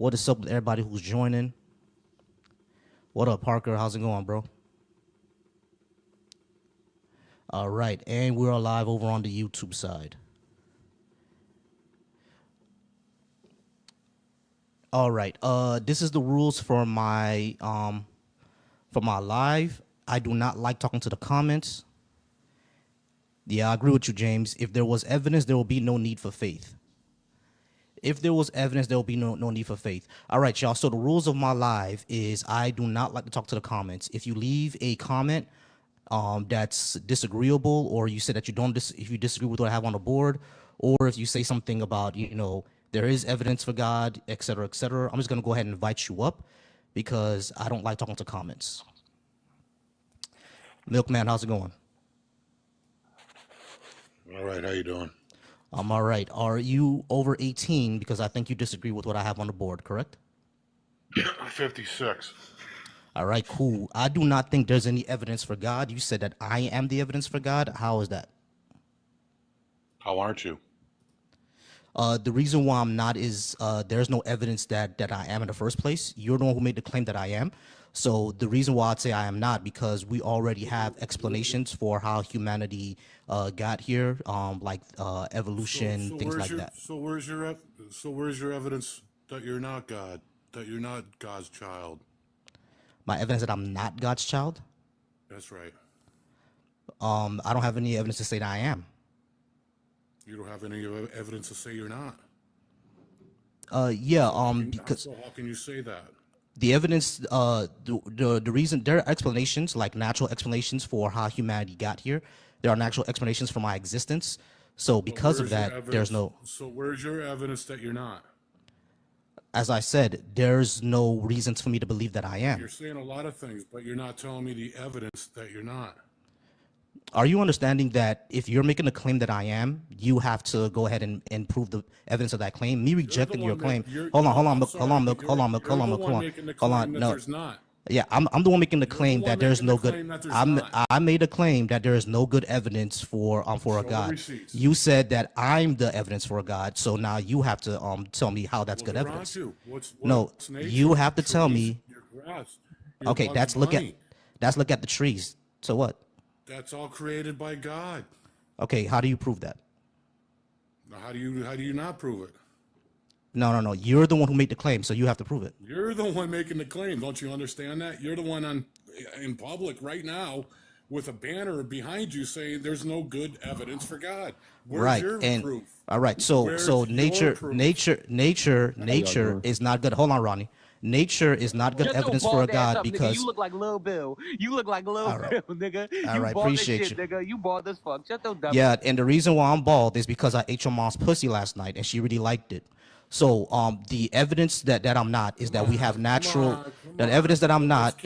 What is up with everybody who's joining? What up, Parker? How's it going, bro? All right, and we're live over on the YouTube side. All right, this is the rules for my live. I do not like talking to the comments. Yeah, I agree with you, James. If there was evidence, there will be no need for faith. If there was evidence, there will be no need for faith. All right, y'all. So the rules of my live is I do not like to talk to the comments. If you leave a comment that's disagreeable, or you say that you don't, if you disagree with what I have on the board, or if you say something about, there is evidence for God, et cetera, I'm just gonna go ahead and invite you up because I don't like talking to comments. Milkman, how's it going? All right, how you doing? I'm all right. Are you over 18? Because I think you disagree with what I have on the board, correct? 56. All right, cool. I do not think there's any evidence for God. You said that I am the evidence for God. How is that? How aren't you? The reason why I'm not is there's no evidence that I am in the first place. You're the one who made the claim that I am. So the reason why I'd say I am not, because we already have explanations for how humanity got here, like evolution, things like that. So where's your evidence that you're not God, that you're not God's child? My evidence that I'm not God's child? That's right. I don't have any evidence to say that I am. You don't have any evidence to say you're not. Yeah. Because so how can you say that? The evidence, the reason, there are explanations, like natural explanations for how humanity got here. There are natural explanations for my existence. So because of that, there's no. So where's your evidence that you're not? As I said, there's no reasons for me to believe that I am. You're saying a lot of things, but you're not telling me the evidence that you're not. Are you understanding that if you're making a claim that I am, you have to go ahead and prove the evidence of that claim? Me rejecting your claim. Hold on. No. Yeah, I'm the one making the claim that there's no good. I made a claim that there is no good evidence for a God. You said that I'm the evidence for a God, so now you have to tell me how that's good evidence. No, you have to tell me. Okay, let's look at the trees. So what? That's all created by God. Okay, how do you prove that? How do you not prove it? No. You're the one who made the claim, so you have to prove it. You're the one making the claim. Don't you understand that? You're the one in public right now with a banner behind you saying there's no good evidence for God. Where's your proof? All right. So nature is not good. Hold on, Ronnie. Nature is not good evidence for a God because you look like Lil Bill. You look like Lil Bill, nigga. All right, appreciate you. Nigga. You bald as fuck. Shut the dumb. Yeah, and the reason why I'm bald is because I ate your mom's pussy last night and she really liked it. So the evidence that I'm not is that we have natural. The evidence that I'm not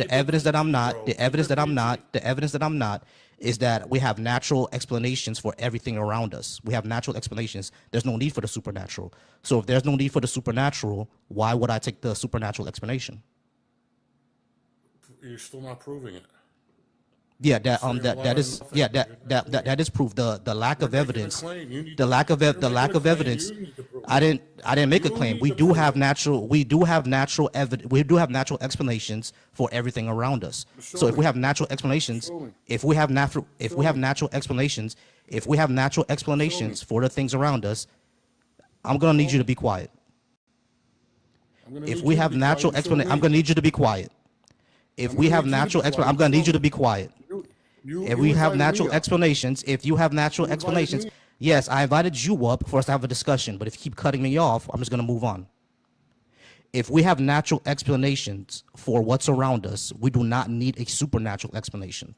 is that we have natural explanations for everything around us. We have natural explanations. There's no need for the supernatural. So if there's no need for the supernatural, why would I take the supernatural explanation? You're still not proving it. Yeah, that is proof. The lack of evidence. The lack of evidence. I didn't make a claim. We do have natural evidence. We do have natural explanations for everything around us. So if we have natural explanations, if we have natural explanations for the things around us, I'm gonna need you to be quiet. If we have natural explanation, I'm gonna need you to be quiet. If we have natural explanation, I'm gonna need you to be quiet. If we have natural explanations, yes, I invited you up for us to have a discussion, but if you keep cutting me off, I'm just gonna move on. If we have natural explanations for what's around us, we do not need a supernatural explanation.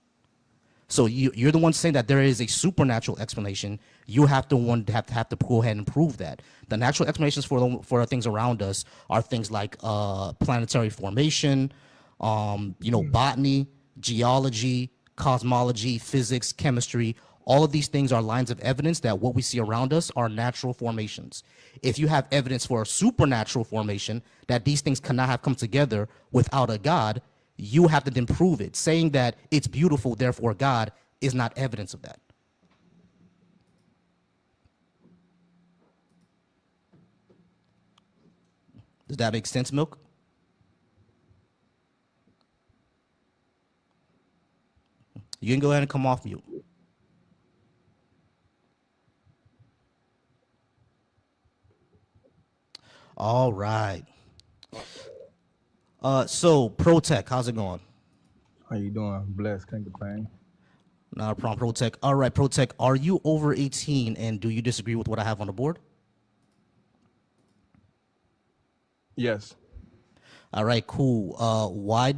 So you're the one saying that there is a supernatural explanation. You have to go ahead and prove that. The natural explanations for things around us are things like planetary formation, botany, geology, cosmology, physics, chemistry. All of these things are lines of evidence that what we see around us are natural formations. If you have evidence for a supernatural formation, that these things cannot have come together without a God, you have to then prove it. Saying that it's beautiful, therefore God, is not evidence of that. Does that make sense, Milk? You can go ahead and come off mute. All right. So Protech, how's it going? How you doing? Blessed, can't complain. Not a problem, Protech. All right, Protech, are you over 18 and do you disagree with what I have on the board? Yes. All right, cool. I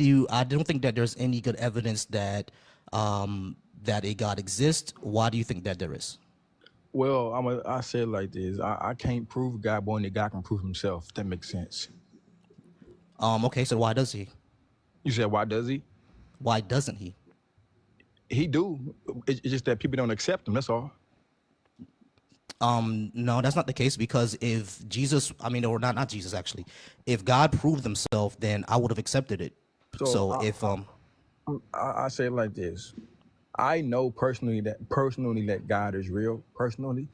don't think that there's any good evidence that that a God exists. Why do you think that there is? Well, I say it like this. I can't prove God, but only God can prove himself. If that makes sense. Okay, so why does he? You said, why does he? Why doesn't he? He do. It's just that people don't accept him, that's all. No, that's not the case, because if Jesus, or not Jesus actually, if God proved himself, then I would have accepted it. So I say it like this. I know personally that God is real. Personally,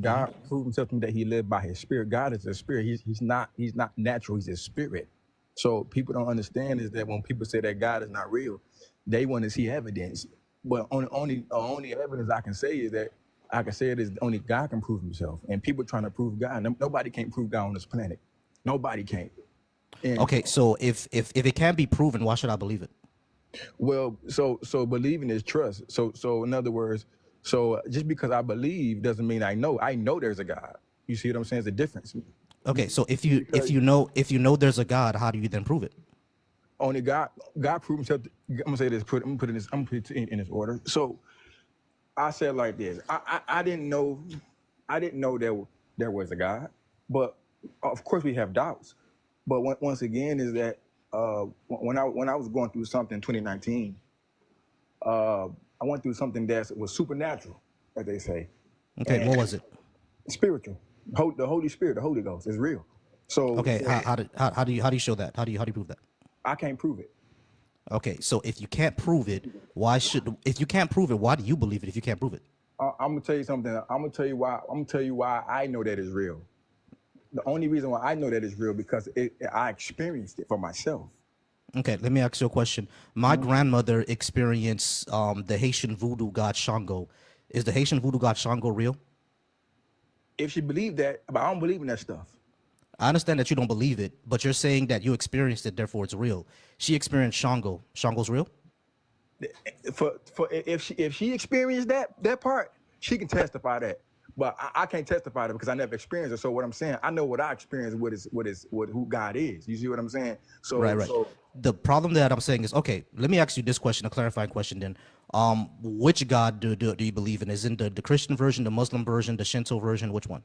God proved himself to me that he lived by his spirit. God is a spirit. He's not natural. He's a spirit. So people don't understand is that when people say that God is not real, they want to see evidence. But only evidence I can say is that only God can prove himself. And people trying to prove God, nobody can't prove God on this planet. Nobody can. And okay, so if it can't be proven, why should I believe it? well, so believing is trust. So in other words, so just because I believe doesn't mean I know. I know there's a God. You see what I'm saying? It's a difference. Okay, so if you know there's a God, how do you then prove it? Only God proved himself. I'm gonna say this. I'm gonna put it in this order. So I said like this. I didn't know there was a God, but of course we have doubts. But once again, is that when I was going through something in 2019, I went through something that was supernatural, as they say. Okay, what was it? Spiritual. The Holy Spirit, the Holy Ghost is real. So okay, how do you show that? How do you prove that? I can't prove it. Okay, so if you can't prove it, why do you believe it if you can't prove it? I'm gonna tell you something. I'm gonna tell you why I know that is real. The only reason why I know that is real because I experienced it for myself. Okay, let me ask you a question. My grandmother experienced the Haitian voodoo god Shango. Is the Haitian voodoo god Shango real? If she believed that, but I don't believe in that stuff. I understand that you don't believe it, but you're saying that you experienced it, therefore it's real. She experienced Shango. Shango's real? If she experienced that part, she can testify that. But I can't testify to it because I never experienced it. So what I'm saying, I know what I experienced, who God is. You see what I'm saying? So right. So, the problem that I'm saying is, okay, let me ask you this question, a clarifying question then. Which God do you believe in? Is it the Christian version, the Muslim version, the Shinto version? Which one?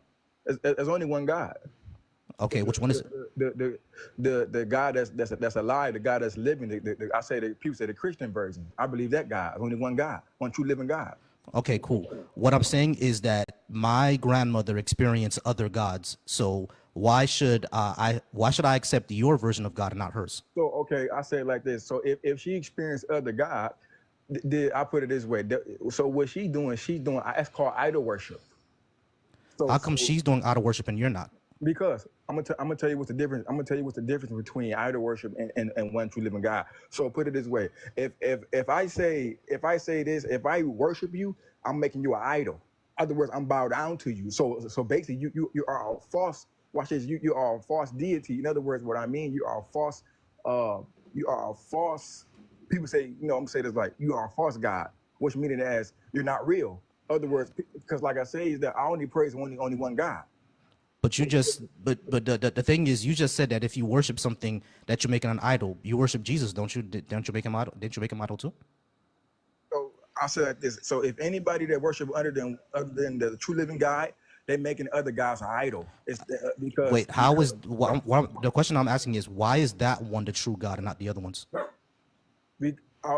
there's only one God. Okay, which one is it? The God that's alive, the God that's living. People say the Christian version. I believe that God. There's only one God, one true living God. Okay, cool. What I'm saying is that my grandmother experienced other gods. So why should I accept your version of God and not hers? So okay, I say it like this. So if she experienced other God, I put it this way. So what she's doing, that's called idol worship. So how come she's doing idol worship and you're not? Because I'm gonna tell you what's the difference. I'm gonna tell you what's the difference between idol worship and one true living God. So put it this way: if I say this, if I worship you, I'm making you an idol. In other words, I'm bowed down to you. So basically, you are a false. Watch this. You are a false deity. In other words, what I mean, you are a false. You are a false. People say, I'm gonna say this like you are a false God, which meaning as you're not real. In other words, because like I say, is that I only praise only one God. But the thing is, you just said that if you worship something that you're making an idol, you worship Jesus, don't you? Don't you make him idol? Didn't you make him idol too? So I said like this. So if anybody that worship other than the true living God, they're making other gods an idol. It's because wait, the question I'm asking is why is that one the true God and not the other ones?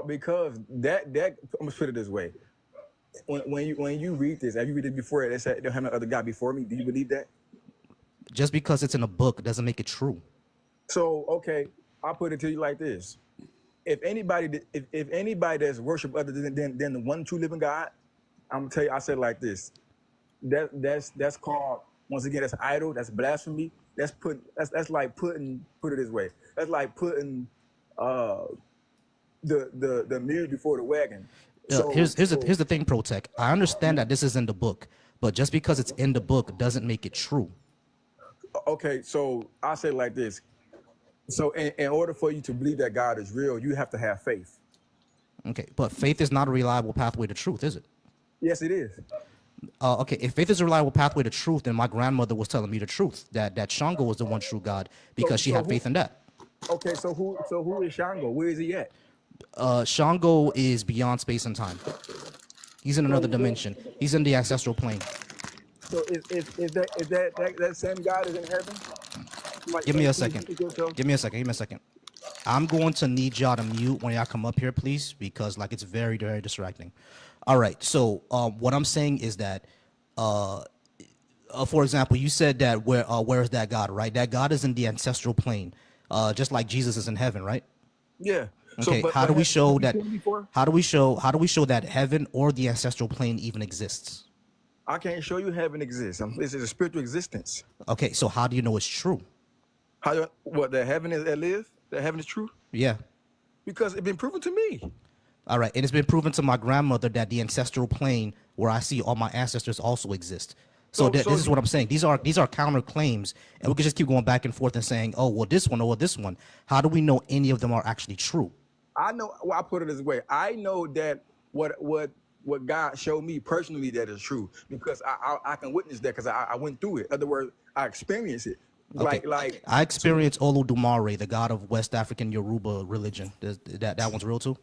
Because that I'm gonna put it this way. When you read this, have you read it before? They said don't have no other God before me. Do you believe that? Just because it's in a book doesn't make it true. So okay, I'll put it to you like this: if anybody that's worship other than the one true living God, I'm gonna tell you, I said like this: that's called, once again, that's idol, that's blasphemy, that's like putting, put it this way, that's like putting uh the mule before the wagon. Here's the thing, Protech. I understand that this is in the book, but just because it's in the book doesn't make it true. Okay, so I say it like this. So in order for you to believe that God is real, you have to have faith. Okay, but faith is not a reliable pathway to truth, is it? Yes, it is. Okay, if faith is a reliable pathway to truth, then my grandmother was telling me the truth, that Shango was the one true God because she had faith in that. Okay, so who is Shango? Where is he at? Shango is beyond space and time. He's in another dimension. He's in the ancestral plane. So is that same God is in heaven? Like, Give me a second. Give me a second. I'm going to need y'all to mute when y'all come up here, please, because like it's very, very distracting. All right. So what I'm saying is that, for example, you said that where is that God, right? That God is in the ancestral plane, just like Jesus is in heaven, right? Yeah. Okay. So, how do we show that? How do we show that heaven or the ancestral plane even exists? I can't show you heaven exists. This is a spiritual existence. Okay. So how do you know it's true? What the heaven is that live? That heaven is true? Yeah. Because it's been proven to me. All right, and it's been proven to my grandmother that the ancestral plane where I see all my ancestors also exist. So this is what I'm saying. These are counter claims, and we can just keep going back and forth and saying, oh, well, this one or this one. How do we know any of them are actually true? I know. Well, I put it this way. I know that what God showed me personally that is true because I can witness that because I went through it. In other words, I experienced it. Okay. Like I experienced Olodumare, the god of West African Yoruba religion. That one's real too?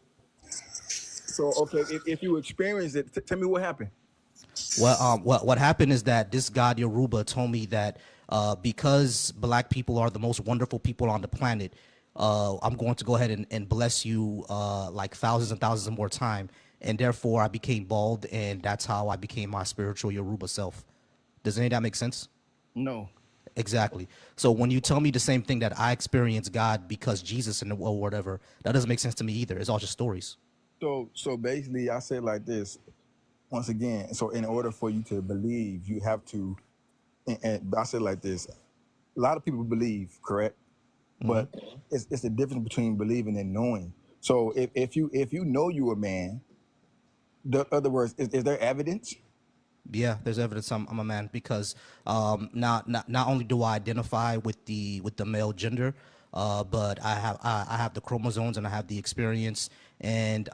So okay, if you experience it, tell me what happened. Well, what happened is that this god Yoruba told me that because black people are the most wonderful people on the planet, I'm going to go ahead and bless you like thousands and thousands of more time, and therefore I became bald, and that's how I became my spiritual Yoruba self. Does any of that make sense? No. Exactly. So when you tell me the same thing that I experienced God because Jesus and or whatever, that doesn't make sense to me either. It's all just stories. So basically, I say like this. Once again, so in order for you to believe, you have to. And I say like this. A lot of people believe, correct? But it's the difference between believing and knowing. So if you know you a man, the other words, is there evidence? Yeah, there's evidence I'm a man because not only do I identify with the male gender, but I have the chromosomes and I have the experience and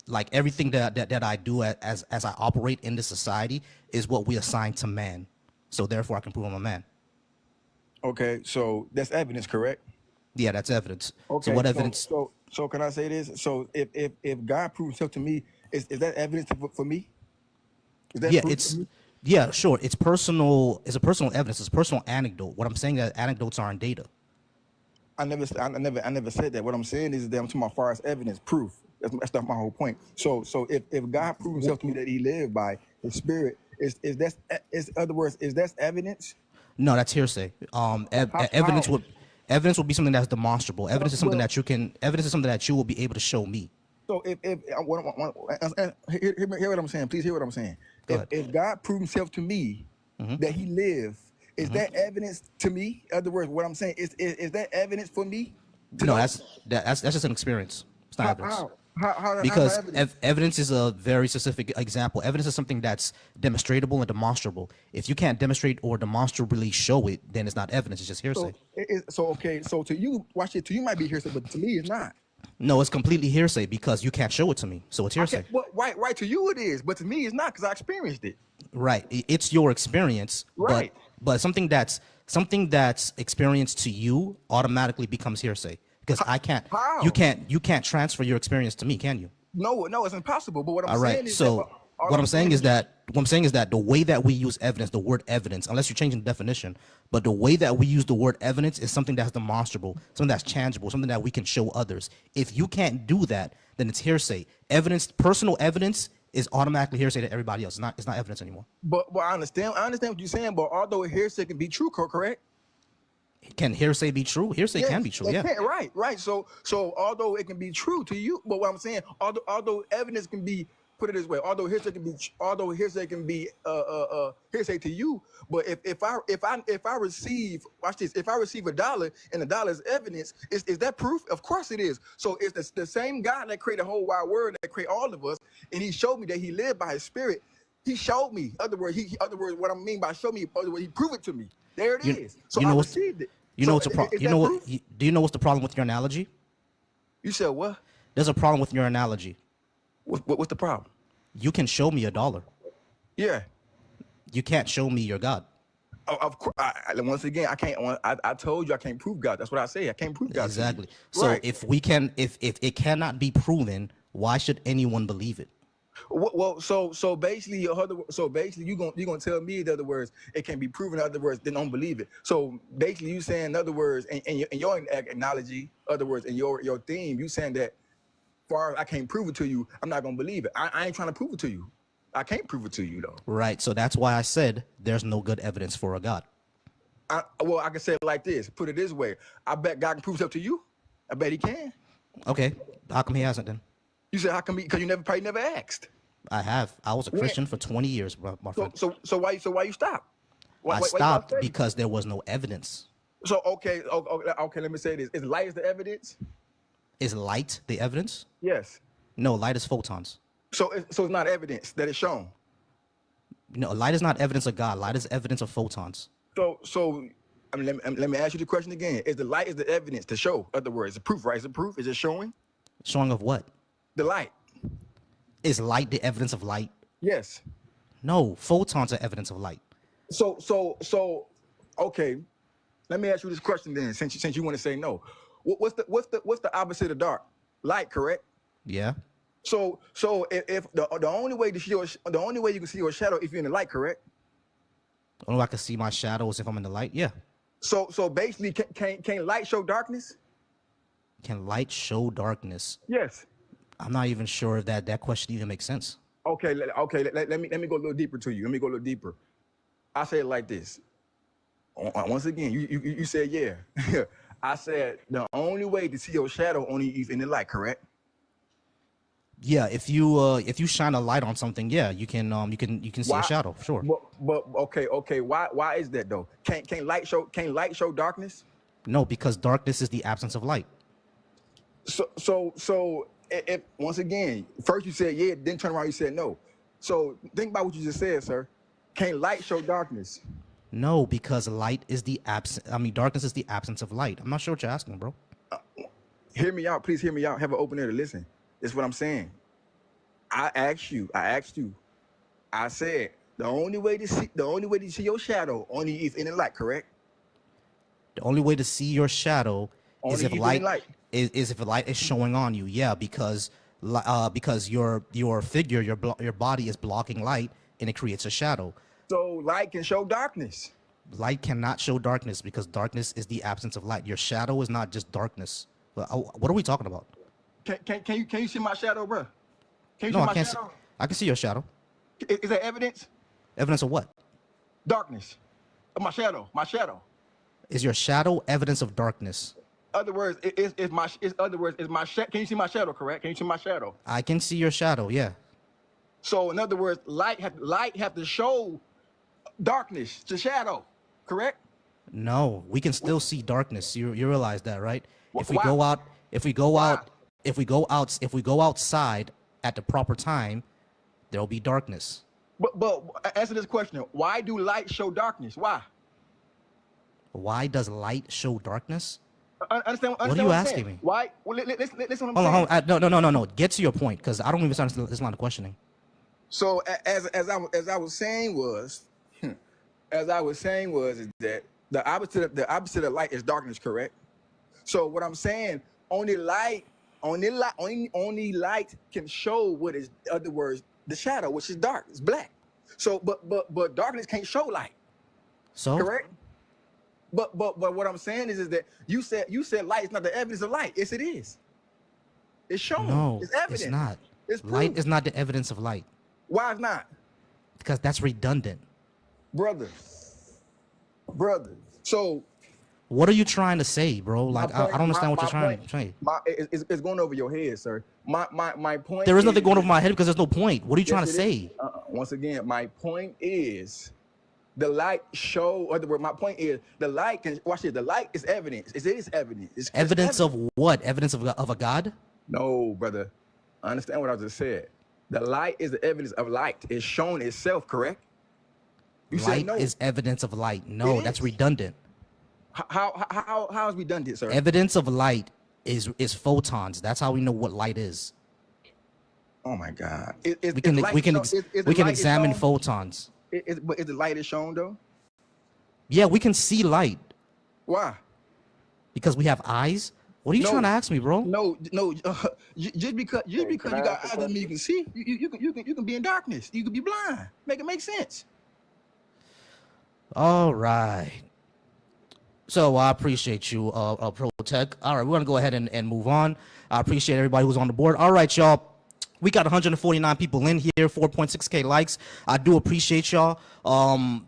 like everything that I do as I operate in this society is what we assign to man. So therefore, I can prove I'm a man. Okay, so that's evidence, correct? Yeah, that's evidence. Okay, so what evidence? So can I say this? So if God proves himself to me, is that evidence for me? Yeah, sure. It's personal. It's a personal evidence. It's a personal anecdote. What I'm saying is that anecdotes aren't data. I never said that. What I'm saying is that I'm talking about far as evidence, proof. That's not my whole point. So if God proves himself to me that he lived by his spirit, is other words, is that evidence? No, that's hearsay. Evidence would be something that's demonstrable. Evidence is something that you can. Evidence is something that you will be able to show me. So hear what I'm saying. Please hear what I'm saying. If God proved himself to me that he lived, is that evidence to me? In other words, what I'm saying is that evidence for me? No, that's just an experience. It's not evidence. Because evidence is a very specific example. Evidence is something that's demonstrable and demonstrable. If you can't demonstrate or demonstrably show it, then it's not evidence. It's just hearsay. So to you, watch it. To you might be hearsay, but to me, it's not. No, it's completely hearsay because you can't show it to me, so it's hearsay. Right. To you it is, but to me it's not because I experienced it. Right. It's your experience. Right. But something that's experienced to you automatically becomes hearsay. Because I can't. How? You can't transfer your experience to me, can you? No, it's impossible. But what I'm All right. saying is so what I'm saying is that the way that we use evidence, the word evidence, unless you're changing the definition, but the way that we use the word evidence is something that's demonstrable, something that's tangible, something that we can show others. If you can't do that, then it's hearsay. Evidence, personal evidence, is automatically hearsay to everybody else. It's not evidence anymore. But I understand what you're saying. But although hearsay can be true, correct? Can hearsay be true? Hearsay can be true. Yeah. Right. So although it can be true to you, but what I'm saying, although evidence can be put it this way. Although hearsay can be hearsay to you, but if I receive, watch this, if I receive $1 and $1 is evidence, is that proof? Of course it is. So it's the same God that created the whole wide world, that created all of us, and he showed me that he lived by his spirit. He showed me. Other words, what I mean by show me, other words, he proved it to me. There it is. So I received it. You know what's the problem? Do you know what's the problem with your analogy? You said what? There's a problem with your analogy. What's the problem? You can show me $1. Yeah. You can't show me your God. Of course. Once again, I can't. I told you I can't prove God. That's what I say. I can't prove God. Exactly. So right. if it cannot be proven, why should anyone believe it? Well, so basically, you gonna tell me, in other words, it can be proven. In other words, then don't believe it. So basically, you saying, in other words, in your analogy, other words, in your theme, you saying that, far as I can't prove it to you, I'm not gonna believe it. I ain't trying to prove it to you. I can't prove it to you though. Right. So that's why I said there's no good evidence for a God. I can say it like this. Put it this way. I bet God can prove stuff to you. I bet he can. Okay. How come he hasn't then? You said how come? Because you probably never asked. I have. I was a Christian for 20 years, my friend. So why you stop? I stopped because there was no evidence. So okay. Let me say this: is light is the evidence? Is light the evidence? Yes. No, light is photons. So it's not evidence that is shown. No, light is not evidence of God. Light is evidence of photons. So I mean, let me ask you the question again: is the light is the evidence to show? In other words, the proof, right? Is it proof? Is it showing? Showing of what? The light. Is light the evidence of light? Yes. No, photons are evidence of light. So okay. Let me ask you this question then, since you want to say no. What's the opposite of dark? Light, correct? Yeah. So if the only way you can see your shadow if you're in the light, correct? Oh, I can see my shadows if I'm in the light. Yeah. So basically, can light show darkness? Can light show darkness? Yes. I'm not even sure if that question even makes sense. Okay. Let me go a little deeper to you. Let me go a little deeper. I say it like this. Once again, you said yeah. I said the only way to see your shadow only if in the light, correct? Yeah, if you shine a light on something, yeah, you can see a shadow, sure. But okay. Why is that though? Can light show darkness? No, because darkness is the absence of light. So if once again, first you said yeah, then turn around you said no. So think about what you just said, sir. Can light show darkness? No, because light is the darkness is the absence of light. I'm not sure what you're asking, bro. Hear me out. Please hear me out. Have an open ear to listen. That's what I'm saying. I asked you. I said the only way to see your shadow only if in the light, correct? The only way to see your shadow is if light is if the light is showing on you. Yeah, because your figure, your body is blocking light and it creates a shadow. So light can show darkness. Light cannot show darkness because darkness is the absence of light. Your shadow is not just darkness. What are we talking about? Can you see my shadow, bro? Can you No, see my I can't. shadow? I can see your shadow. Is that evidence? Evidence of what? Darkness. Of my shadow. My shadow. Is your shadow evidence of darkness? Other words, is my can you see my shadow, correct? Can you see my shadow? I can see your shadow, yeah. So in other words, light have to show darkness to shadow, correct? No, we can still see darkness. You realize that, right? If we Why? go outside at the proper time, there'll be darkness. But answer this question. Why do light show darkness? Why? Why does light show darkness? Understand what are you I'm asking saying? me? Why? Well, listen what I'm saying. Hold on. No. Get to your point, because I don't even understand this line of questioning. So as I was saying was is that the opposite of light is darkness, correct? So what I'm saying, only light can show what is, in other words, the shadow, which is dark, it's black. So but darkness can't show light. So correct? But what I'm saying is that you said light is not the evidence of light. Yes, it is. It's shown. No, it's evidence. it's not. It's proof. Light is not the evidence of light. Why is not? Because that's redundant. Brother. So What are you trying to say, bro? My Like, I point, don't understand what my you're trying point, to say. it's going over your head, sir. My point There is is, nothing going over my head because there's no point. What are you trying yes, to it is. say? Once again, my point is, the light show, or my point is, the light can, watch it, the light is evidence. It is evidence. It's Evidence evidence. of what? Evidence of a God? No, brother. Understand what I just said. The light is the evidence of light. It's shown itself, correct? You said Light no. is evidence of light. No, It that's is. redundant. How is redundant, sir? Evidence of light is photons. That's how we know what light is. Oh my God. We can examine shown? photons. But is the light is shown though? Yeah, we can see light Why? because we have eyes. What are you No. trying to ask me, bro? No. Just because you I got ask eyes a doesn't mean you can see. You can be in darkness. You can be blind. Make it make sense. All right. So I appreciate you, Protech. All right, we're gonna go ahead and move on. I appreciate everybody who's on the board. All right, y'all. We got 149 people in here, 4.6K likes. I do appreciate y'all.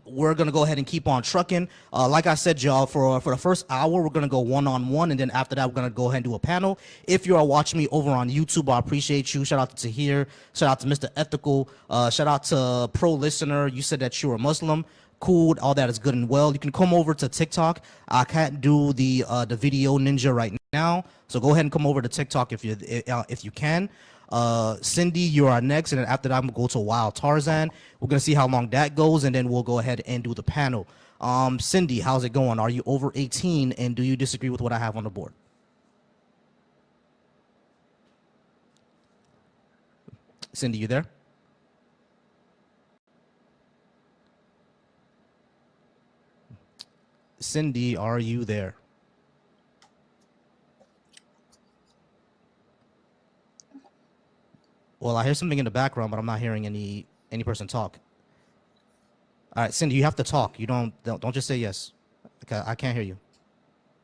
We're gonna go ahead and keep on trucking. Like I said, y'all, for the first hour, we're gonna go one-on-one, and then after that, we're gonna go ahead and do a panel. If you are watching me over on YouTube, I appreciate you. Shout out to Tahir. Shout out to Mr. Ethical. Shout out to Pro Listener. You said that you're a Muslim. Cool, all that is good and well. You can come over to TikTok. I can't do the video ninja right now, so go ahead and come over to TikTok if you can. Cindy, you are next, and then after that, I'm gonna go to Wild Tarzan. We're gonna see how long that goes, and then we'll go ahead and do the panel. Cindy, how's it going? Are you over 18, and do you disagree with what I have on the board? Cindy, you there? Cindy, are you there? Well, I hear something in the background, but I'm not hearing any person talk. All right, Cindy, you have to talk. You don't just say yes. Okay, I can't hear you.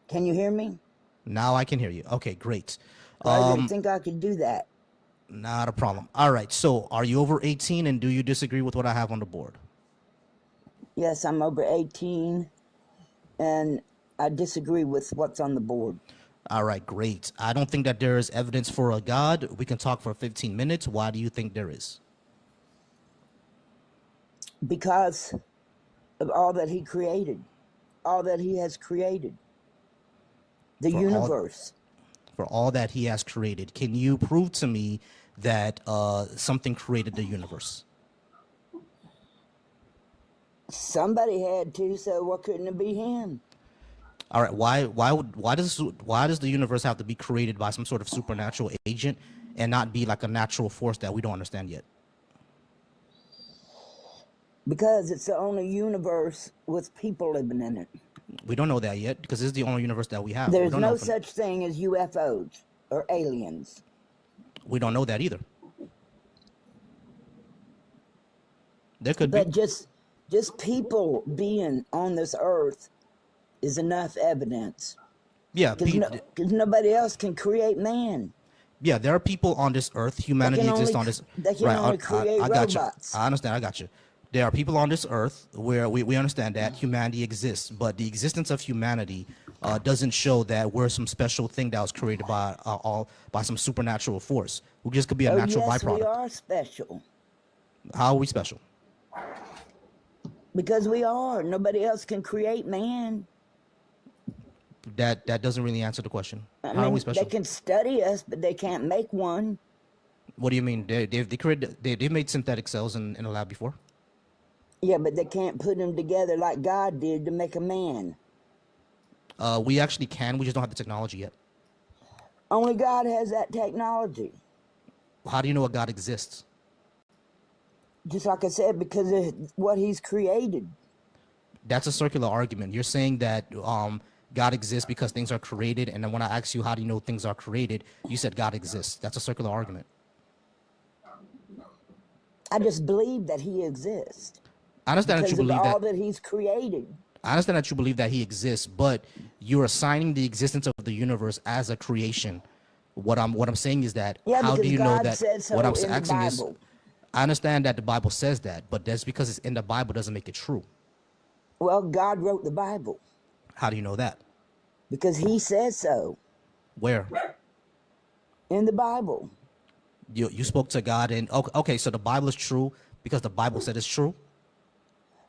Can you hear me? Now I can hear you. Okay, great. I didn't think I could do that. Not a problem. All right, so are you over 18, and do you disagree with what I have on the board? Yes, I'm over 18, and I disagree with what's on the board. All right, great. I don't think that there is evidence for a God. We can talk for 15 minutes. Why do you think there is? Because of all that he created, all that he has created, the universe. For all that he has created. Can you prove to me that something created the universe? Somebody had to, so what couldn't it be him? All right, why does the universe have to be created by some sort of supernatural agent and not be like a natural force that we don't understand yet? Because it's the only universe with people living in it. We don't know that yet because this is the only universe that we have. There's no such thing as UFOs or aliens. We don't know that either. There could be. But just people being on this earth is enough evidence. Yeah, because nobody else can create man. Yeah, there are people on this earth. Humanity exists on this. They can only create I got robots. you. I understand. I got you. There are people on this earth where we understand that humanity exists, but the existence of humanity doesn't show that we're some special thing that was created by some supernatural force. We just could be a natural byproduct. We are special. How are we special? Because we are. Nobody else can create man. That doesn't really answer the question. I How mean, are we special? they can study us, but they can't make one. What do you mean? They've made synthetic cells in a lab before. Yeah, but they can't put them together like God did to make a man. We actually can. We just don't have the technology yet. Only God has that technology. How do you know a God exists? Just like I said, because of what he's created. That's a circular argument. You're saying that God exists because things are created, and then when I ask you how do you know things are created, you said God exists. That's a circular argument. I just believe that he exists. I understand that you believe all that he's created. I understand that you believe that he exists, but you're assigning the existence of the universe as a creation. What I'm saying is that how do you know that? What I'm asking is, I understand that the Bible says that, but that's because it's in the Bible doesn't make it true. Well, God wrote the Bible. How do you know that? Because he says so Where? in the Bible. You spoke to God, and okay, so the Bible is true because the Bible said it's true.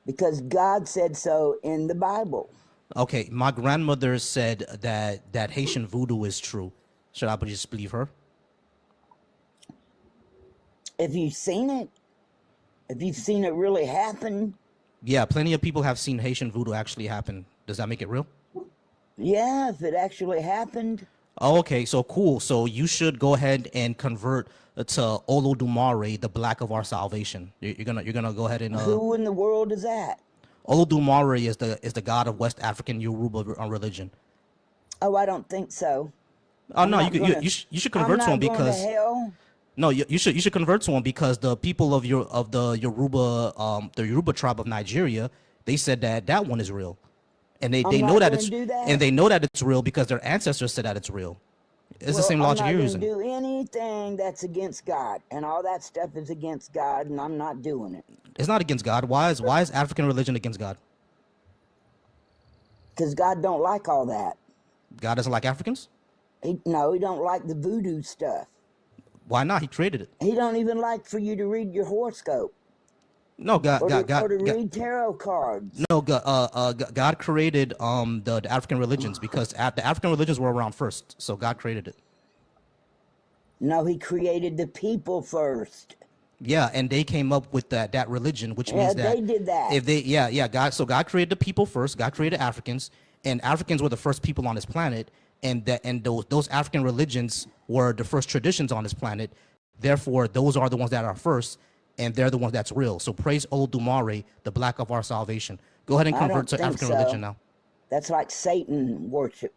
Because God said so in the Bible. Okay, my grandmother said that Haitian voodoo is true. Should I just believe her? If you've seen it really happen, Yeah, plenty of people have seen Haitian voodoo actually happen. Does that make it real? yeah, if it actually happened. Oh, okay, so cool. So you should go ahead and convert to Olodumare, the Black of our salvation. You're gonna go ahead and Who in the world is that? Olodumare is the god of West African Yoruba religion. Oh, I don't think so. Oh no, not you should convert to him I'm not going to because hell. no, you should convert to him because the people of the Yoruba tribe of Nigeria, they said that one is real, and they I'm know not that gonna it's do that. and they know that it's real because their ancestors said that it's real. It's the same logic you're I'm not using. going to do anything that's against God, and all that stuff is against God, and I'm not doing it. It's not against God. Why is African religion against God? Because God don't like all that. God doesn't like Africans? He don't like the voodoo stuff. Why not? He created it. He don't even like for you to read your horoscope No, God, or God, to God, read tarot cards. no, God created the African religions because the African religions were around first, so God created it. No, he created the people first. Yeah, and they came up with that religion, which Yeah, means that they did that. if they God created the people first. God created Africans, and Africans were the first people on this planet, and those African religions were the first traditions on this planet. Therefore, those are the ones that are first, and they're the ones that's real. So praise Olodumare, the Black of our salvation. Go ahead and I don't convert to think African so. religion now. That's like Satan worship.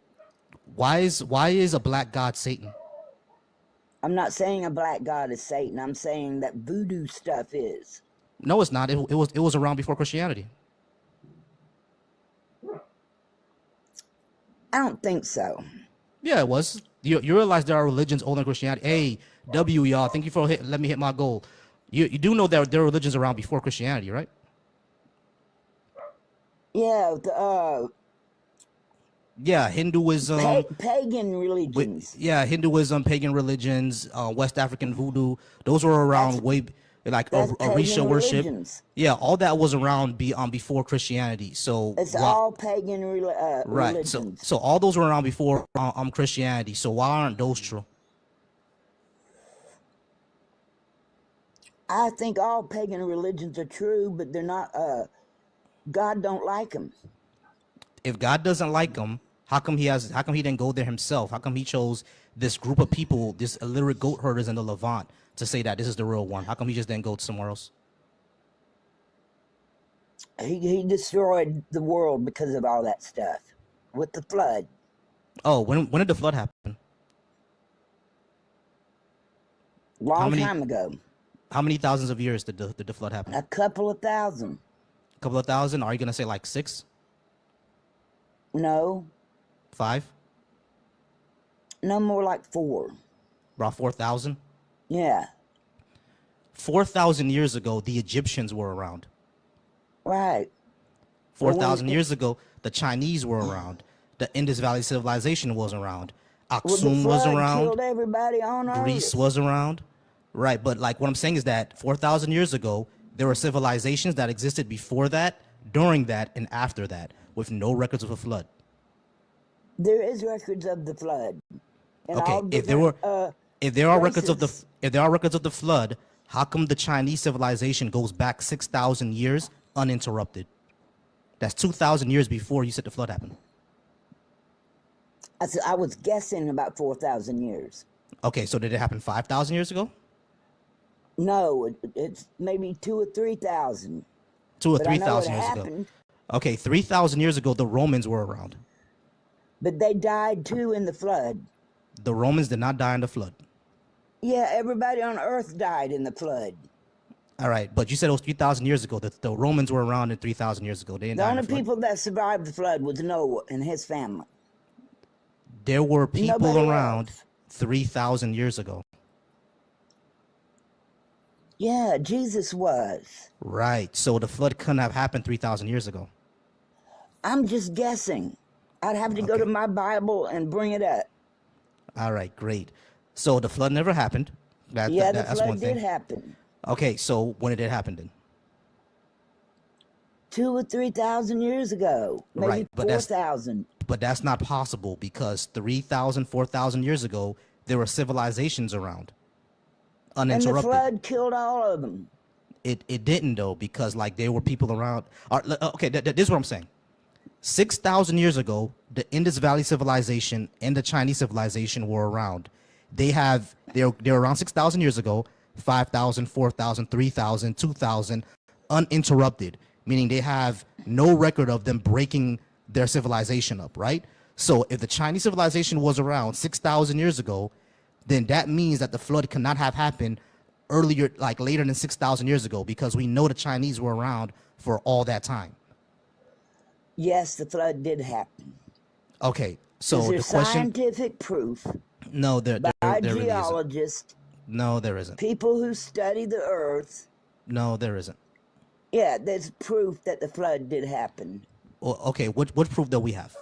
Why is a black god Satan? I'm not saying a black god is Satan. I'm saying that voodoo stuff is. No, it's not. It was around before Christianity. I don't think so. Yeah, it was. You realize there are religions older than Christianity. Hey, W, y'all. Thank you for let me hit my goal. You do know that there are religions around before Christianity, right? Yeah, Yeah, Hinduism. pagan religions. Yeah, Hinduism, pagan religions, West African voodoo. Those were around like That's Orisha pagan worship. religions. Yeah, all that was around before Christianity. So It's all pagan right. religions. So all those were around before Christianity. So why aren't those true? I think all pagan religions are true, but they're not. God don't like them. If God doesn't like them, how come he didn't go there himself? How come he chose this group of people, this illiterate goat herders in the Levant, to say that this is the real one? How come he just didn't go somewhere else? He destroyed the world because of all that stuff with the flood. Oh, when did the flood happen? Long time ago. How many thousands of years did the flood happen? A couple of thousand. A couple of thousand? Are you gonna say like 6? No. 5? No, more like 4. About 4,000? Yeah. 4,000 years ago, the Egyptians were around. Right. 4,000 years ago, the Chinese were around. The Indus Valley Civilization was around. Aksum the was flood around. killed everybody on Greece Earth. was around. Right, but like what I'm saying is that 4,000 years ago, there were civilizations that existed before that, during that, and after that, with no records of a flood. There is records of the flood. And Okay, all if there are records of races. the flood, how come the Chinese civilization goes back 6,000 years uninterrupted? That's 2,000 years before you said the flood happened. I was guessing about 4,000 years. Okay, so did it happen 5,000 years ago? No, it's maybe 2 or 3,000. 2 or But I know 3,000 it years ago. happened. Okay, 3,000 years ago, the Romans were around. But they died too in the flood. The Romans did not die in the flood. Yeah, everybody on Earth died in the flood. All right, but you said it was 3,000 years ago. The Romans were around in 3,000 years ago. They didn't The die in only the flood. people that survived the flood was Noah and his family. There were people Nobody around else. 3,000 years ago. Yeah, Jesus was. Right, so the flood couldn't have happened 3,000 years ago. I'm just guessing. I'd have to go to my Bible and bring it up. All right, great. So the flood never happened. The That's flood one thing. did happen. Okay, so when did it happen then? 2,000 or 3,000 years ago, maybe Right, but 4,000. But that's not possible because 3,000, 4,000 years ago, there were civilizations around, And the uninterrupted. flood killed all of them. It didn't though, because like there were people around. Okay, this is what I'm saying. 6,000 years ago, the Indus Valley civilization and the Chinese civilization were around. They're around 6,000 years ago, 5,000, 4,000, 3,000, 2,000, uninterrupted, meaning they have no record of them breaking their civilization up, right? So if the Chinese civilization was around 6,000 years ago, then that means that the flood cannot have happened earlier, like later than 6,000 years ago, because we know the Chinese were around for all that time. Yes, the flood did happen. Okay, so Is there the question, scientific proof no, there by really isn't. geologists, No, there isn't. people who study the earth? No, there isn't. Yeah, there's proof that the flood did happen. Well, okay, what proof do we have?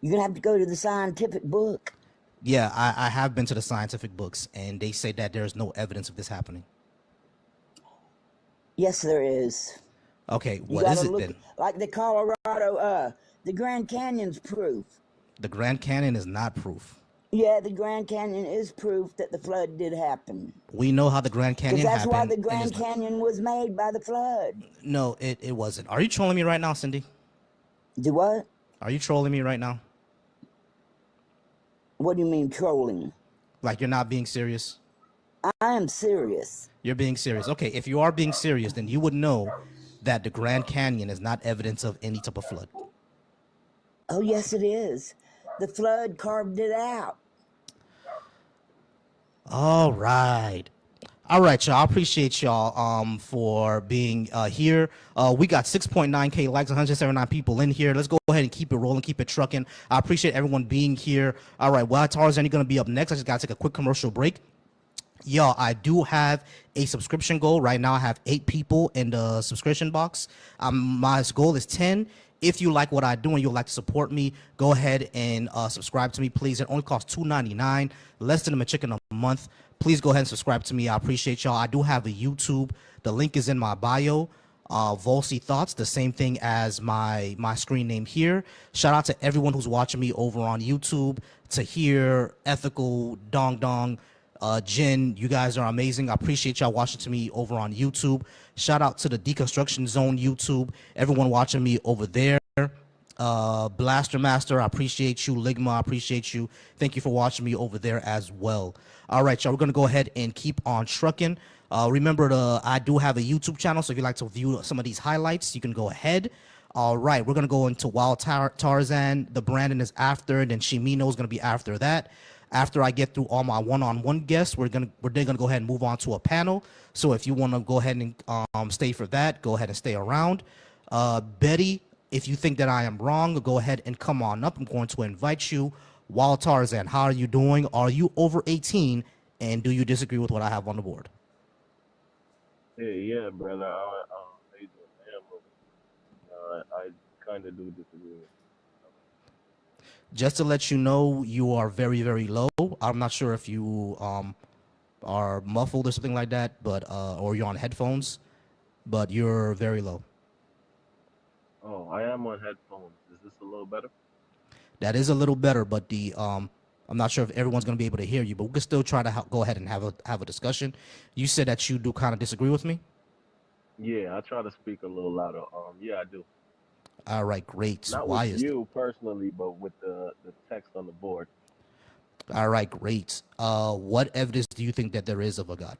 You're going to have to go to the scientific book. Yeah, I have been to the scientific books, and they say that there's no evidence of this happening. Yes, there is. Okay, You what gotta is it look, then? like the Colorado, the Grand Canyon's proof. The Grand Canyon is not proof. Yeah, the Grand Canyon is proof that the flood did happen. We know how the Grand Because Canyon that's happened. why the and Grand it's not- Canyon was made by the flood. No, it wasn't. Are you trolling me right now, Cindy? Do what? Are you trolling me right now? What do you mean trolling? Like you're not being serious? I am serious. You're being serious. Okay, if you are being serious, then you would know that the Grand Canyon is not evidence of any type of flood. Oh, yes, it is. The flood carved it out. All right. All right, y'all. I appreciate y'all for being here. We got 6.9K likes, 179 people in here. Let's go ahead and keep it rolling, keep it trucking. I appreciate everyone being here. All right, well, Tarzan going to be up next. I just got to take a quick commercial break. Y'all, I do have a subscription goal. Right now, I have 8 people in the subscription box. My goal is 10. If you like what I do and you'd like to support me, go ahead and subscribe to me, please. It only costs $2.99, less than a chicken a month. Please go ahead and subscribe to me. I appreciate y'all. I do have a YouTube. The link is in my bio. Volcy Thoughts, the same thing as my screen name here. Shout out to everyone who's watching me over on YouTube. Tahir, Ethical, Dong Dong, Jin, you guys are amazing. I appreciate y'all watching to me over on YouTube. Shout out to the Deconstruction Zone YouTube, everyone watching me over there. Blaster Master, I appreciate you. Ligma, I appreciate you. Thank you for watching me over there as well. All right, y'all, we're gonna go ahead and keep on trucking. Remember, I do have a YouTube channel, so if you'd like to view some of these highlights, you can go ahead. All right, we're gonna go into Wild Tarzan. The Brandon is after, then Shimino is gonna be after that. After I get through all my one-on-one guests, we're then gonna go ahead and move on to a panel. So if you want to go ahead and stay for that, go ahead and stay around. Betty, if you think that I am wrong, go ahead and come on up. I'm going to invite you. Wild Tarzan, how are you doing? Are you over 18? And do you disagree with what I have on the board? Hey, yeah, brother. How you doing? I kind of do disagree. Just to let you know, you are very, very low. I'm not sure if you are muffled or something like that, but or you're on headphones, but you're very low. Oh, I am on headphones. Is this a little better? That is a little better, but I'm not sure if everyone's going to be able to hear you, but we can still try to go ahead and have a discussion. You said that you do kind of disagree with me? Yeah, I try to speak a little louder. Yeah, I do. All right, great. Not Why with is you personally, but with the text on the board. All right, great. What evidence do you think that there is of a God?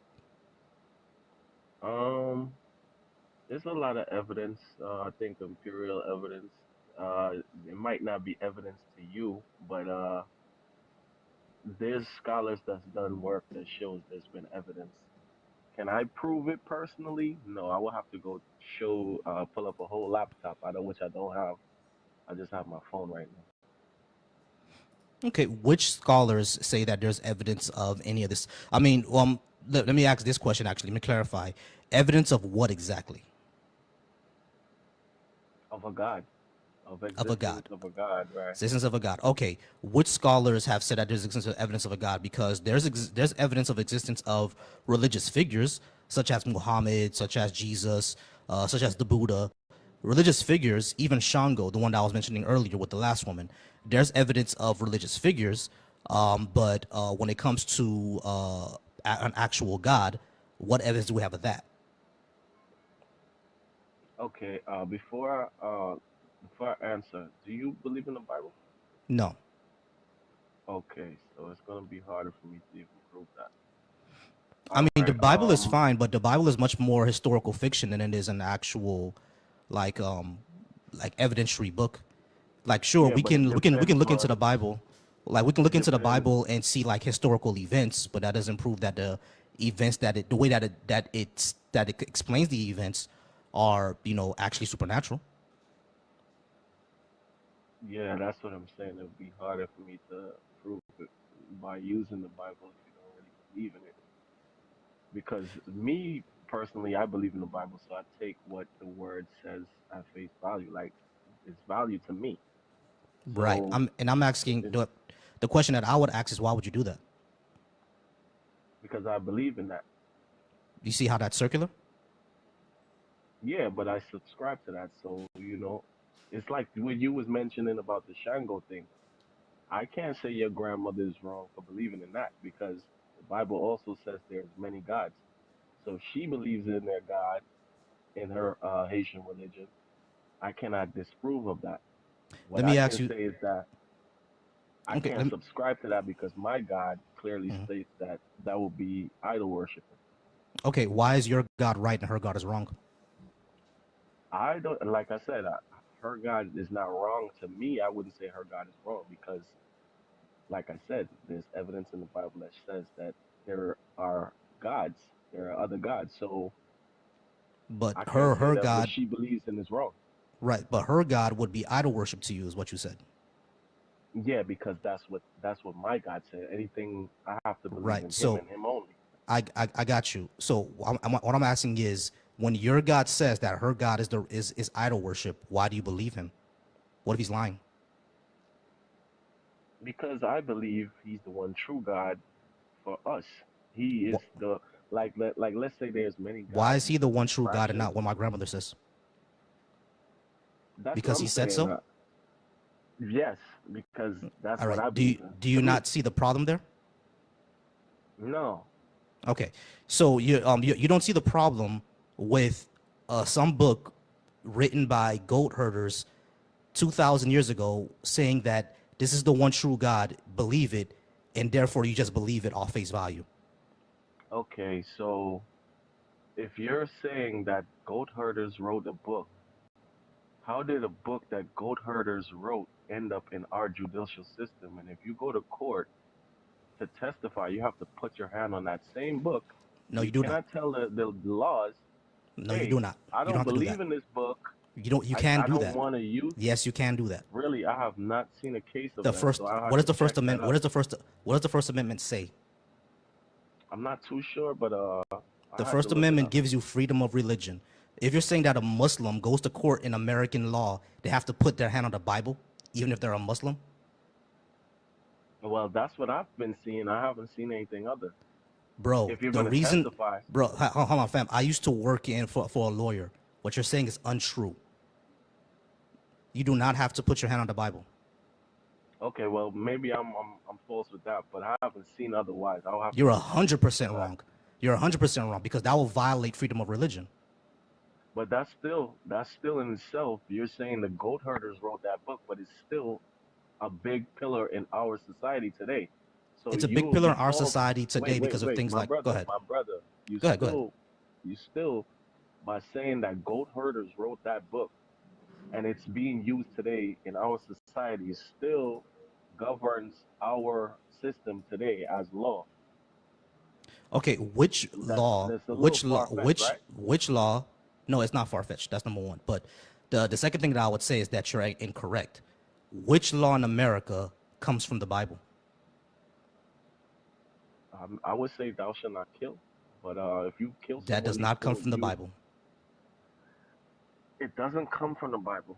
There's a lot of evidence. I think imperial evidence. It might not be evidence to you, but there's scholars that's done work that shows there's been evidence. Can I prove it personally? No, I will have to go pull up a whole laptop, which I don't have. I just have my phone right now. Okay, which scholars say that there's evidence of any of this? I mean, let me ask this question, actually. Let me clarify. Evidence of what exactly? Of a God. Of of a God. existence of a God, right? Existence of a God. Okay, which scholars have said that there's existence of evidence of a God? Because there's evidence of existence of religious figures such as Muhammad, such as Jesus, such as the Buddha. Religious figures, even Shango, the one that I was mentioning earlier with the last woman. There's evidence of religious figures, but when it comes to an actual God, what evidence do we have of that? Okay. Before I answer, do you believe in the Bible? No. Okay, so it's gonna be harder for me to even prove that. I All mean, the right. Bible is fine, but the Bible is much more historical fiction than it is an actual, like, evidentiary book. Like, sure, Yeah, we but it can we can we can depends look into on. the Bible, like we can look It into the depends. Bible and see like historical events, but that doesn't prove that the events that the way that it explains the events are actually supernatural. Yeah, that's what I'm saying. It would be harder for me to prove it by using the Bible if you don't really believe in it. Because me personally, I believe in the Bible, so I take what the word says at face value. Like it's value to me. Right. So I'm asking it, the question that I would ask is why would you do that? because I believe in that. You see how that's circular? Yeah, but I subscribe to that. So it's like what you was mentioning about the Shango thing. I can't say your grandmother is wrong for believing in that because the Bible also says there's many gods. So if she believes in their God in her Haitian religion, I cannot disprove of that. What Let I me ask can you. say is that I Okay. can't subscribe to that because my God clearly states that that will be idol worshiping. Okay. Why is your God right and her God is wrong? I don't, like I said, her God is not wrong to me. I wouldn't say her God is wrong because, like I said, there's evidence in the Bible that says that there are gods, there are other gods. So But I can't say her that what God, she believes in is wrong. right? But her God would be idol worship to you, is what you said. Yeah, because that's what my God said. Anything I have to believe Right. in Him So and Him only. I got you. So what I'm asking is, when your God says that her God is idol worship, why do you believe him? What if he's lying? Because I believe He's the one true God for us. He is Wh- the like let's say there's many Why gods is he the one and true God and fractions. not what my grandmother says? That's what Because I'm he said saying. so. Yes, because that's All what right. I believe in. Do you not see the problem there? No. Okay. So you don't see the problem with some book written by goat herders 2,000 years ago saying that this is the one true God, believe it, and therefore you just believe it off face value. Okay, so if you're saying that goat herders wrote a book, how did a book that goat herders wrote end up in our judicial system? And if you go to court to testify, you have to put your hand on that same book. No, you You do not. cannot tell the laws, No, you hey, do not. I You don't don't have to do that. believe in this book. You don't. You can I do don't that. want to use. Yes, you can do that. Really, I have not seen a case of The that, so first. I What have is to the First check that Amendment? What out. is the first? What does the First Amendment say? I'm not too sure, but The I have to First look it Amendment up. gives you freedom of religion. If you're saying that a Muslim goes to court in American law, they have to put their hand on the Bible, even if they're a Muslim, Well, that's what I've been seeing. I haven't seen anything other. bro. If you're The gonna reason, testify, bro, hold on, fam. I used to work in for a lawyer. What you're saying is untrue. You do not have to put your hand on the Bible. okay, well maybe I'm false with that, but I haven't seen otherwise. I'll have to You're look into it 100% because I. wrong. You're 100% wrong because that will violate freedom of religion. But that's still in itself. You're saying the goat herders wrote that book, but it's still a big pillar in our society today. So It's a you big will pillar be in our called. society Wait, today wait, because of wait, things like. Go ahead. my brother. You Go ahead. Go ahead. still, by saying that goat herders wrote that book, and it's being used today in our society, still governs our system today as law. Okay, which law? That's a little Which law? far fetched, Which right? which law? No, it's not far fetched. That's number one. But the second thing that I would say is that you're incorrect. Which law in America comes from the Bible? I would say thou shalt not kill, but if you kill That someone, does not come you from the you Bible. it doesn't come from the Bible.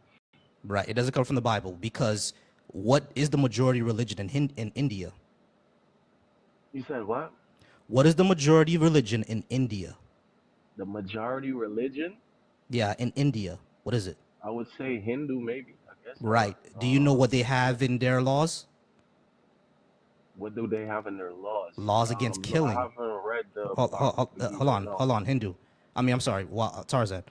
Right. It doesn't come from the Bible because what is the majority religion in India? You said what? What is the majority religion in India? The majority religion? Yeah, in India. What is it? I would say Hindu, maybe. I guess. Right. Do you know what they Yeah. have in their laws? What do they have in their laws? Laws against No, I killing. haven't read the Hold, hold, hold, Bhagavad Gita. No. hold on, Hindu. I'm sorry, Tarzan.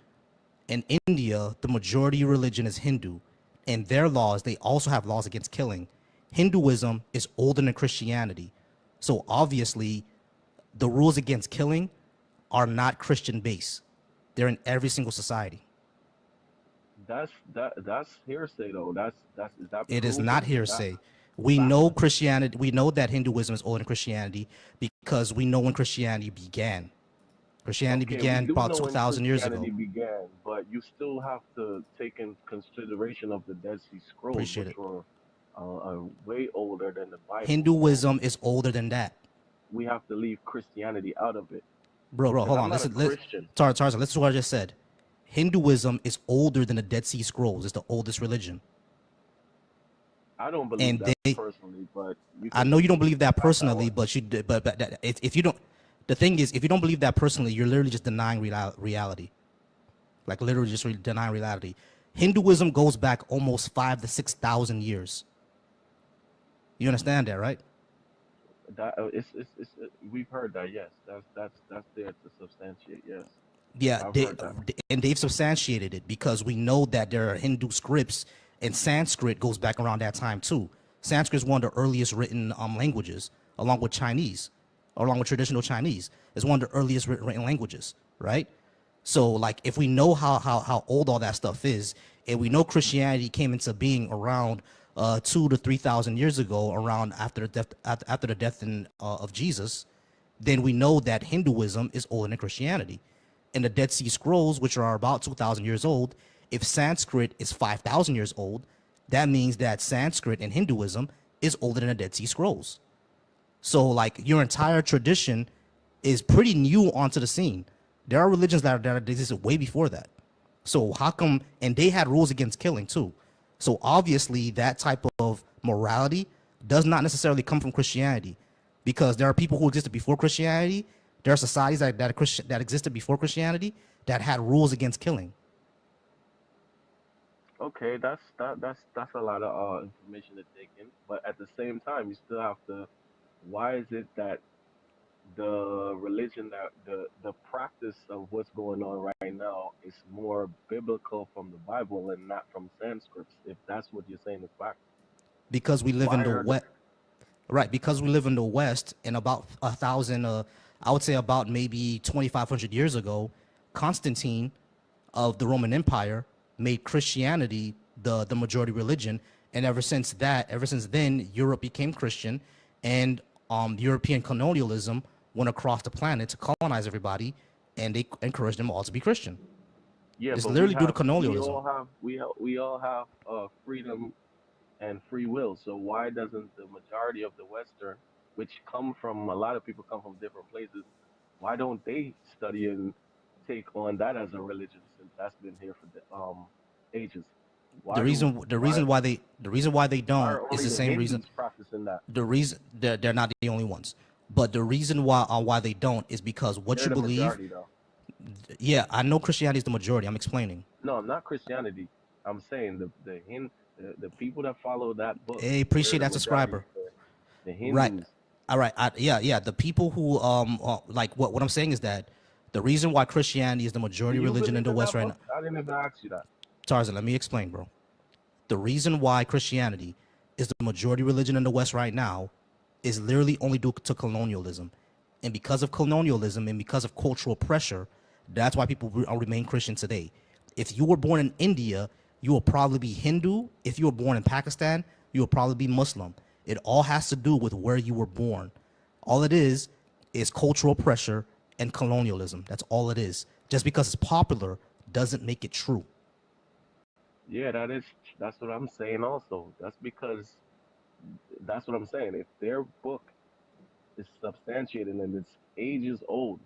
In India, the majority religion is Hindu. In their laws, they also have laws against killing. Hinduism is older than Christianity. So obviously, the rules against killing are not Christian based. They're in every single society. That's hearsay though. Is that It is not proven? Is that hearsay. We fact? know Christianity, we know that Hinduism is older than Christianity because we know when Christianity began. Christianity Okay, we began do about know when 2,000 years Christianity ago. began, but you still have to take in consideration of the Dead Sea Scrolls, Appreciate which it. were way older than the Bible. So Hinduism is older than that. we have to leave Christianity out of it. Bro, Because hold I'm on. not a Listen, Christian. Tarzan, listen to what I just said. Hinduism is older than the Dead Sea Scrolls. It's the oldest religion. I don't believe And that they, personally, but you I can know you don't believe believe that how that personally, works. but if you don't, the thing is, if you don't believe that personally, you're literally just denying reality. Like literally just denying reality. Hinduism goes back almost 5 to 6,000 years. You understand that, right? That we've heard that. Yes, that's there to substantiate. Yes, Yeah, I've heard that. and they've substantiated it because we know that there are Hindu scripts, and Sanskrit goes back around that time too. Sanskrit is one of the earliest written languages, along with Chinese, along with traditional Chinese. It's one of the earliest written languages, right? So, like, if we know how old all that stuff is, and we know Christianity came into being around 2 to 3,000 years ago, around after the death of Jesus, then we know that Hinduism is older than Christianity. And the Dead Sea Scrolls, which are about 2,000 years old, if Sanskrit is 5,000 years old, that means that Sanskrit in Hinduism is older than the Dead Sea Scrolls. So, like, your entire tradition is pretty new onto the scene. There are religions that existed way before that. So how come? And they had rules against killing too. So obviously, that type of morality does not necessarily come from Christianity, because there are people who existed before Christianity. There are societies that existed before Christianity that had rules against killing. Okay, that's a lot of information to take in. But at the same time, you still have to. Why is it that the religion that the practice of what's going on right now is more biblical from the Bible and not from Sanskrit? If that's what you're saying is fact, Because we live in why the are the West, right? Because we live in the West, and about 1,000, I would say about maybe 2,500 years ago, Constantine of the Roman Empire made Christianity the majority religion, and ever since then, Europe became Christian, and European colonialism went across the planet to colonize everybody, and they encouraged them all to be Christian. yeah, It's but literally due to colonialism. we all have freedom and free will. So why doesn't the majority of the Western, which come from a lot of people come from different places, why don't they study and take on that as a religion since that's been here for the ages? The Why do reason the why reason why they the reason why they why don't are is only the the same reason. Hindus practicing that? The reason they're not the only ones, but the reason why they don't is because what They're you the believe. majority though. Yeah, I know Christianity is the majority. I'm explaining. No, not Christianity. I'm saying the people that follow that book, Hey, they're appreciate the that majority subscriber. of the Right. Hindus. All right. Yeah. The people who like what I'm saying is that the reason why Christianity is the Do majority you religion in believe the in West that right book? now. I didn't even ask you that. Tarzan, let me explain, bro. The reason why Christianity is the majority religion in the West right now is literally only due to colonialism. And because of colonialism and because of cultural pressure, that's why people remain Christian today. If you were born in India, you will probably be Hindu. If you were born in Pakistan, you will probably be Muslim. It all has to do with where you were born. All it is cultural pressure and colonialism. That's all it is. Just because it's popular doesn't make it true. Yeah, that's what I'm saying also. That's what I'm saying. If their book is substantiated and it's ages old,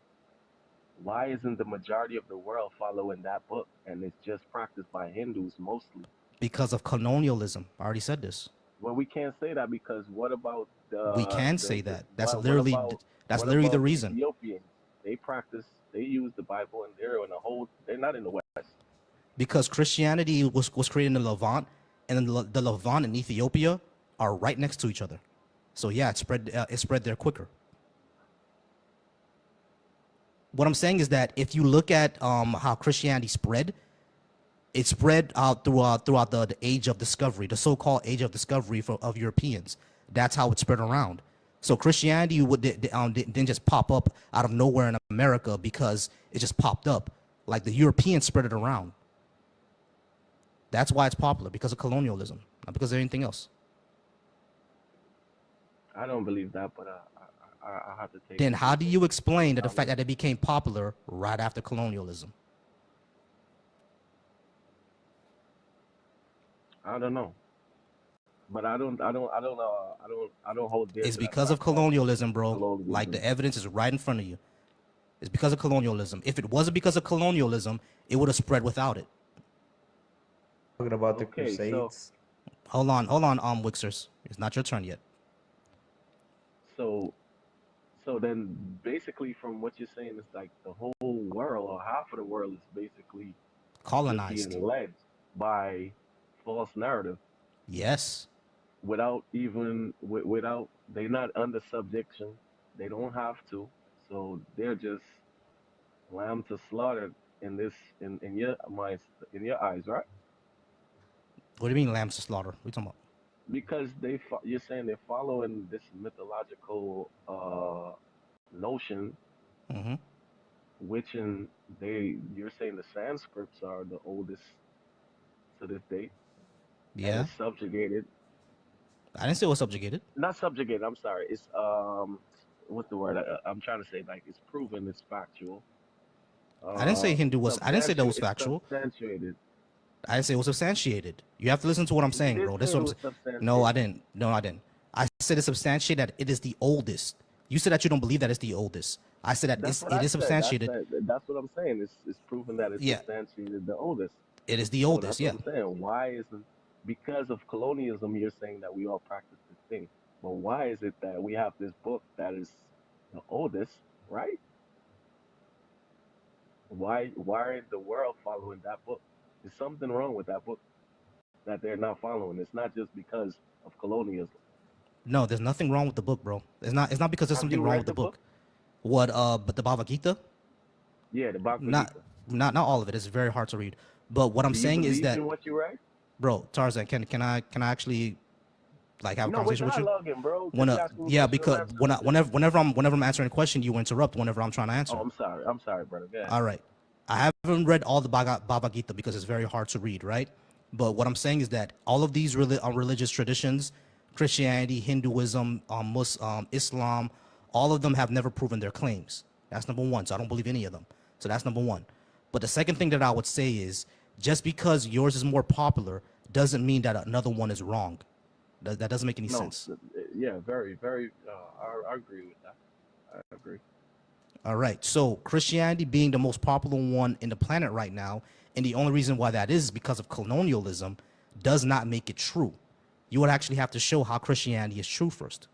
why isn't the majority of the world following that book? And it's just practiced by Hindus mostly. Because of colonialism. I already said this. Well, we can't say that because what about We can say that. That's what literally about that's what literally the about the reason. Ethiopians? They practice, they use the Bible, and they're in a whole. They're not in the West. Because Christianity was created in the Levant, and then the Levant and Ethiopia are right next to each other. So yeah, it spread there quicker. What I'm saying is that if you look at how Christianity spread, it spread out throughout the age of discovery, the so-called age of discovery of Europeans. That's how it spread around. So Christianity didn't just pop up out of nowhere in America because it just popped up. Like the Europeans spread it around. That's why it's popular, because of colonialism, not because of anything else. I don't believe that, but I have to take. Then how do you explain the fact that it became popular right after colonialism? I don't know, but I don't hold dear It's to that because of fact that colonialism, bro. colonialism. Like the evidence is right in front of you. It's because of colonialism. If it wasn't because of colonialism, it would have spread without it. Talking about the Okay, so Crusades. Hold on, Wixers. It's not your turn yet. so so then basically from what you're saying, it's like the whole world or half of the world is basically just Colonized. being led by false narrative Yes. without even without they're not under subjection. They don't have to, so they're just lamb to slaughter in this in your minds, in your eyes, right? What do you mean lambs to slaughter? What are you talking about? Because you're saying they're following this mythological notion, Mm-hmm. which you're saying the Sanskrits are the oldest to this date, and Yeah. it's subjugated. I didn't say it was subjugated. Not subjugated. I'm sorry. It's what's the word? I'm trying to say, like, it's proven, it's factual. I didn't say Hindu was. I didn't say that was It's factual. substantiated. I didn't say it was substantiated. You have to listen to what I'm You saying, did bro. say This it what was No, I substantiated. didn't. No, I didn't. I said it's substantiated that it is the oldest. You said that you don't believe that it's the oldest. I said that That's what it I is said. substantiated. That's what I'm saying. It's proven that it's Yeah, substantiated the oldest. it is the So oldest. that's what Yeah. I'm saying. Why isn't because of colonialism? You're saying that we all practice this thing, but why is it that we have this book that is the oldest, right? Why is the world following that book? There's something wrong with that book that they're not following. It's not just because of colonialism. No, there's nothing wrong with the book, bro. It's not because there's Have something you wrong with read the the book? book. What but the Bhagavad Gita? Yeah, the Bhagavad Not Gita. not all of it. It's very hard to read. But what I'm Do you saying is believe that, in what you read? bro, Tarzan, can I actually like have a No, we're conversation with you? dialoguing, bro. When Just asking you yeah, questions. I'm because answering them. whenever I'm answering a question, you interrupt whenever I'm trying to Oh, answer. I'm sorry. I'm sorry, brother. Go ahead. All right. I haven't read all the Bhagavad Gita because it's very hard to read, right? But what I'm saying is that all of these religious traditions, Christianity, Hinduism, Islam, all of them have never proven their claims. That's number one. So I don't believe any of them. So that's number one. But the second thing that I would say is just because yours is more popular doesn't mean that another one is wrong. That doesn't make any No, sense. yeah, very, very. I agree with that. I agree. All right. So Christianity being the most popular one in the planet right now, and the only reason why that is because of colonialism, does not make it true. You would actually have to show how Christianity is true first.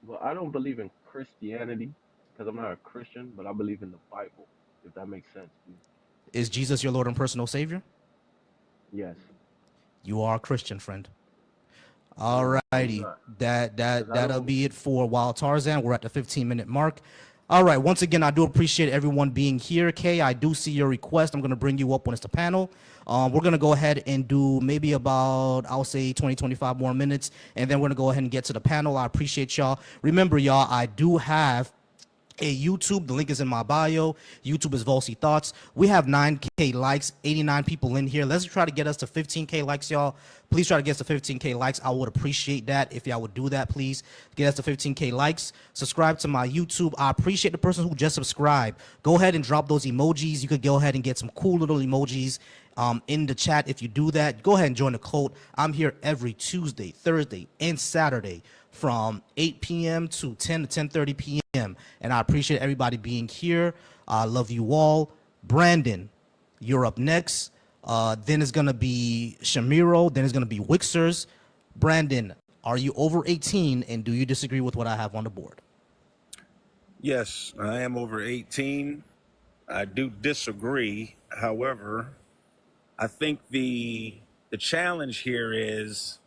Well, I don't believe in Christianity because I'm not a Christian, but I believe in the Bible. If that makes sense to you. Is Jesus your Lord and personal Savior? Yes. You are a Christian, friend. All No, I'm righty. not. That Because I that'll don't. be it for Wild Tarzan. We're at the 15-minute mark. All right. Once again, I do appreciate everyone being here. Kay, I do see your request. I'm gonna bring you up when it's the panel. We're gonna go ahead and do maybe about, I'll say 20, 25 more minutes, and then we're gonna go ahead and get to the panel. I appreciate y'all. Remember, y'all, I do have a YouTube. The link is in my bio. YouTube is Volcy Thoughts. We have 9K likes, 89 people in here. Let's try to get us to 15K likes, y'all. Please try to get us to 15K likes. I would appreciate that if y'all would do that, please. Get us to 15K likes. Subscribe to my YouTube. I appreciate the person who just subscribed. Go ahead and drop those emojis. You could go ahead and get some cool little emojis in the chat. If you do that, go ahead and join the cult. I'm here every Tuesday, Thursday, and Saturday from 8 p.m. to 10 to 10:30 p.m. And I appreciate everybody being here. I love you all. Brandon, you're up next. Then it's gonna be Shamiro. Then it's gonna be Wixers. Brandon, are you over 18, and do you disagree with what I have on the board? Yes, I am over 18. I do disagree. However, I think the challenge here is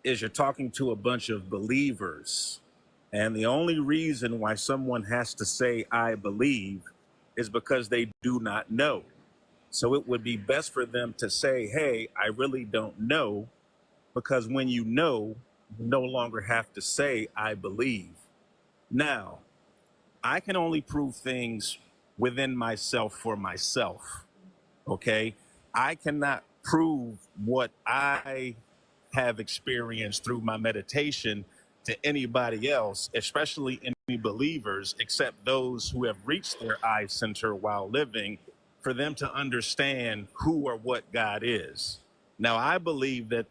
you're talking to a bunch of believers, and the only reason why someone has to say I believe is because they do not know. So it would be best for them to say, hey, I really don't know, because when you know, you no longer have to say I believe. Now, I can only prove things within myself for myself. Okay? I cannot prove what I have experienced through my meditation to anybody else, especially any believers, except those who have reached their eye center while living, for them to understand who or what God is. Now, I believe that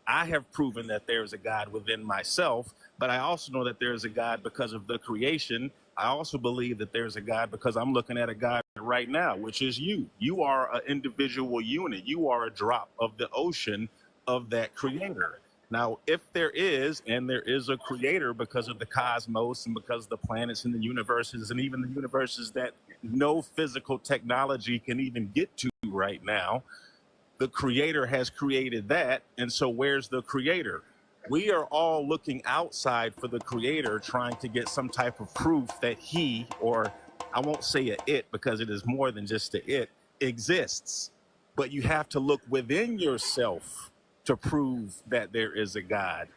I have proven that there's a God within myself, but I also know that there's a God because of the creation. I also believe that there's a God because I'm looking at a God right now, which is you. You are an individual unit. You are a drop of the ocean of that creator. Now, if there is a creator because of the cosmos and because of the planets and the universes and even the universes that no physical technology can even get to right now, the creator has created that. And so where's the creator? We are all looking outside for the creator, trying to get some type of proof that he, or I won't say a it because it is more than just a it, exists. But you have to look within yourself to prove that there is a God.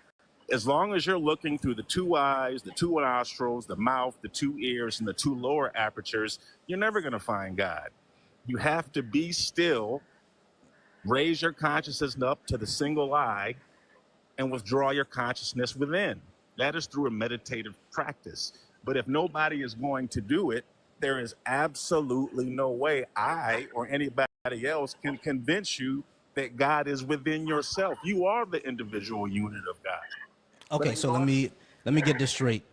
As long as you're looking through the two eyes, the two nostrils, the mouth, the two ears, and the two lower apertures, you're never going to find God. You have to be still, raise your consciousness up to the single eye, and withdraw your consciousness within. That is through a meditative practice. But if nobody is going to do it, there is absolutely no way I or anybody else can convince you that God is within yourself. You are the individual unit of God. Okay, so let me get this straight.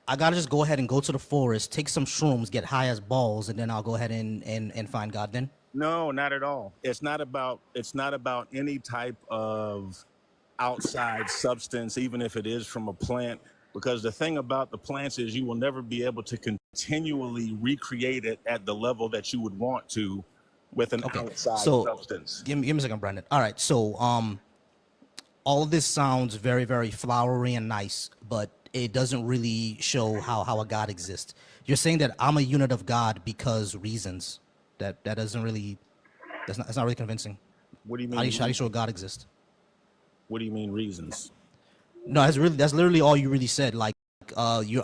I gotta just go ahead and go to the forest, take some shrooms, get high as balls, and then I'll go ahead and find God then? No, not at all. It's not about any type of outside substance, even if it is from a plant, because the thing about the plants is you will never be able to continually recreate it at the level that you would want to with an outside substance. Give me a second, Brandon. All right, so all of this sounds very, very flowery and nice, but it doesn't really show how a God exists. You're saying that I'm a unit of God because reasons. That doesn't really, that's not really convincing. What do you mean? How do you show God exists? What do you mean reasons? No, that's literally all you really said. Like, you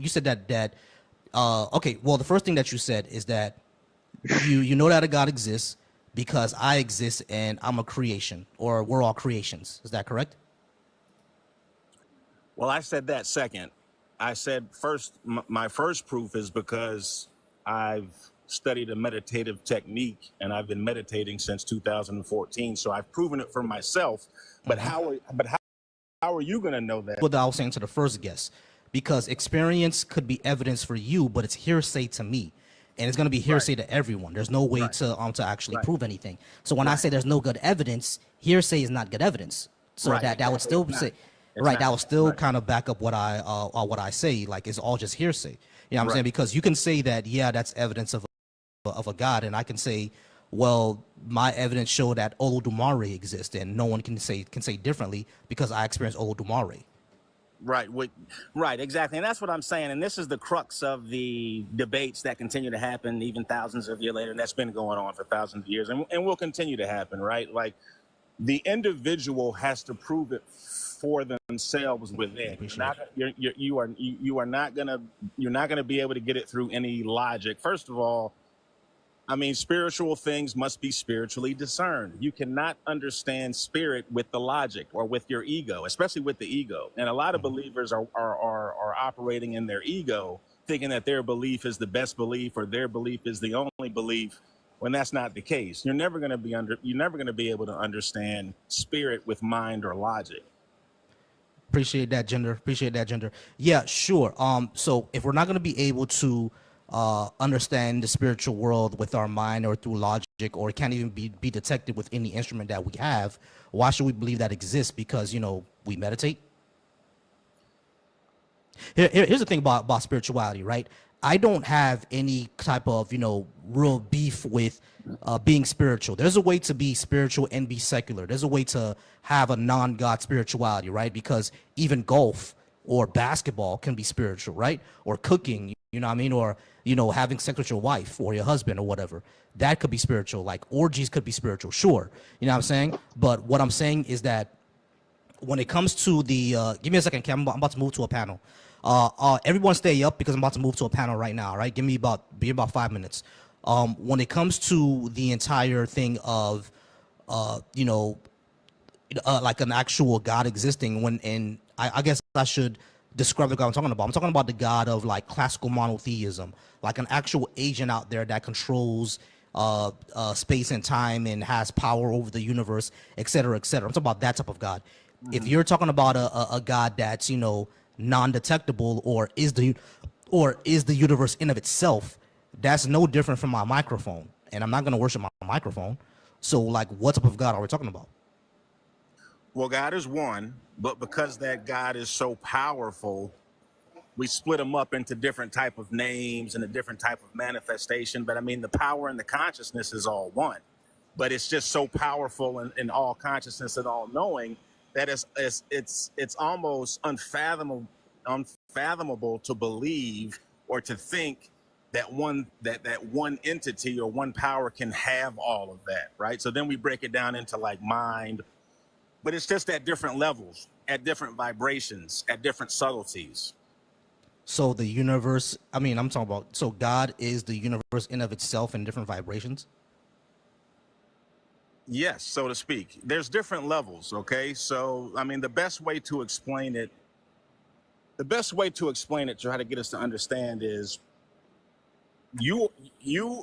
said that okay. Well, the first thing that you said is that you know that a God exists because I exist and I'm a creation, or we're all creations. Is that correct? Well, I said that second. I said first, my first proof is because I've studied a meditative technique and I've been meditating since 2014. So I've proven it for myself. But how are you going to know that? What I was saying to the first guest, because experience could be evidence for you, but it's hearsay to me. And it's going to be hearsay to everyone. There's no way to actually prove anything. So when I say there's no good evidence, hearsay is not good evidence. So that would still say, that will still kind of back up what I say. Like, it's all just hearsay. You know what I'm saying? Because you can say that, yeah, that's evidence of a God, and I can say, well, my evidence show that Olodumare exists, and no one can say differently because I experienced Olodumare. Right, exactly. And that's what I'm saying. And this is the crux of the debates that continue to happen even thousands of years later. And that's been going on for thousands of years and will continue to happen, right? Like, the individual has to prove it for themselves within. You're not gonna be able to get it through any logic. First of all, I mean, spiritual things must be spiritually discerned. You cannot understand spirit with the logic or with your ego, especially with the ego. And a lot of believers are operating in their ego, thinking that their belief is the best belief or their belief is the only belief, when that's not the case. You're never going to be able to understand spirit with mind or logic. Appreciate that, Gender. Yeah, sure. So if we're not going to be able to understand the spiritual world with our mind or through logic, or it can't even be detected with any instrument that we have, why should we believe that exists? Because, you know, we meditate. Here's the thing about spirituality, right? I don't have any type of, you know, real beef with being spiritual. There's a way to be spiritual and be secular. There's a way to have a non-God spirituality, right? Because even golf or basketball can be spiritual, right? Or cooking, you know what I mean? Or, you know, having sex with your wife or your husband or whatever. That could be spiritual. Like orgies could be spiritual, sure. You know what I'm saying? But what I'm saying is that when it comes to the, give me a second, Cam, I'm about to move to a panel. Everyone stay up because I'm about to move to a panel right now, right? Give me about 5 minutes. When it comes to the entire thing of, you know, like an actual God existing, and I guess I should describe the God I'm talking about. I'm talking about the God of like classical monotheism, like an actual agent out there that controls space and time and has power over the universe, et cetera, et cetera. I'm talking about that type of God. If you're talking about a God that's, you know, non-detectable or is the universe in of itself, that's no different from my microphone, and I'm not going to worship my microphone. So like, what type of God are we talking about? Well, God is one, but because that God is so powerful, we split them up into different type of names and a different type of manifestation. But I mean, the power and the consciousness is all one, but it's just so powerful in all consciousness and all knowing that it's almost unfathomable to believe or to think that one entity or one power can have all of that, right? So then we break it down into like mind, but it's just at different levels, at different vibrations, at different subtleties. So the universe, I mean, I'm talking about, so God is the universe in of itself in different vibrations? Yes, so to speak. There's different levels, okay? So, I mean, the best way to explain it, to try to get us to understand is you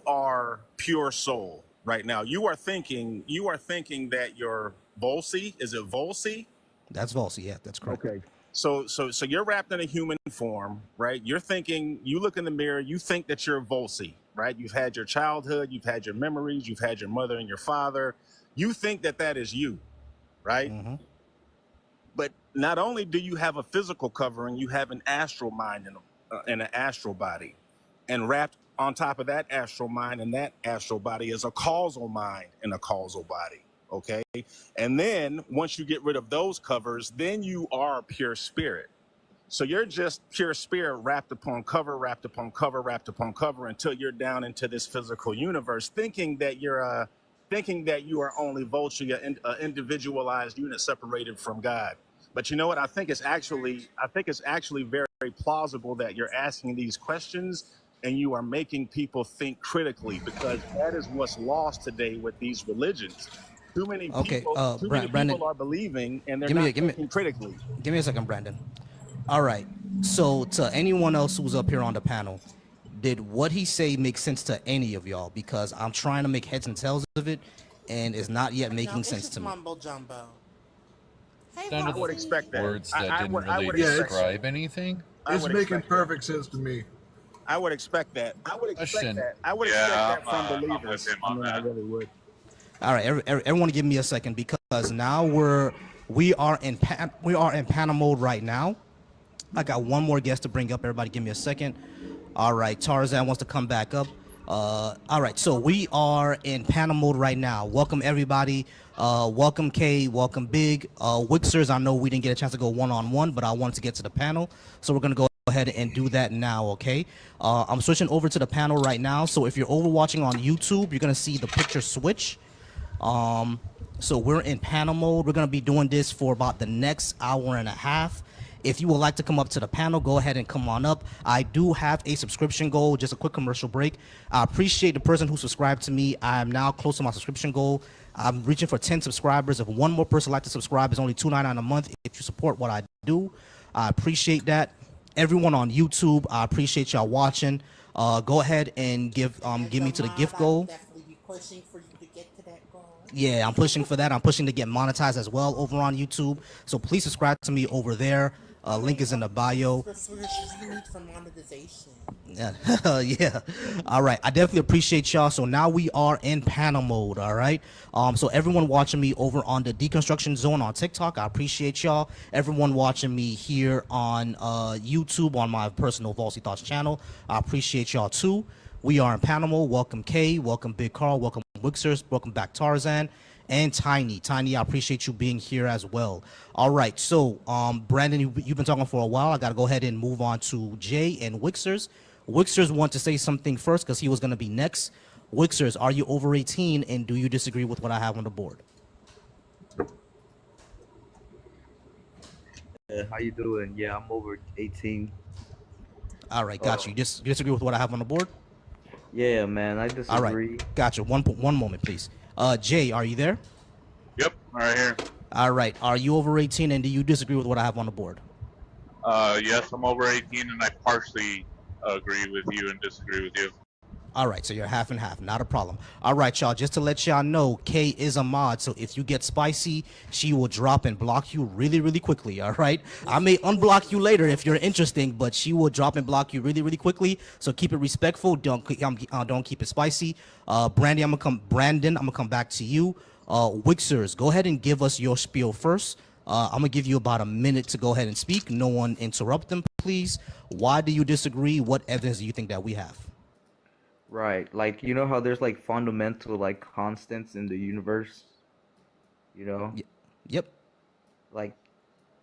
are pure soul right now. You are thinking that you're Volcy. Is it Volcy? That's Volcy, yeah, that's correct. Okay. So you're wrapped in a human form, right? You're thinking, you look in the mirror, you think that you're Volcy, right? You've had your childhood, you've had your memories, you've had your mother and your father. You think that is you, right? Mm-hmm. But not only do you have a physical covering, you have an astral mind and an astral body. And wrapped on top of that astral mind and that astral body is a causal mind and a causal body, okay? And then once you get rid of those covers, then you are pure spirit. So you're just pure spirit wrapped upon cover, wrapped upon cover, wrapped upon cover until you're down into this physical universe, thinking that you are only Volcy, an individualized unit separated from God. But you know what? I think it's actually very, very plausible that you're asking these questions and you are making people think critically, because that is what's lost today with these religions. Too many people are believing and they're not thinking critically. Give me a second, Brandon. All right. So to anyone else who's up here on the panel, did what he say make sense to any of y'all? Because I'm trying to make heads and tails of it, and it's not yet making sense to me. Mumbo jumbo. Hey, I would expect that. Words that didn't really describe anything. It's making perfect sense to me. I would expect that. I would expect that from believers. I really would. All right, everyone, give me a second, because now we are in panel mode right now. I got one more guest to bring up. Everybody, give me a second. All right, Tarzan wants to come back up. All right, so we are in panel mode right now. Welcome everybody. Welcome Kay. Welcome Big. Wixers, I know we didn't get a chance to go one-on-one, but I wanted to get to the panel, so we're gonna go ahead and do that now, okay? I'm switching over to the panel right now, so if you're over watching on YouTube, you're gonna see the picture switch. So we're in panel mode. We're gonna be doing this for about the next hour and a half. If you would like to come up to the panel, go ahead and come on up. I do have a subscription goal, just a quick commercial break. I appreciate the person who subscribed to me. I am now close to my subscription goal. I'm reaching for 10 subscribers. If one more person would like to subscribe, it's only $2.99 a month. If you support what I do, I appreciate that. Everyone on YouTube, I appreciate y'all watching. Go ahead and give me to the gift goal. Definitely be pushing for you to get to that goal. Yeah, I'm pushing for that. I'm pushing to get monetized as well over on YouTube. So please subscribe to me over there. Link is in the bio. That's what you need for monetization. Yeah, yeah. All right. I definitely appreciate y'all. So now we are in panel mode. All right. So everyone watching me over on the Deconstruction Zone on TikTok, I appreciate y'all. Everyone watching me here on YouTube on my personal Volcy Thoughts channel, I appreciate y'all too. We are in panel mode. Welcome Kay. Welcome Big Carl. Welcome Wixers. Welcome back Tarzan. And Tiny. Tiny, I appreciate you being here as well. All right. So, Brandon, you've been talking for a while. I got to go ahead and move on to Jay and Wixers. Wixers want to say something first because he was going to be next. Wixers, are you over 18 and do you disagree with what I have on the board? How you doing? Yeah, I'm over 18. All right, got you. You disagree with what I have on the board? Yeah, man, I disagree. All right, got you. One moment, please. Jay, are you there? Yep, right here. All right, are you over 18 and do you disagree with what I have on the board? Yes, I'm over 18 and I partially agree with you and disagree with you. All right, so you're half and half, not a problem. All right, y'all, just to let y'all know, Kay is a mod, so if you get spicy, she will drop and block you really, really quickly, all right? I may unblock you later if you're interesting, but she will drop and block you really, really quickly, so keep it respectful, don't keep it spicy. Brandon, I'm gonna come back to you. Wixers, go ahead and give us your spiel first. I'm gonna give you about a minute to go ahead and speak. No one interrupt them, please. Why do you disagree? What evidence do you think that we have? Right, like, you know how there's like fundamental like constants in the universe, you know? Yep. Like,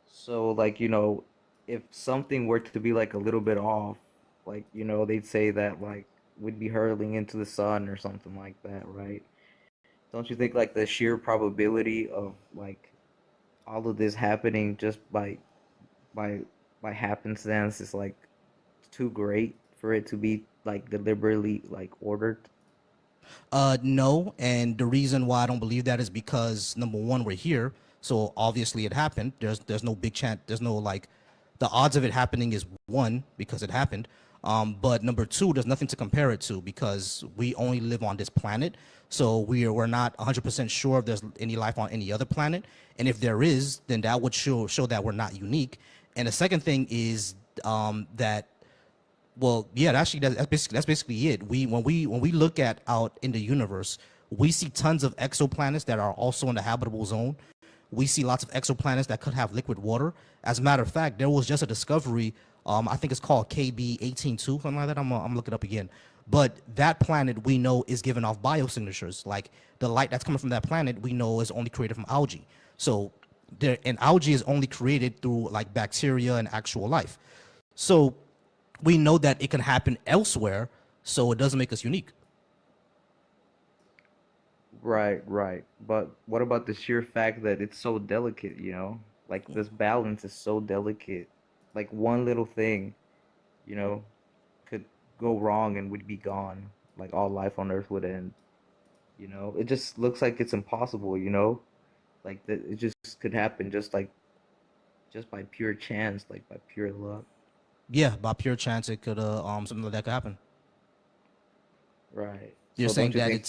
so like, you know, if something were to be like a little bit off, like, you know, they'd say that like we'd be hurtling into the sun or something like that, right? Don't you think like the sheer probability of like all of this happening just by happenstance is like too great for it to be like deliberately like ordered? No, and the reason why I don't believe that is because number one, we're here, so obviously it happened. There's no big chance. There's no like, the odds of it happening is one because it happened. But number two, there's nothing to compare it to because we only live on this planet, so we're not 100% sure if there's any life on any other planet, and if there is, then that would show that we're not unique. And the second thing is that. Well, yeah, that's basically it. When we look at out in the universe, we see tons of exoplanets that are also in the habitable zone. We see lots of exoplanets that could have liquid water. As a matter of fact, there was just a discovery. I think it's called KB 182, something like that. I'm looking it up again. But that planet we know is giving off biosignatures. Like the light that's coming from that planet, we know is only created from algae. So and algae is only created through like bacteria and actual life. So we know that it can happen elsewhere, so it doesn't make us unique. Right, right. But what about the sheer fact that it's so delicate, you know? Like this balance is so delicate. Like one little thing, you know, could go wrong and would be gone. Like all life on Earth would end. You know? It just looks like it's impossible, you know? Like that it just could happen just by pure chance, like by pure luck. Yeah, by pure chance, it could something like that could happen. Right. You're So saying don't you that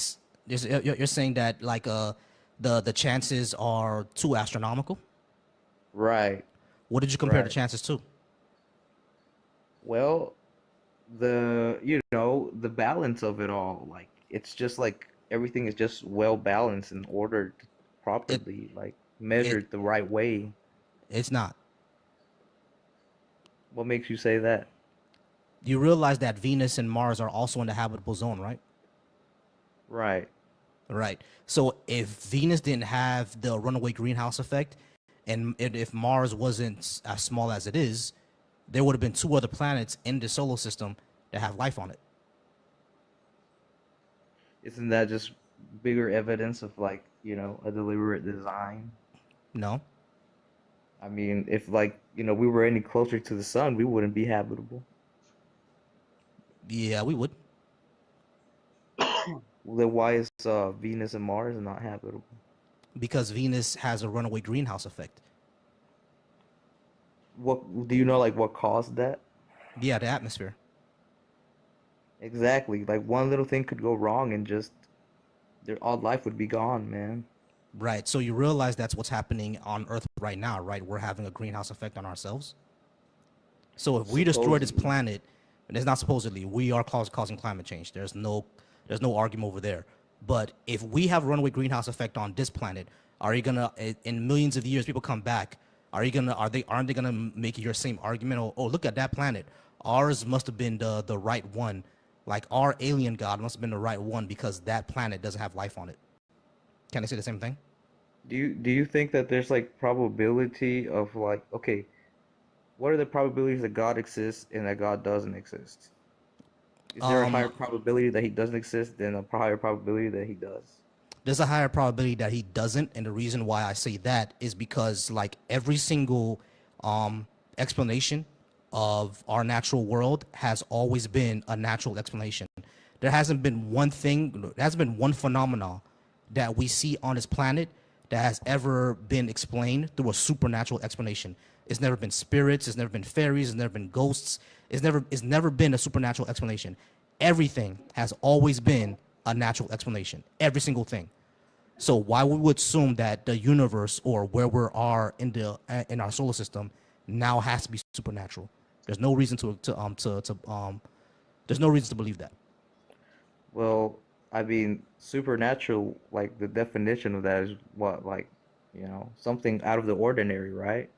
think you're saying that like the chances are too astronomical. right. What did you compare the Right. chances to? Well, the balance of it all, like it's just like everything is just well balanced and ordered properly, like It measured the right way. it's not. What makes you say that? You realize that Venus and Mars are also in the habitable zone, right? Right. Right. So if Venus didn't have the runaway greenhouse effect, and if Mars wasn't as small as it is, there would have been two other planets in the solar system that have life on it. Isn't that just bigger evidence of like, you know, a deliberate design? No. I mean, if like, you know, we were any closer to the sun, we wouldn't be habitable. Yeah, we would. Well, then why is Venus and Mars not habitable? Because Venus has a runaway greenhouse effect. What do you know like what caused that? Yeah, the atmosphere. Exactly. Like one little thing could go wrong and just all life would be gone, man. Right. So you realize that's what's happening on Earth right now, right? We're having a greenhouse effect on ourselves. So if we destroy this planet, and it's not supposedly, we are causing climate change. There's no argument over there. But if we have a runaway greenhouse effect on this planet, are you gonna, in millions of years, people come back? Aren't they gonna make your same argument? Oh, look at that planet. Ours must have been the right one. Like our alien god must have been the right one because that planet doesn't have life on it. Can I say the same thing? Do you think that there's like probability of like, okay, what are the probabilities that God exists and that God doesn't exist? Is there a higher probability that he doesn't exist than a higher probability that he does? There's a higher probability that he doesn't, and the reason why I say that is because like every single explanation of our natural world has always been a natural explanation. There hasn't been one phenomenon that we see on this planet that has ever been explained through a supernatural explanation. It's never been spirits, it's never been fairies, it's never been ghosts, it's never been a supernatural explanation. Everything has always been a natural explanation. Every single thing. So why would we assume that the universe or where we are in our solar system now has to be supernatural? There's no reason there's no reason to believe that. Well, I mean, supernatural, like the definition of that is what, like, you know, something out of the ordinary, right?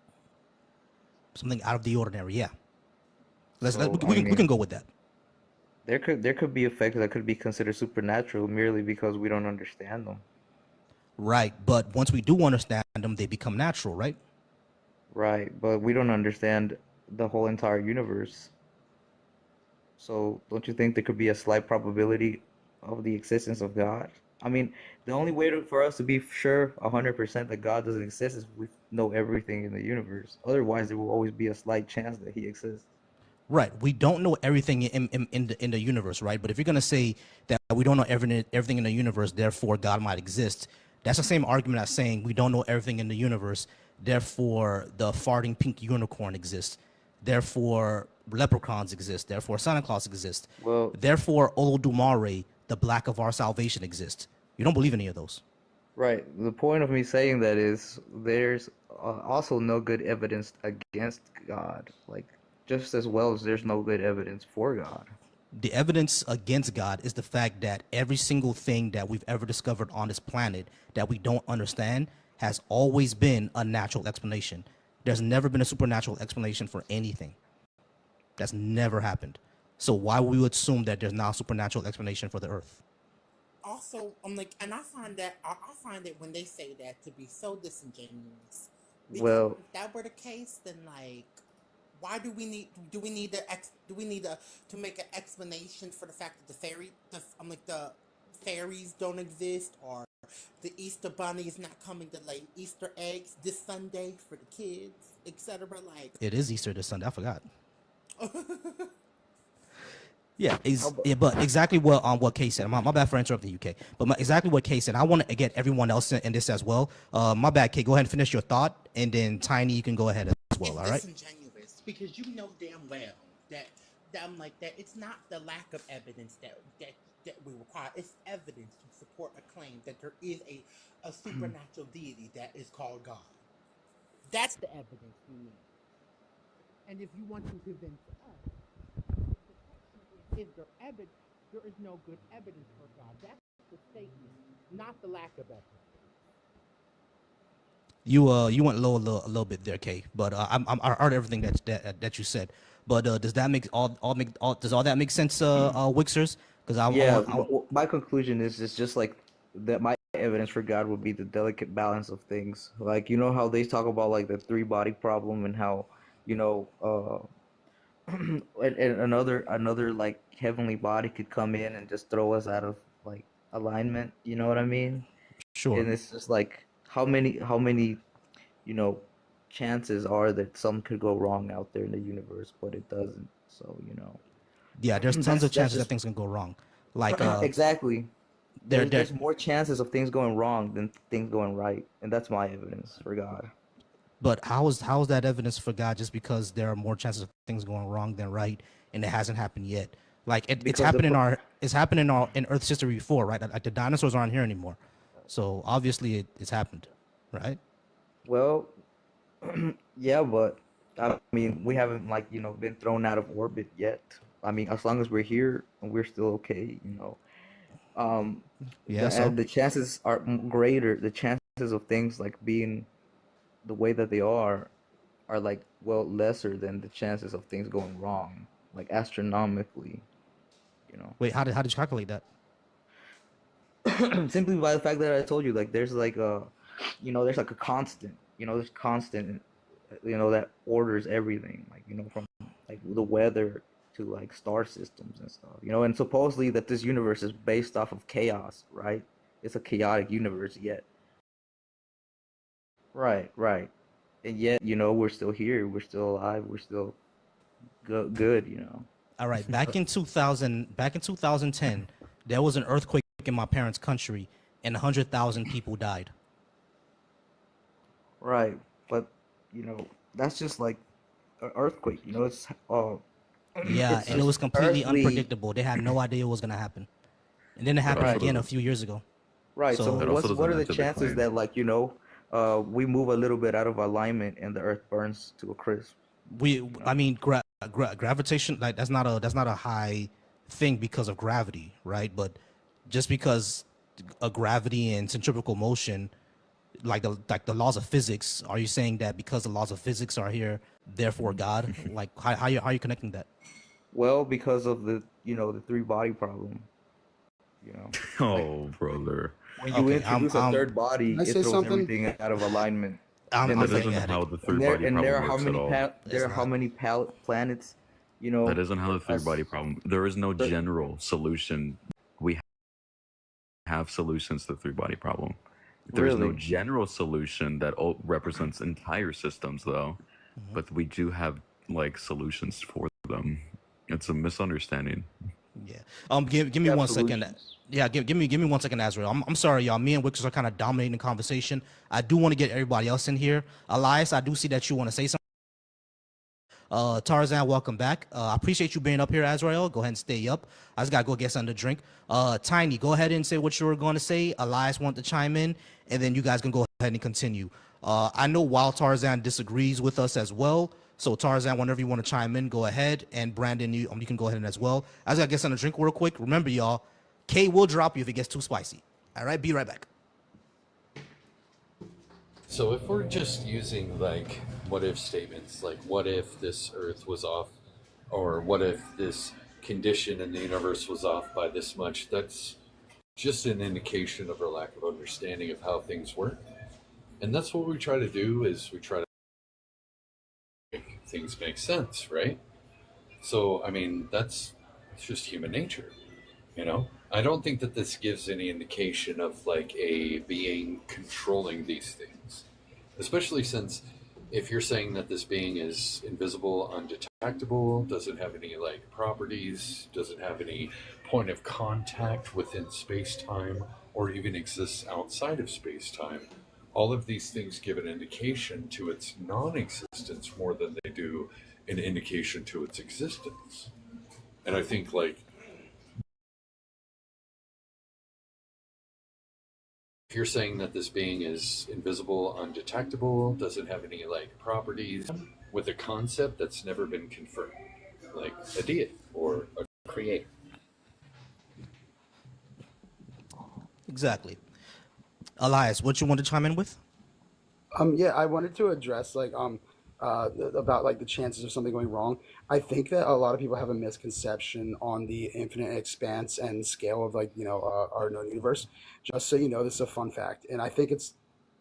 Something out of the ordinary, yeah. We mean, can go with that. There could be effects that could be considered supernatural merely because we don't understand them. Right, but once we do understand them, they become natural, right? Right, but we don't understand the whole entire universe. So don't you think there could be a slight probability of the existence of God? I mean, the only way for us to be sure 100% that God doesn't exist is if we know everything in the universe. Otherwise, there will always be a slight chance that he exists. Right. We don't know everything in the universe, right? But if you're going to say that we don't know everything in the universe, therefore God might exist, that's the same argument as saying we don't know everything in the universe, therefore the farting pink unicorn exists, therefore leprechauns exist, therefore Santa Claus exists, therefore Olodumare, the black of our salvation, exists. You don't believe any of those. Right. The point of me saying that is there's also no good evidence against God. Like, just as well as there's no good evidence for God. The evidence against God is the fact that every single thing that we've ever discovered on this planet that we don't understand has always been a natural explanation. There's never been a supernatural explanation for anything. That's never happened. So why would we assume that there's now a supernatural explanation for the earth? Also, I'm like, and I find it when they say that to be so disingenuous. Because Well, if that were the case, then like, why do we need to make an explanation for the fact that the fairies don't exist, or the Easter bunny is not coming to lay Easter eggs this Sunday for the kids, etc. Like, It is Easter this Sunday. I forgot. Yeah, but exactly what Kay said. My bad for interrupting you, Kay. But exactly what Kay said. I want to get everyone else in this as well. My bad, Kay. Go ahead and finish your thought, and then Tiny, you can go ahead as well. All right. Disingenuous, because you know damn well that I'm like that. It's not the lack of evidence that we require. It's evidence to support a claim that there is a supernatural deity that is called God. That's the evidence we need. And if you want to convince us, the question is there is no good evidence for God. That's the statement, not the lack of evidence. You went low a little bit there, Kay. But I heard everything that you said. But does that make does all that make sense, Wixers? Because my conclusion is it's just like that. My evidence for God would be the delicate balance of things. Like, you know how they talk about like the three body problem and how, you know, and another like heavenly body could come in and just throw us out of like alignment. You know what I mean? Sure. And it's just like how many you know chances are that some could go wrong out there in the universe, but it doesn't. So, you know. Yeah, there's tons of chances that things can go wrong. Like exactly. There's more chances of things going wrong than things going right, and that's my evidence for God. But how is that evidence for God just because there are more chances of things going wrong than right, and it hasn't happened yet? Like it's happened in Earth's history before, right? Like the dinosaurs aren't here anymore, so obviously it's happened, right? Well, yeah, but I mean, we haven't like been thrown out of orbit yet. I mean, as long as we're here, we're still okay. Um, Yeah. So and the chances are greater. The chances of things like being the way that they are like lesser than the chances of things going wrong, like astronomically. wait, how did you calculate that? Simply by the fact that I told you, like there's like there's like a constant. There's constant. That orders everything. Like from like the weather to like star systems and stuff. And supposedly that this universe is based off of chaos, right? It's a chaotic universe yet. Right, right. And yet, we're still here. We're still alive. We're still good. All right. Back in 2010, there was an earthquake in my parents' country, and 100,000 people died. Right, but that's just like an earthquake. It's Yeah, it's and it was just completely earthly. unpredictable. They had no idea what was gonna happen, and then it happened Right, again a few years ago. right. So That also what doesn't are the have to chances decline. that we move a little bit out of alignment and the earth burns to a crisp? I mean, gravitation, like that's not a high thing because of gravity, right? But just because of gravity and centrifugal motion, like the laws of physics, are you saying that because the laws of physics are here, therefore God? Like how you connecting that? Well, because of the three body problem. Like Oh, brother. when you Okay, introduce a third body, Can I it say throws something? everything out of alignment. I'm, And I'm That it's like isn't getting at it. how the and three there body and there are problem how works at many all. It's how not. many planets, That isn't how the three body Us. problem. There is no But general solution. We have solutions to the three body problem. There's no really. general solution that represents entire systems, though. But we do have like solutions for them. It's a misunderstanding. Yeah. Give me We have 1 second. solutions. Yeah, give me 1 second, Azrael. I'm sorry, y'all. Me and Wix are kind of dominating the conversation. I do want to get everybody else in here. Elias, I do see that you want to say something. Tarzan, welcome back. I appreciate you being up here, Azrael. Go ahead and stay up. I just gotta go get something to drink. Tiny, go ahead and say what you were going to say. Elias wanted to chime in, and then you guys can go ahead and continue. I know Wild Tarzan disagrees with us as well. So Tarzan, whenever you want to chime in, go ahead. And Brandon, you can go ahead and as well. I just gotta get something to drink real quick. Remember, y'all, K will drop you if it gets too spicy. All right, be right back. So if we're just using like what if statements, like what if this Earth was off, or what if this condition in the universe was off by this much, that's just an indication of our lack of understanding of how things work. And that's what we try to do, is we try to make things make sense, right? So I mean, it's just human nature, I don't think that this gives any indication of like a being controlling these things, especially since if you're saying that this being is invisible, undetectable, doesn't have any like properties, doesn't have any point of contact within space-time, or even exists outside of space-time, all of these things give an indication to its non-existence more than they do an indication to its existence. And I think like if you're saying that this being is invisible, undetectable, doesn't have any like properties, with a concept that's never been confirmed, like a deity or a creator. Exactly. Elias, what you want to chime in with? Yeah, I wanted to address about like the chances of something going wrong. I think that a lot of people have a misconception on the infinite expanse and scale of our known universe. Just so you know, this is a fun fact, and I think it's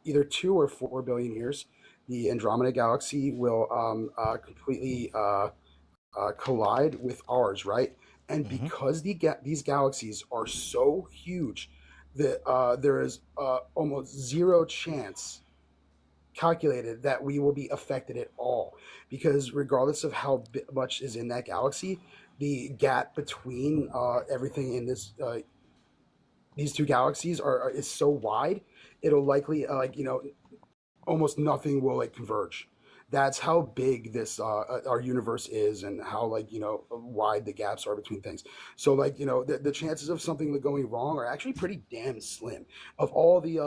either 2 or 4 billion years. The Andromeda galaxy will completely collide with ours, right? And Mm-hmm. because these galaxies are so huge that there is almost zero chance calculated that we will be affected at all, because regardless of how much is in that galaxy, the gap between everything in these two galaxies is so wide, it'll likely almost nothing will converge. That's how big this our universe is, and how, like, wide the gaps are between things. So, like, the chances of something going wrong are actually pretty damn slim. Of all the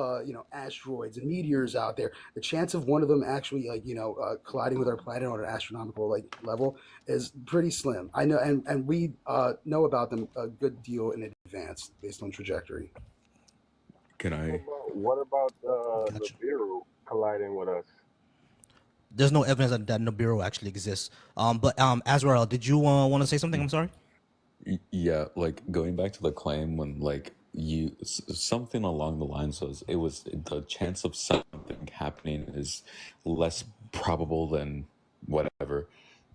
asteroids and meteors out there, the chance of one of them actually, like, colliding with our planet on an astronomical, like, level is pretty slim. I know, and we know about them a good deal in advance based on trajectory. Can I? What about Gotcha. Nibiru colliding with us? There's no evidence that Nibiru actually exists. But Azrael, did you want to say something? I'm sorry. Yeah, like going back to the claim when like something along the lines was it was the chance of something happening is less probable than whatever.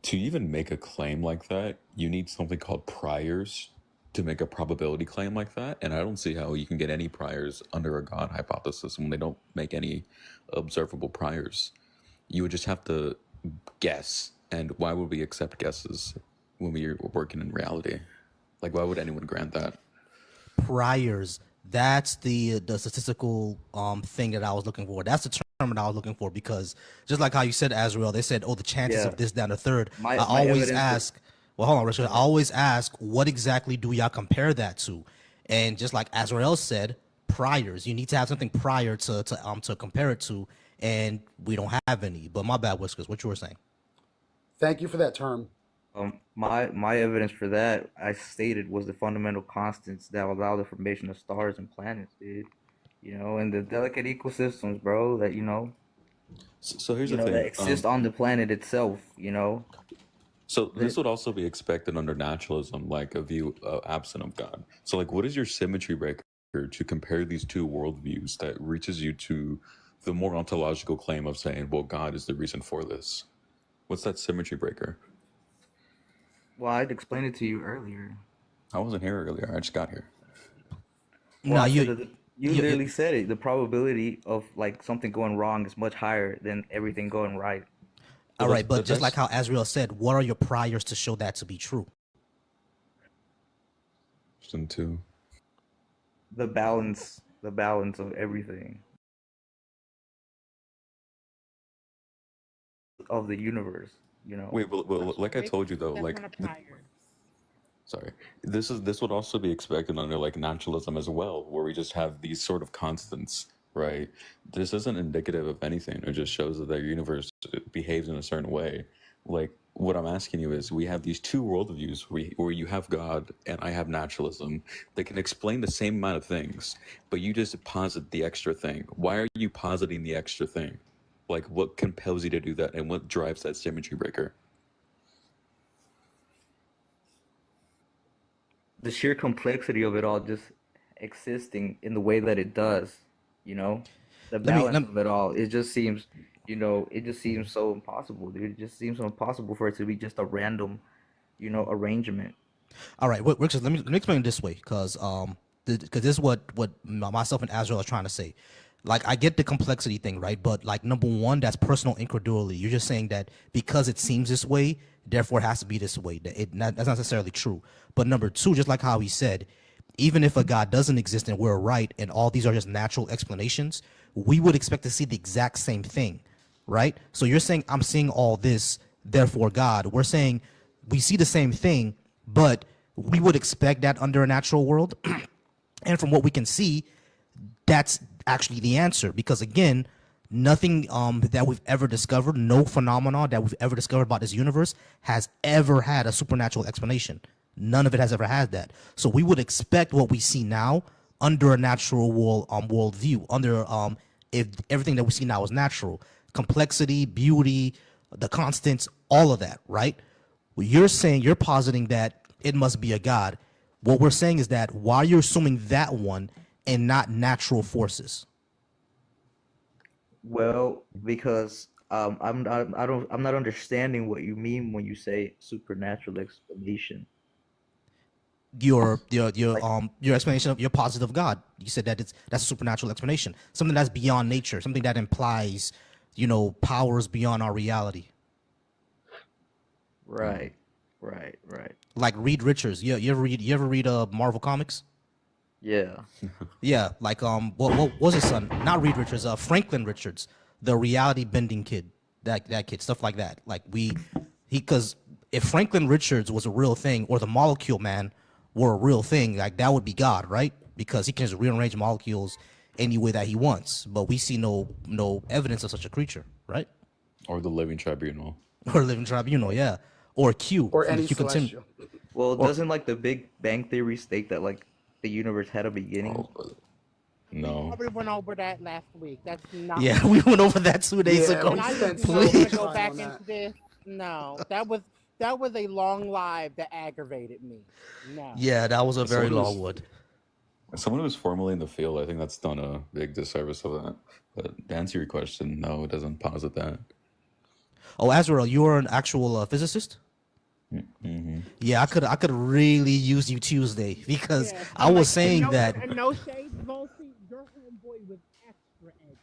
To even make a claim like that, you need something called priors to make a probability claim like that, and I don't see how you can get any priors under a God hypothesis when they don't make any observable priors. You would just have to guess, and why would we accept guesses when we're working in reality? Like, why would anyone grant that? Priors. That's the statistical thing that I was looking for. That's the term that I was looking for, because just like how you said, Azrael, they said, oh, the chances Yeah. of this, that, and the third. My I always evidence is- ask, well, hold on, Richard. I always ask, what exactly do y'all compare that to? And just like Azrael said, priors. You need to have something prior to compare it to, and we don't have any. But my bad, Whiskers, what you were saying. Thank you for that term. My evidence for that, I stated, was the fundamental constants that allow the formation of stars and planets, dude. And the delicate ecosystems, bro, that So here's the thing. that exist on the planet itself. So this would also be expected under naturalism, like a view absent of God. So like, what is your symmetry breaker to compare these two worldviews that reaches you to the more ontological claim of saying, well, God is the reason for this? What's that symmetry breaker? Well, I'd explained it to you earlier. I wasn't here earlier. I just got here. Well, No, I you said that you you literally said it. The probability of like something going wrong is much higher than everything going right. all right, but just like that's how Azrael said, what are your priors to show that to be true? question too. The balance of everything of the universe. Wait, well, like I told you though, like, sorry, this would also be expected under like naturalism as well, where we just have these sort of constants, right? This isn't indicative of anything. It just shows that the universe behaves in a certain way. Like, what I'm asking you is, we have these two worldviews where you have God and I have naturalism that can explain the same amount of things, but you just posit the extra thing. Why are you positing the extra thing? Like, what compels you to do that, and what drives that symmetry breaker? The sheer complexity of it all just existing in the way that it does, the Let me balance let, of it all, it just seems, it just seems so impossible, dude. It just seems so impossible for it to be just a random, arrangement. all right, Richard, let me explain it this way, because this is what myself and Azrael are trying to say. Like, I get the complexity thing, right? But like, number one, that's personal incredulity. You're just saying that because it seems this way, therefore it has to be this way. That's not necessarily true. But number two, just like how he said, even if a God doesn't exist and we're right, and all these are just natural explanations, we would expect to see the exact same thing, right? So you're saying I'm seeing all this, therefore God. We're saying we see the same thing, but we would expect that under a natural world. And from what we can see, that's actually the answer, because again, nothing that we've ever discovered, no phenomenon that we've ever discovered about this universe has ever had a supernatural explanation. None of it has ever had that. So we would expect what we see now under a natural world view, under if everything that we see now is natural, complexity, beauty, the constants, all of that, right? Well, you're saying, you're positing that it must be a God. What we're saying is that why you're assuming that one and not natural forces? Well, because I'm not understanding what you mean when you say supernatural explanation. Your Like, explanation of your positive God. You said that that's a supernatural explanation, something that's beyond nature, something that implies, powers beyond our reality. right. Like Reed Richards. You ever read Marvel comics? Yeah. Yeah, like what was his son? Not Reed Richards, Franklin Richards, the reality bending kid. that kid, stuff like that. Like because if Franklin Richards was a real thing, or the Molecule Man were a real thing, like that would be God, right? Because he can just rearrange molecules any way that he wants. But we see no evidence of such a creature, right? Or the Living Tribunal. Or Living Tribunal, yeah. Or Q. Or from any Q Continu- celestial. Well, doesn't like the Big Bang Theory state that like the universe had a beginning? No. Probably went over that last week. That's not. Yeah, we went over that 2 days Yeah, ago. we And I spent just so don't want much to go time back on into that. this. No, that was a long live that aggravated me. No. Yeah, that was a very Someone long who's, one. someone who's formerly in the field, I think that's done a big disservice of that. But to answer your question, no, it doesn't posit that. Oh, Azrael, you are an actual physicist? Mm-hmm. Yeah, I could really use you Tuesday because Yes, I I'm was like, saying that and no shade, Volcy, your homeboy was extra edgy.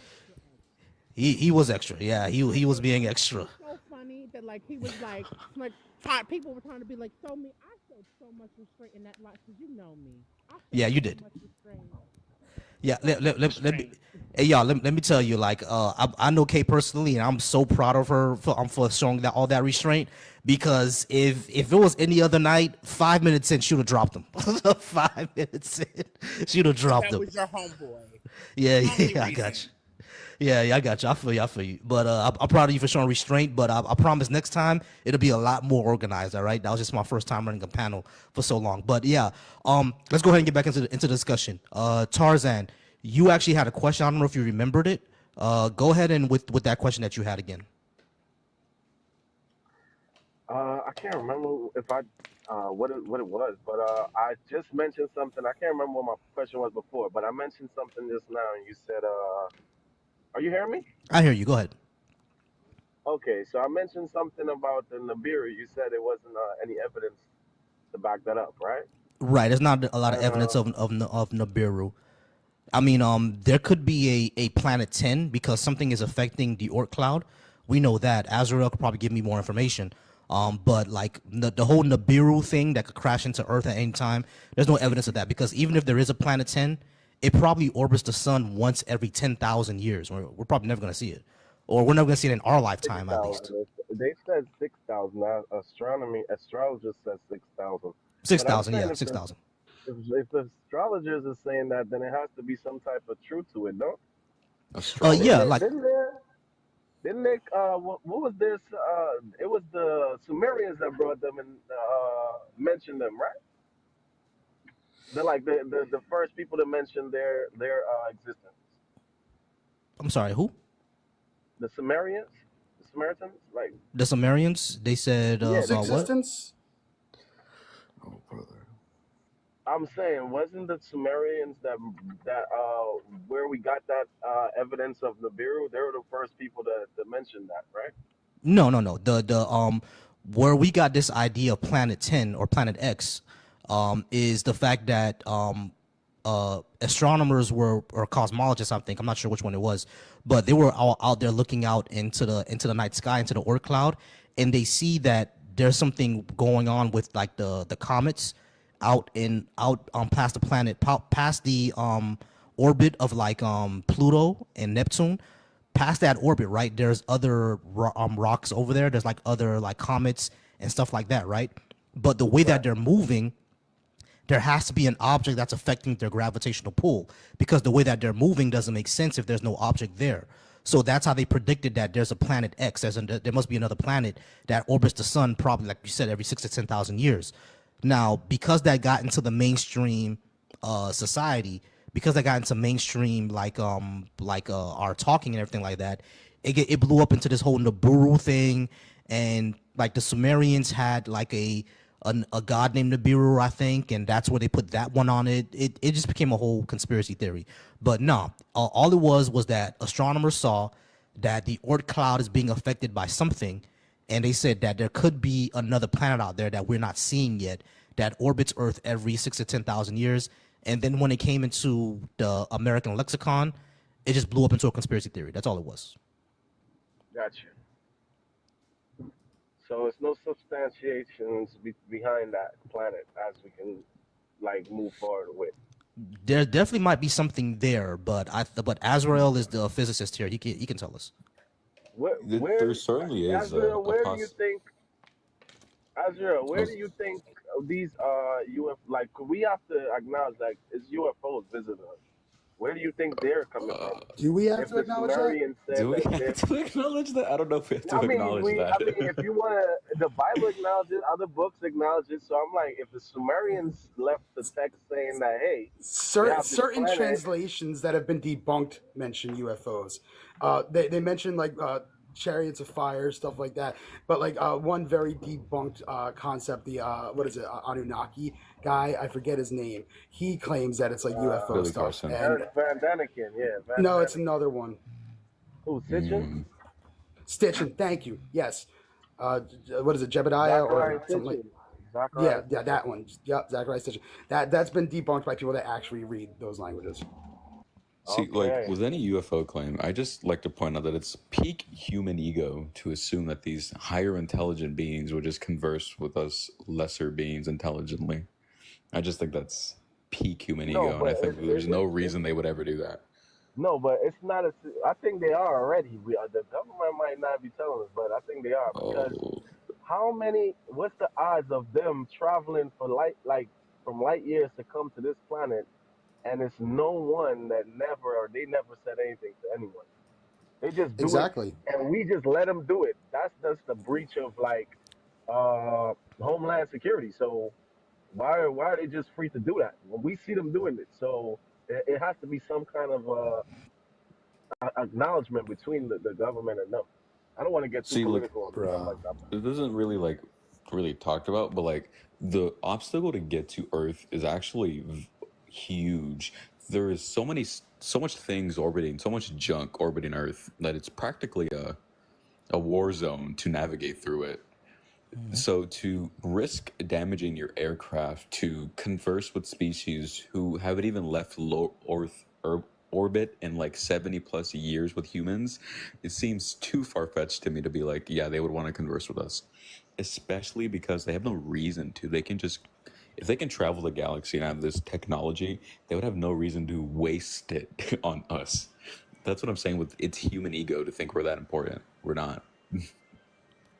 Extra edgy. he was extra. Yeah, he was being extra. It's so funny that like he was like people were trying to be like, so me, I showed so much restraint in that lot because you know me. I showed Yeah, you so did. much restraint. Yeah, let me, hey y'all, let me tell you, like, I know Kay personally, and I'm so proud of her for showing that all that restraint. Because if it was any other night, 5 minutes in, she would have dropped him. 5 minutes in, she would have dropped That him. was your homeboy. Yeah, Only I reason. got you. Yeah, I got you. I feel you. But I'm proud of you for showing restraint. But I promise next time it'll be a lot more organized. All right, that was just my first time running a panel for so long. But yeah, let's go ahead and get back into the discussion. Tarzan, you actually had a question. I don't know if you remembered it. Go ahead and with that question that you had again. I can't remember if I what it was, but I just mentioned something. I can't remember what my question was before, but I mentioned something just now, and you said, "Are you hearing me?" I hear you. Go ahead. Okay, so I mentioned something about the Nibiru. You said there wasn't any evidence to back that up, right? Right. There's not a lot of And evidence of Nibiru. I mean, there could be a planet 10 because something is affecting the Oort cloud. We know that. Azrael could probably give me more information. But like the whole Nibiru thing that could crash into Earth at any time, there's no evidence of that because even if there is a planet 10, it probably orbits the sun once every 10,000 years. We're probably never going to see it. Or we're never going to see it in our lifetime, at least. 6,000. They said 6,000. Astrologers said 6,000. But I'm 6,000, saying yeah, 6,000. if the astrologers are saying that, then it has to be some type of truth to it, no? Yeah, like Didn't they? What was this? It was the Sumerians that brought them and mentioned them, right? They're like the first people to mention their existence. I'm sorry, who? The Sumerians, the Samaritans, like The Sumerians. They said yeah, His what? existence? Oh, brother. I'm saying, wasn't the Sumerians that where we got that evidence of Nibiru? They were the first people to mention that, right? No. The where we got this idea of Planet 10 or Planet X, is the fact that astronomers or cosmologists, I think, I'm not sure which one it was, but they were all out there looking out into the night sky, into the Oort cloud, and they see that there's something going on with like the comets out past the planet, past the orbit of like Pluto and Neptune. Past that orbit, right? There's other rocks over there. There's like other like comets and stuff like that, right? But the way that they're moving, there has to be an object that's affecting their gravitational pull because the way that they're moving doesn't make sense if there's no object there. So that's how they predicted that there's a planet X. There must be another planet that orbits the sun, probably like you said, every 6 to 10,000 years. Now, because that got into the mainstream society, because that got into mainstream like our talking and everything like that, it blew up into this whole Nibiru thing, and like the Sumerians had like a god named Nibiru, I think, and that's where they put that one on it. It just became a whole conspiracy theory. But no, all it was that astronomers saw that the Oort cloud is being affected by something, and they said that there could be another planet out there that we're not seeing yet that orbits Earth every 6 to 10,000 years. And then when it came into the American lexicon, it just blew up into a conspiracy theory. That's all it was. Gotcha. So it's no substantiations behind that planet as we can like move forward with. There definitely might be something there, but Azrael is the physicist here. He can tell us. There certainly is Azrael, a where do you poss. think, Azrael, I where do was- you think these like we have to acknowledge that it's UFOs visiting us. Where do you think they're coming from? Do we have If to the acknowledge that? Sumerians said Do we that have they're to acknowledge that? I don't know if we have to I mean, acknowledge we. that. I mean, if you want to, the Bible acknowledges, other books acknowledge it. So I'm like, if the Sumerians left the text saying that, hey, we have this Certain planet. translations that have been debunked mention UFOs. They mention like chariots of fire, stuff like that. But like one very debunked concept, the what is it, Anunnaki guy? I forget his name. He claims that it's like UFO Billy stuff. Carson. And Eric Van Daniken, yeah. no, it's another one. Who, Sitchin? Stitchin. Thank you. Yes. What is it, Jebediah or something like? Yeah, that one. Yep, Zachariah Stitchin. That's been debunked by people that actually read those languages. See, like with any UFO claim, I just like to point out that it's peak human ego to assume that these higher intelligent beings would just converse with us lesser beings intelligently. I just think that's peak human ego, and I think there's no reason they would ever do that. No, but it's not I think they are already. The government might not be telling us, but I think they are because what's the odds of them traveling for from light years to come to this planet, and it's no one that they never said anything to anyone. They just do it, and we just let them do it. That's the breach of homeland security. So why are they just free to do that when we see them doing it? So it has to be some kind of acknowledgement between the government and them. I don't want to get too political on stuff like that. It isn't really talked about, but like the obstacle to get to Earth is actually huge. There is so much things orbiting, so much junk orbiting Earth that it's practically a war zone to navigate through it. So to risk damaging your aircraft to converse with species who haven't even left low Earth orbit in like 70 plus years with humans, it seems too far-fetched to me to be like, yeah, they would want to converse with us, especially because they have no reason to. They can just, if they can travel the galaxy and have this technology, they would have no reason to waste it on us. That's what I'm saying with it's human ego to think we're that important. We're not.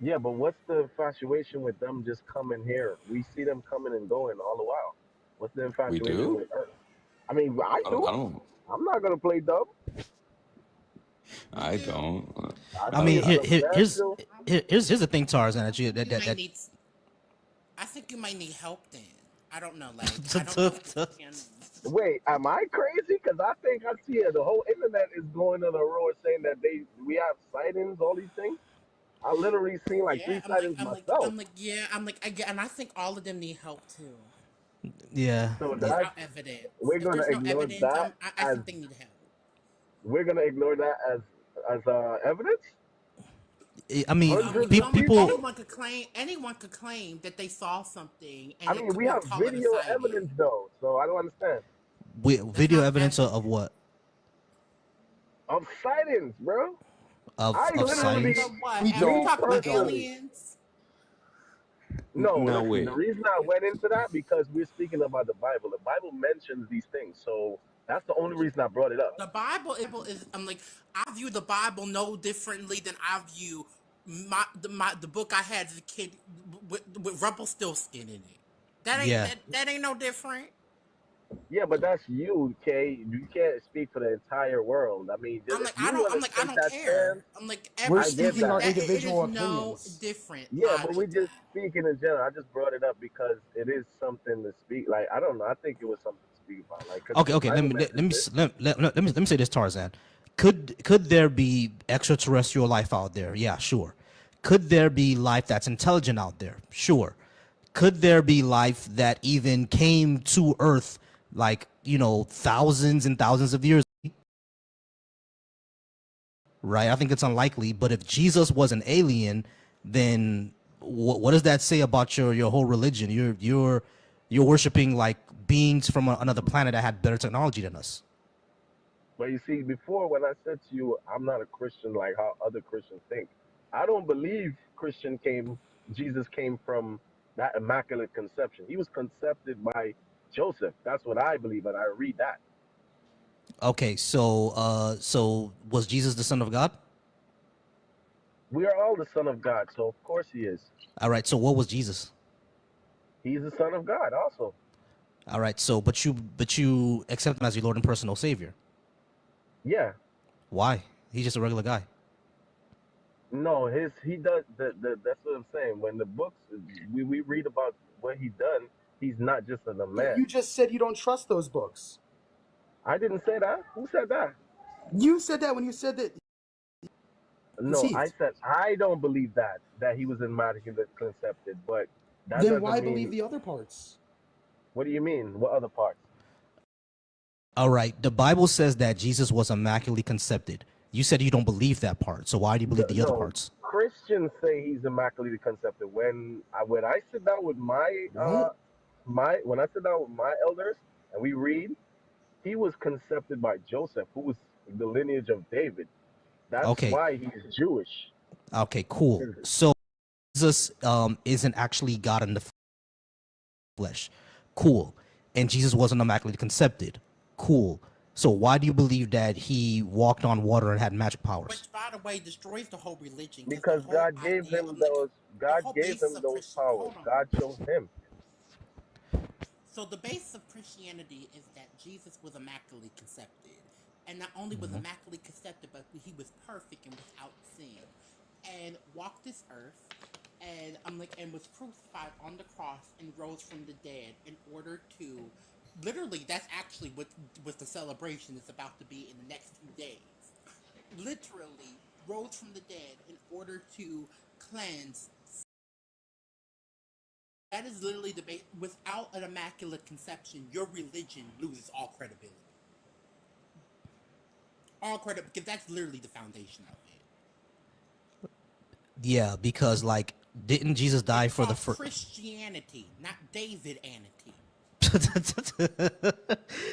Yeah, but what's the infatuation with them just coming here? We see them coming and going all the while. What's the infatuation with Earth? I mean, I do. I'm not gonna play dumb. I don't. I mean, here's the thing, Tarzan. I think you might need help then. I don't know, like I don't know. Wait, am I crazy? Because I think I see it. The whole internet is going on a roar saying that we have sightings, all these things. I literally seen like 3 sightings myself. And I think all of them need help too. Yeah. So without evidence. We're gonna ignore that. I think they need help. We're gonna ignore that as evidence. I mean, people. Anyone could claim that they saw something. And I mean, we have video evidence though, so I don't understand. Video evidence of what? Of sightings, bro. Of sightings. We talk about aliens. No, listen, the reason I went into that because we're speaking about the Bible. The Bible mentions these things, so that's the only reason I brought it up. The Bible is. I view the Bible no differently than I view the book I had as a kid with Rumpelstiltskin in it. That ain't no different. Yeah, but that's you, Kay. You can't speak for the entire world. I mean, I don't care. We're speaking our individual opinions. No different. Yeah, but we're just speaking in general. I just brought it up because it is something to speak. Like I don't know. I think it was something to speak about. Like Okay. Let me say this, Tarzan. Could there be extraterrestrial life out there? Yeah, sure. Could there be life that's intelligent out there? Sure. Could there be life that even came to Earth like, thousands and thousands of years? Right? I think it's unlikely. But if Jesus was an alien, then what does that say about your whole religion? You're worshiping like beings from another planet that had better technology than us. But you see, before when I said to you, I'm not a Christian like how other Christians think. I don't believe Jesus came from that immaculate conception. He was conceived by Joseph. That's what I believe, and I read that. Okay, so was Jesus the Son of God? We are all the son of God, so of course he is. All right. So what was Jesus? He's the son of God also. All right. So but you accept him as your Lord and personal Savior. Yeah. Why? He's just a regular guy. No, he does that's what I'm saying. When the books we read about what he done, he's not just a man. You just said you don't trust those books. I didn't say that. Who said that? You said that when you said that. No, I Conceived. said I don't believe that he was immaculate concepted, but that Then doesn't why mean. believe the other parts? What do you mean? What other parts? All right. The Bible says that Jesus was immaculately conceived. You said you don't believe that part. So why do you believe the other No, parts? Christians say he's immaculately concepted. When I sit down with What? when I sit down with my elders and we read, he was conceived by Joseph, who was the lineage of David. That's Okay. why he's Jewish. Okay, cool. So Jesus isn't actually God in the flesh. Cool. And Jesus wasn't immaculately conceived. Cool. So why do you believe that he walked on water and had magic powers? Which, by the way, destroys the whole religion. Because The whole God gave idea him of those. the God whole gave basis him of those Christian. powers. Hold on. God chose him. So the basis of Christianity is that Jesus was immaculately conceived, and not only was immaculately conceived, but he was perfect and without sin, and walked this earth, and and was crucified on the cross and rose from the dead in order to, literally, that's actually what the celebration is about to be in the next 2 days. Literally rose from the dead in order to cleanse. That is literally the base. Without an immaculate conception, your religion loses all credibility. All credit, because that's literally the foundation of it. Yeah, because like, didn't Jesus die It's for the called first? Christianity, not Davidanity.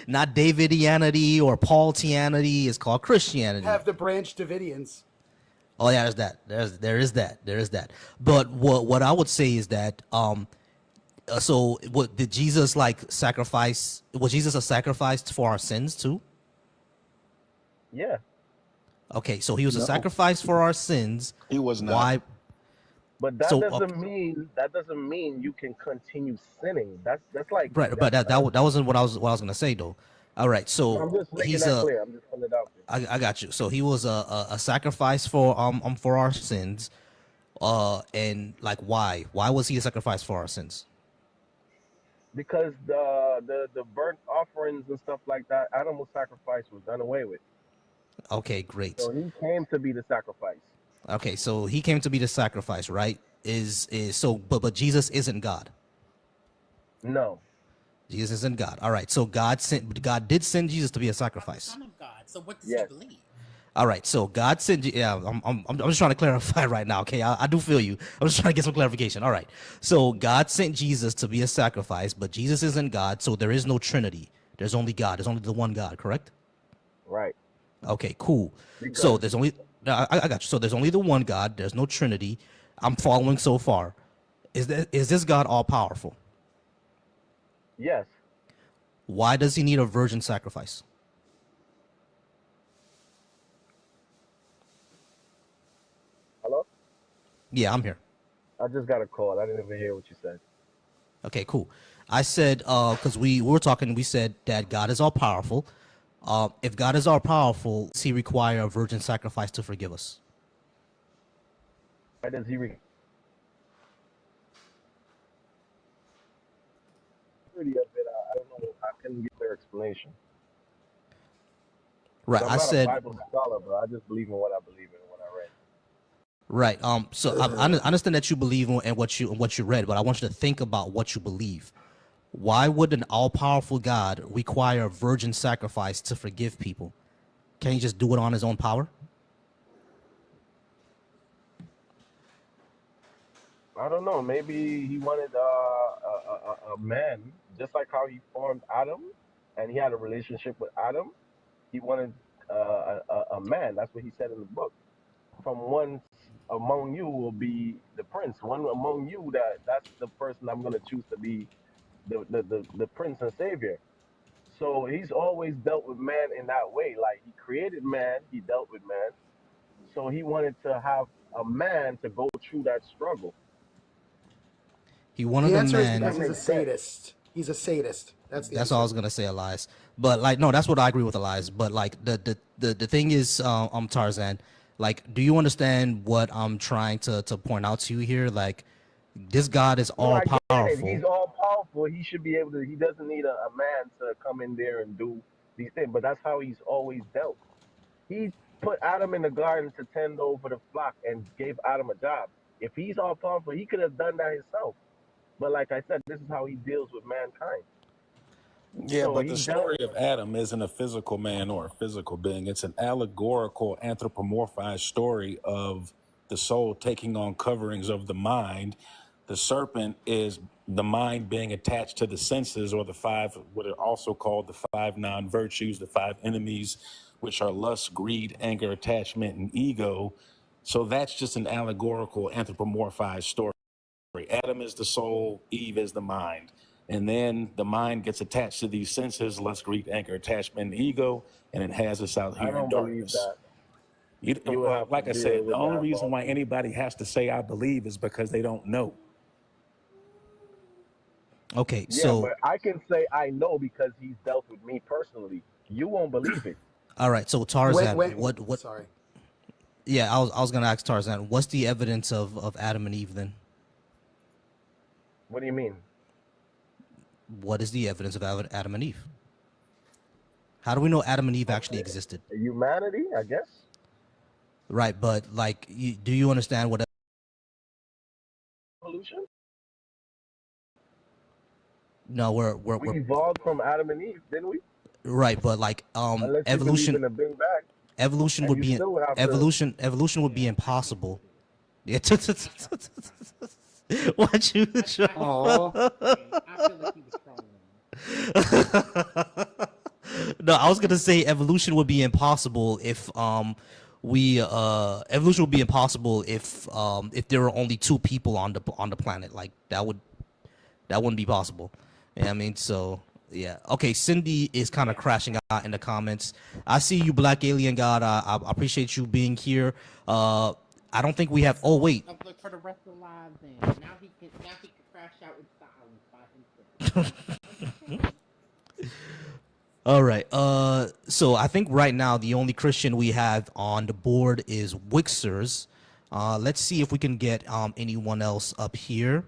Not Davidianity or Paultianity. It's called Christianity. Have the branch Davidians. Oh yeah, there's that. There is that. But what I would say is that so what did Jesus like sacrifice? Was Jesus a sacrifice for our sins too? Yeah. Okay, so he was a No, sacrifice for our sins. he was not. Why? But that So doesn't mean you can continue sinning. That's like right, but that wasn't what I was gonna say though. All right, so I'm just making he's that a clear. I'm just putting it out there. I got you. So he was a sacrifice for our sins. And like why was he a sacrifice for our sins? Because the burnt offerings and stuff like that, animal sacrifice was done away with. Okay, great. So he came to be the sacrifice. Okay, so he came to be the sacrifice, right? Is so but Jesus isn't God. No. Jesus isn't God. All right, so God did send Jesus to be a sacrifice. Son of God. So what does Yes. he believe? All right, so God sent you. Yeah, I'm just trying to clarify right now. Okay, I do feel you. I'm just trying to get some clarification. All right, so God sent Jesus to be a sacrifice, but Jesus isn't God, so there is no Trinity. There's only God. There's only the one God. Correct? Right. Okay, cool. Because So there's only I got you. So there's only the one God. There's no Trinity. I'm following so far. Is this God all powerful? yes. Why does he need a virgin sacrifice? Hello? Yeah, I'm here. I just got a call. I didn't even hear what you said. Okay, cool. I said because we were talking, we said that God is all powerful. If God is all powerful, does he require a virgin sacrifice to forgive us? Why does he of it? I don't know. I couldn't get their explanation. Right. I'm I not said a Bible scholar, bro. I just believe in what I believe in and what I read. right. So I understand that you believe in what you read, but I want you to think about what you believe. Why would an all-powerful God require a virgin sacrifice to forgive people? Can he just do it on his own power? I don't know. Maybe he wanted a man, just like how he formed Adam, and he had a relationship with Adam. He wanted a man. That's what he said in the book. From one among you will be the prince. One among you that's the person I'm going to choose to be the prince and savior. So he's always dealt with man in that way. Like he created man, he dealt with man. So he wanted to have a man to go through that struggle. He wanted The a answer is man. because That he's a makes sense. sadist. He's a sadist. That's the That's all I answer. was gonna say, Elias. But like, no, that's what I agree with Elias. But like, the thing is, Tarzan, like, do you understand what I'm trying to point out to you here? Like, this God is No, all I get it. powerful. He's all powerful. He should be able to. He doesn't need a man to come in there and do these things. But that's how he's always dealt. He put Adam in the garden to tend over the flock and gave Adam a job. If he's all powerful, he could have done that himself. But like I said, this is how he deals with mankind. Yeah, So but he the dealt. story of Adam isn't a physical man or a physical being. It's an allegorical, anthropomorphized story of the soul taking on coverings of the mind. The serpent is the mind being attached to the senses, or the five, what are also called the five non-virtues, the five enemies, which are lust, greed, anger, attachment, and ego. So that's just an allegorical, anthropomorphized story. Adam is the soul, Eve is the mind. And then the mind gets attached to these senses, lust, greed, anger, attachment, and ego, and it has us out I here in don't believe darkness. that. You would have to Like I deal said, the with only that, reason why Volcy. anybody has to say I believe is because they don't know. Okay, Yeah, so but I can say I know because he's dealt with me personally. You won't believe it. all right, so Tarzan, what? Sorry. Yeah, I was gonna ask Tarzan, what's the evidence of Adam and Eve then? What do you mean? What is the evidence of Adam and Eve? How do we know Adam and Eve actually existed? Humanity, I guess. Right, but like, do you understand what? Evolution. No, we're We evolved from Adam and Eve, didn't we? right, but like Unless you believe evolution in the Big Bang. evolution And would you be still would have to. evolution would be impossible. Yeah. What you? No, I was gonna say evolution would be impossible if evolution would be impossible if there were only two people on the planet. Like that wouldn't be possible. Yeah, I mean, so yeah. Okay, Cindy is kind of crashing out in the comments. I see you, Black Alien God. I appreciate you being here. I don't think we have. Oh wait. Look for the rest of the live then. Now he can crash out in silence by himself. All right. So I think right now the only Christian we have on the board is Wixers. Let's see if we can get anyone else up here.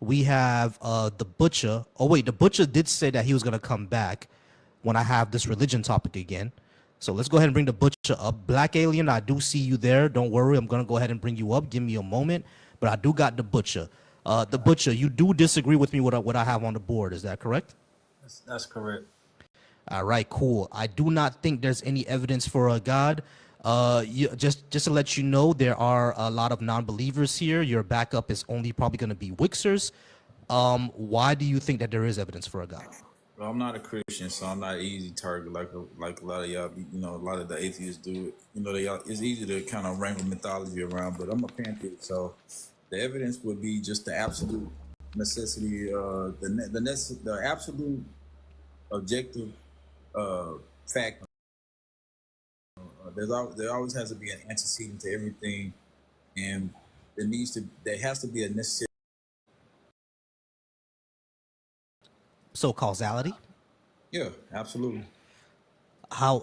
We have the Butcher. Oh wait, the Butcher did say that he was gonna come back when I have this religion topic again. So let's go ahead and bring the Butcher up. Black Alien, I do see you there. Don't worry, I'm gonna go ahead and bring you up. Give me a moment. But I do got the Butcher. The Butcher, you do disagree with me what I have on the board. Is that correct? That's correct. All right, cool. I do not think there's any evidence for a God. Just to let you know, there are a lot of non-believers here. Your backup is only probably going to be Wixers. Why do you think that there is evidence for a God? Well, I'm not a Christian, so I'm not an easy target like a lot of y'all. A lot of the atheists do it. It's easy to kind of wrangle mythology around, but I'm a pantheist, so the evidence would be just the absolute necessity, the absolute objective fact. There always has to be an antecedent to everything, and there has to be a necessary. So causality? Yeah, absolutely. How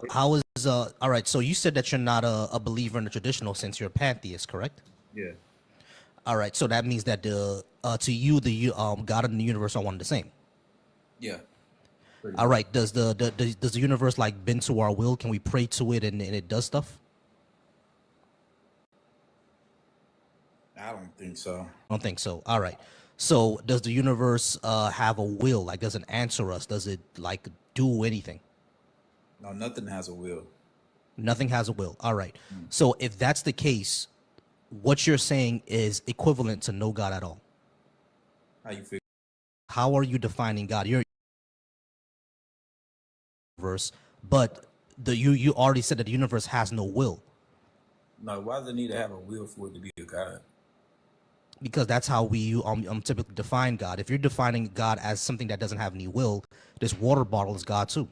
is all right? So you said that you're not a believer in the traditional sense. You're a pantheist, correct? Yeah. All right. So that means that to you the God and the universe are one and the same. Yeah. All right. Does the universe like bend to our will? Can we pray to it and it does stuff? I don't think so. I don't think so. All right. So does the universe have a will? Like, does it answer us? Does it like do anything? No, nothing has a will. Nothing has a will. All right. So if that's the case, what you're saying is equivalent to no God at all. How you figure? How are you defining God? You're universe, but you already said that the universe has no will. No, why does it need to have a will for it to be a God? Because that's how we typically define God. If you're defining God as something that doesn't have any will, this water bottle is God too.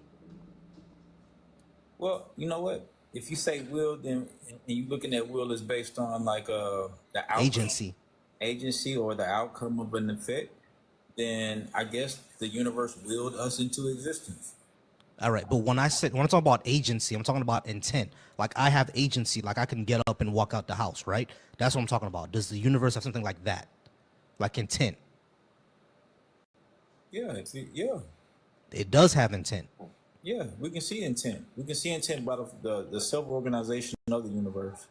Well, you know what? if you say will, then and you looking at will is based on like the outcome, Agency. or the outcome of an effect, then I guess the universe willed us into existence. All right, but when I talk about agency, I'm talking about intent. Like I have agency, like I can get up and walk out the house, right? That's what I'm talking about. Does the universe have something like that, like intent? Yeah, yeah, It does have intent. yeah. We can see intent. We can see intent by the self-organization of the universe.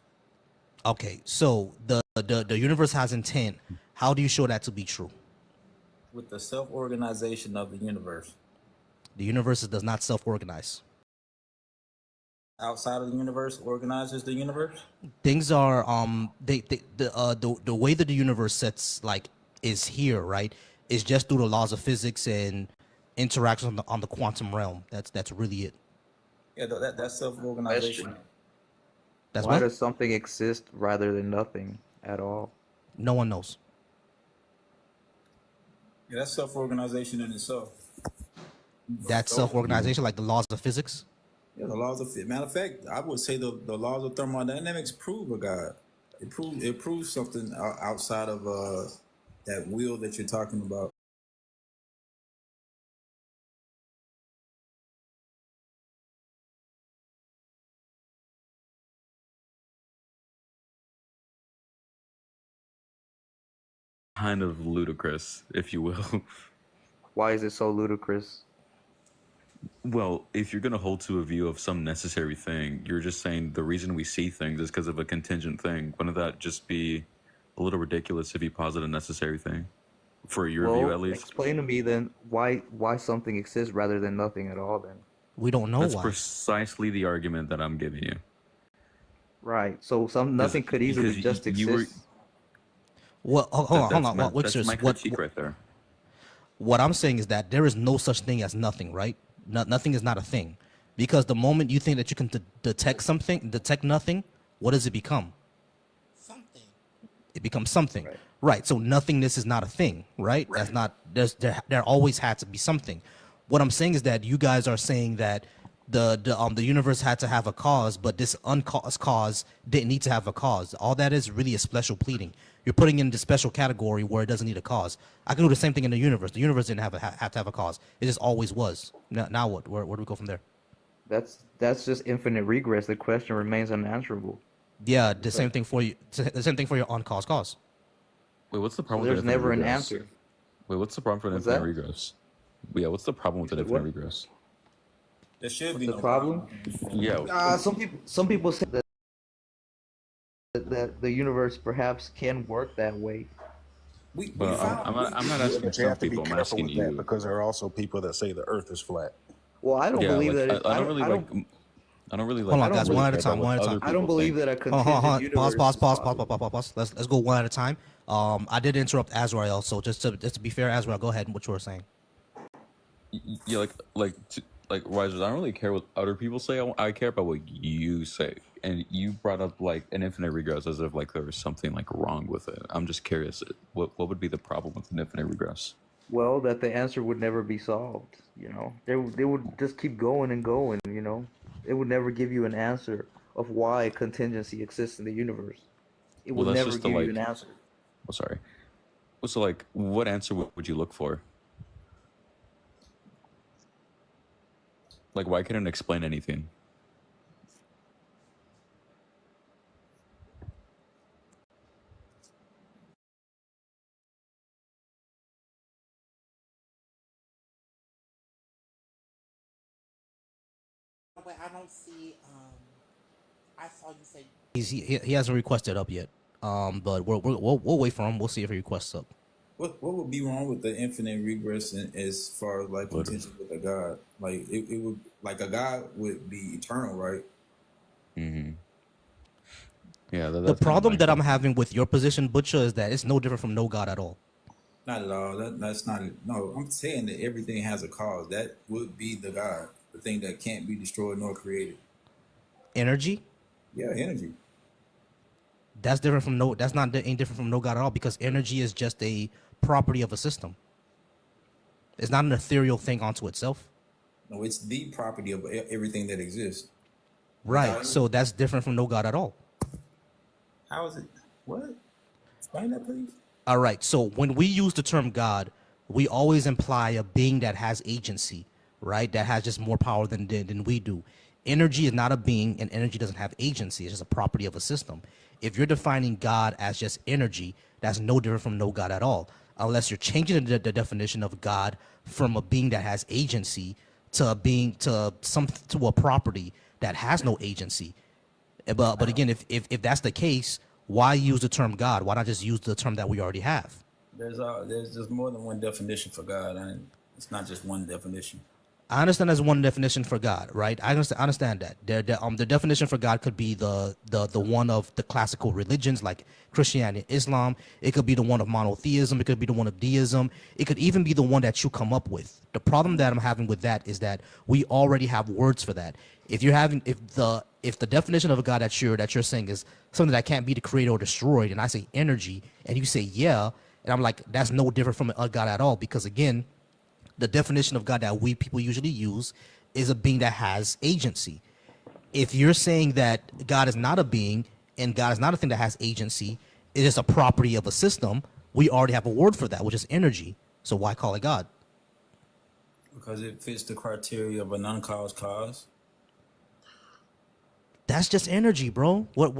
Okay, so the universe has intent. How do you show that to be true? With the self-organization of the universe. The universe does not self-organize. Outside of the universe organizes the universe. Things are the way that the universe sets is here, right? Is just through the laws of physics and interactions on the quantum realm. That's really it. Yeah, that's self-organization. That's Why what? does something exist rather than nothing at all? No one knows. Yeah, that's self-organization in itself. That's self-organization, like the laws of physics. Yeah, the laws of matter of fact, I would say the laws of thermodynamics prove a God. It proves something outside of that will that you're talking about. Kind of ludicrous, if you will. Why is it so ludicrous? Well, if you're going to hold to a view of some necessary thing, you're just saying the reason we see things is because of a contingent thing. Wouldn't that just be a little ridiculous if you posit a necessary thing? For your view, at least? Explain to me then why something exists rather than nothing at all then. We don't know That's why. precisely the argument that I'm giving you. Right. So nothing could easily just exist. Well, hold on. That's my critique right there. What I'm saying is that there is no such thing as nothing, right? Nothing is not a thing, because the moment you think that you can detect nothing, what does it become? Something. It becomes something, right? So nothingness is not a thing, right? That's not. There always had to be something. What I'm saying is that you guys are saying that the universe had to have a cause, but this uncaused cause didn't need to have a cause. All that is really a special pleading. You're putting in the special category where it doesn't need a cause. I can do the same thing in the universe. The universe didn't have to have a cause. It just always was. Now what? Where do we go from there? That's just infinite regress. The question remains unanswerable. Yeah, the same thing for you. The same thing for your uncaused cause. Wait, what's the problem? So with there's never an regress? answer. Wait, what's the problem for an What's infinite that? regress? Yeah, what's the problem with an infinite regress? There should be The no problem? Yeah. Some people say that the universe perhaps can work that way. But I'm not asking But you some have to be people. I'm careful asking with that you. because there are also people that say the Earth is flat. Well, I don't believe that. I don't really like. I don't really like. Hold on, guys. One at a care time. about One at a what time. other I don't people believe think. that a contingent universe. Pause. Let's go one at a time. I did interrupt Azrael, so just to be fair, Azrael, go ahead and what you were saying. Yeah, like Risers, I don't really care what other people say. I care about what you say. And you brought up like an infinite regress as if like there was something like wrong with it. I'm just curious. What would be the problem with an infinite regress? Well, that the answer would never be solved. You know, they would just keep going and going. You know, it would never give you an answer of why contingency exists in the universe. It would Well, that's never just the, give you like- an answer. Oh, sorry. Well, so like, what answer would you look for? Like, why couldn't it explain anything? But I don't see. I saw you say. He hasn't requested up yet. But we'll wait for him. We'll see if he requests up. What would be wrong with the infinite regress as far as like contention with a God? Like it would like a God would be eternal, right? Mm-hmm. Yeah. The problem that I'm having with your position, Butcher, is that it's no different from no God at all. Not at all. That's not. No, I'm saying that everything has a cause. That would be the God, the thing that can't be destroyed nor created. Energy. Yeah, energy. That's different from no. That's not ain't different from no God at all, because energy is just a property of a system. It's not an ethereal thing onto itself. No, it's the property of everything that exists. Right. So that's different from no God at all. How is it? What? Explain that, please. All right. So when we use the term God, we always imply a being that has agency, right? That has just more power than we do. Energy is not a being, and energy doesn't have agency. It's just a property of a system. If you're defining God as just energy, that's no different from no God at all, unless you're changing the definition of God from a being that has agency to a being to a property that has no agency. But again, if that's the case, why use the term God? Why not just use the term that we already have? There's just more than one definition for God, and it's not just one definition. I understand there's one definition for God, right? I understand that. The definition for God could be the one of the classical religions like Christianity and Islam. It could be the one of monotheism. It could be the one of deism. It could even be the one that you come up with. The problem that I'm having with that is that we already have words for that. If the definition of a God that you're saying is something that can't be created or destroyed, and I say energy, and you say yeah, and I'm like, that's no different from a God at all, because again, the definition of God that we people usually use is a being that has agency. If you're saying that God is not a being and God is not a thing that has agency, it is a property of a system, we already have a word for that, which is energy. So why call it God? Because it fits the criteria of an uncaused cause. That's just energy, bro. What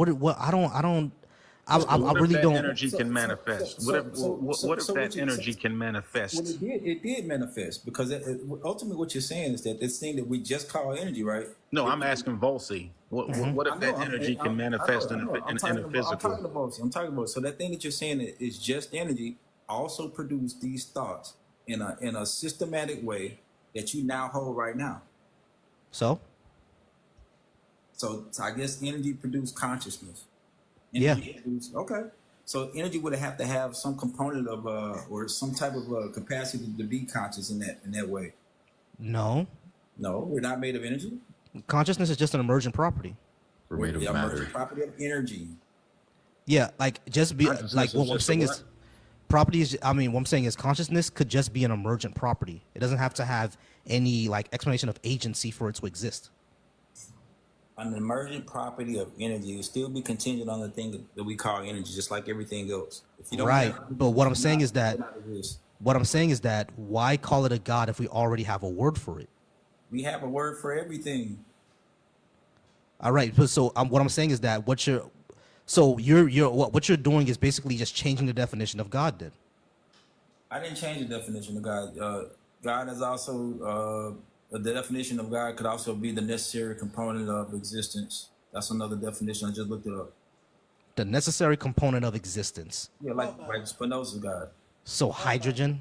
I really don't. Energy can manifest. What if that energy can manifest? Well, it did manifest, because ultimately what you're saying is that this thing that we just call energy, right? No, I'm asking Volcy. What if that energy can manifest in a physical? I'm talking about. So that thing that you're saying is just energy also produced these thoughts in a systematic way that you now hold right now. So I guess energy produced consciousness. Okay. So energy would have to have some component of or some type of capacity to be conscious in that way. No, we're not made of energy. Consciousness is just an emergent property. We're made of matter. Emergent property of energy. Yeah, like just be like what I'm saying is property is. I mean, what I'm saying is consciousness could just be an emergent property. It doesn't have to have any like explanation of agency for it to exist. An emergent property of energy will still be contingent on the thing that we call energy, just like everything else. If you don't right, but what I'm saying is that why call it a God if we already have a word for it? We have a word for everything. All right, so what I'm saying is that what you're doing is basically just changing the definition of God. Then I didn't change the definition of God. God is also the definition of God could also be the necessary component of existence. That's another definition. I just looked it up. The necessary component of existence. Yeah, like Spinoza's God. So hydrogen.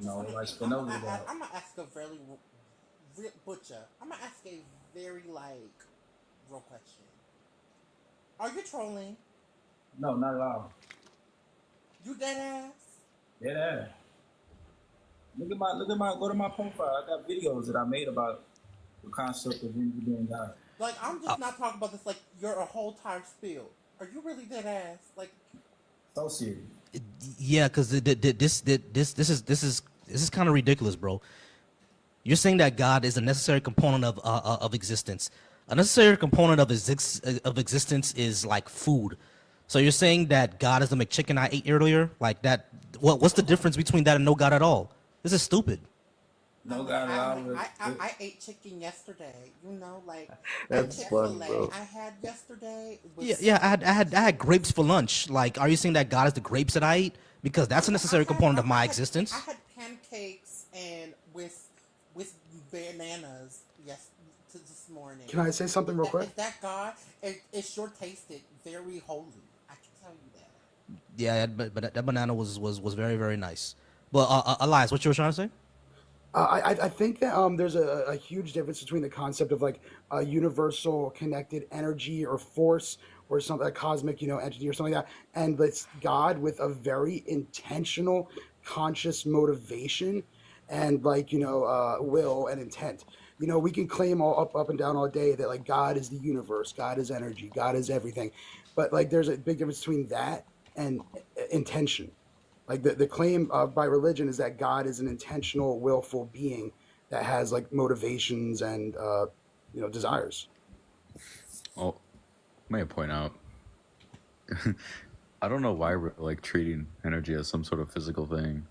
No, like Spinoza's God. I'm gonna ask a very butcher. I'm gonna ask a very real question. Are you trolling? No, not at all. You dead ass? Dead ass. Look at my go to my profile. I got videos that I made about the concept of energy being God. Like, I'm just not talking about this like you're a whole time spill. Are you really dead ass? Like, so serious. Yeah, because this is kind of ridiculous, bro. You're saying that God is a necessary component of existence. A necessary component of existence is like food. So you're saying that God is the McChicken I ate earlier? Like that? What's the difference between that and no God at all? This is stupid. No God at all. I ate chicken yesterday. You know, like that's fun, bro. I had yesterday. Yeah. I had grapes for lunch. Like, are you saying that God is the grapes that I eat? Because that's a necessary component of my existence. I had pancakes and with bananas this morning. Can I say something real quick? That God, it sure tasted very holy. I can tell you that. Yeah, but that banana was very, very nice. But Elias, what you were trying to say? I think that there's a huge difference between the concept of like a universal connected energy or force or something, a cosmic, entity or something like that, and it's God with a very intentional, conscious motivation and will and intent. We can claim all up and down all day that like God is the universe, God is energy, God is everything, but like there's a big difference between that and intention. Like the claim by religion is that God is an intentional, willful being that has like motivations and desires. Well, may I point out, I don't know why we're like treating energy as some sort of physical thing.